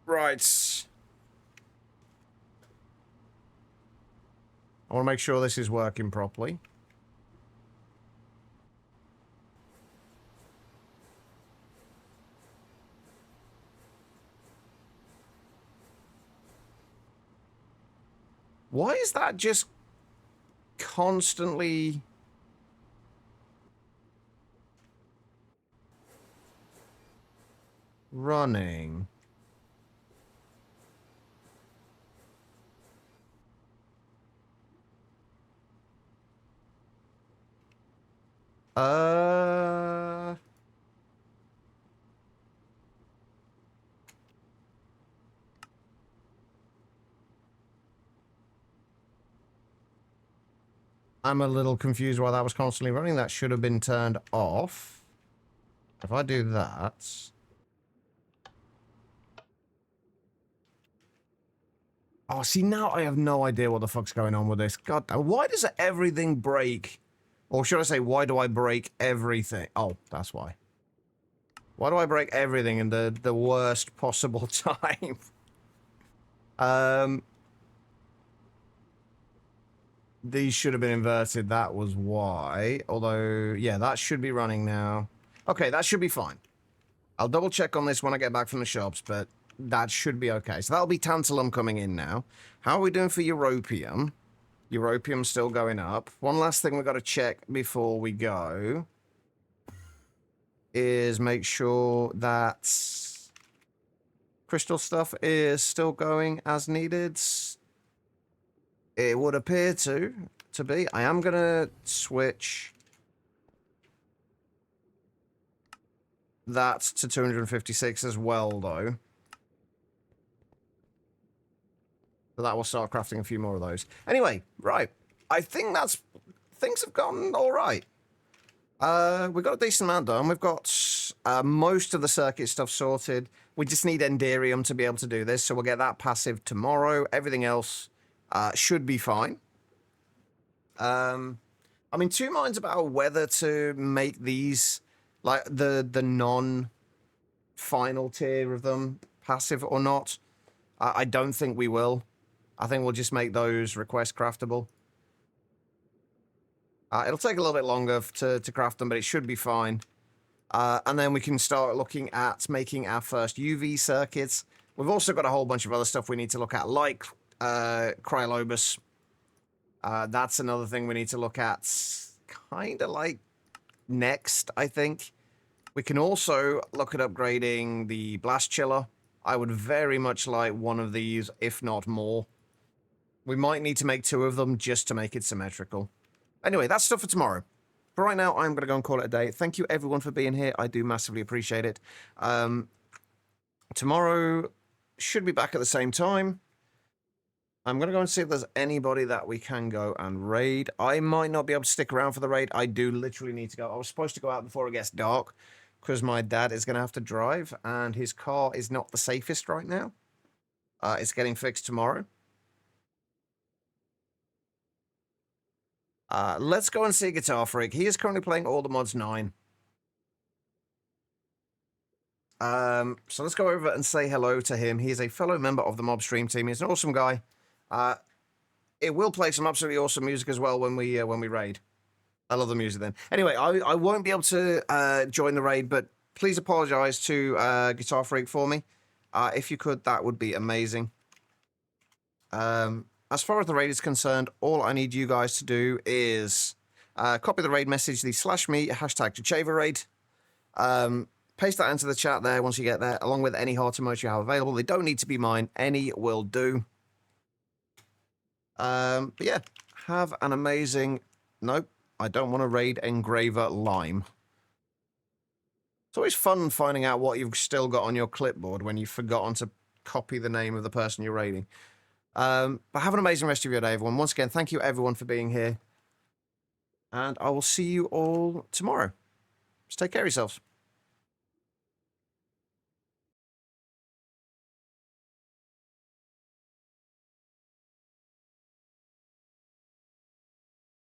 Right. I want to make sure this is working properly. Why is that just constantly... running? I'm a little confused why that was constantly running. That should have been turned off. If I do that... Oh, see, now I have no idea what the fuck's going on with this. God, why does everything break? Or should I say, why do I break everything? Oh, that's why. Why do I break everything in the worst possible time? These should have been inverted. That was why. Although, yeah, that should be running now. Okay, that should be fine. I'll double check on this when I get back from the shops, but that should be okay. So that'll be tantalum coming in now. How are we doing for europium? Europium's still going up. One last thing we've got to check before we go is make sure that crystal stuff is still going as needed. It would appear to be. I am going to switch that to 256 as well, though. So that will start crafting a few more of those. Anyway, right. I think that's... Things have gone all right. We've got a decent amount done. We've got most of the circuit stuff sorted. We just need Enderium to be able to do this, so we'll get that passive tomorrow. Everything else should be fine. I'm in two minds about whether to make these, like, the non-final tier of them passive or not. I don't think we will. I think we'll just make those request craftable. It'll take a little bit longer to craft them, but it should be fine. And then we can start looking at making our first UV circuits. We've also got a whole bunch of other stuff we need to look at, like Cryolobus. That's another thing we need to look at, kind of like next, I think. We can also look at upgrading the Blast Chiller. I would very much like one of these, if not more. We might need to make 2 of them just to make it symmetrical. Anyway, that's stuff for tomorrow. For right now, I'm going to go and call it a day. Thank you, everyone, for being here. I do massively appreciate it. Tomorrow should be back at the same time. I'm going to go and see if there's anybody that we can go and raid. I might not be able to stick around for the raid. I do literally need to go. I was supposed to go out before it gets dark because my dad is going to have to drive, and his car is not the safest right now. It's getting fixed tomorrow. Let's go and see Guitar Freak. He is currently playing All the Mods 9. So let's go over and say hello to him. He is a fellow member of the Mob Stream team. He's an awesome guy. It will play some absolutely awesome music as well when we raid. I love the music then. Anyway, I won't be able to join the raid, but please apologize to Guitar Freak for me. If you could, that would be amazing. As far as the raid is concerned, all I need you guys to do is copy the raid message, the /me #Jacheva raid. Paste that into the chat there once you get there, along with any heart emoji you have available. They don't need to be mine. Any will do. But yeah, have an amazing... Nope, I don't want to raid Engraver Lime. It's always fun finding out what you've still got on your clipboard when you've forgotten to copy the name of the person you're raiding. But have an amazing rest of your day, everyone. Once again, thank you, everyone, for being here. And I will see you all tomorrow. Just take care of yourselves.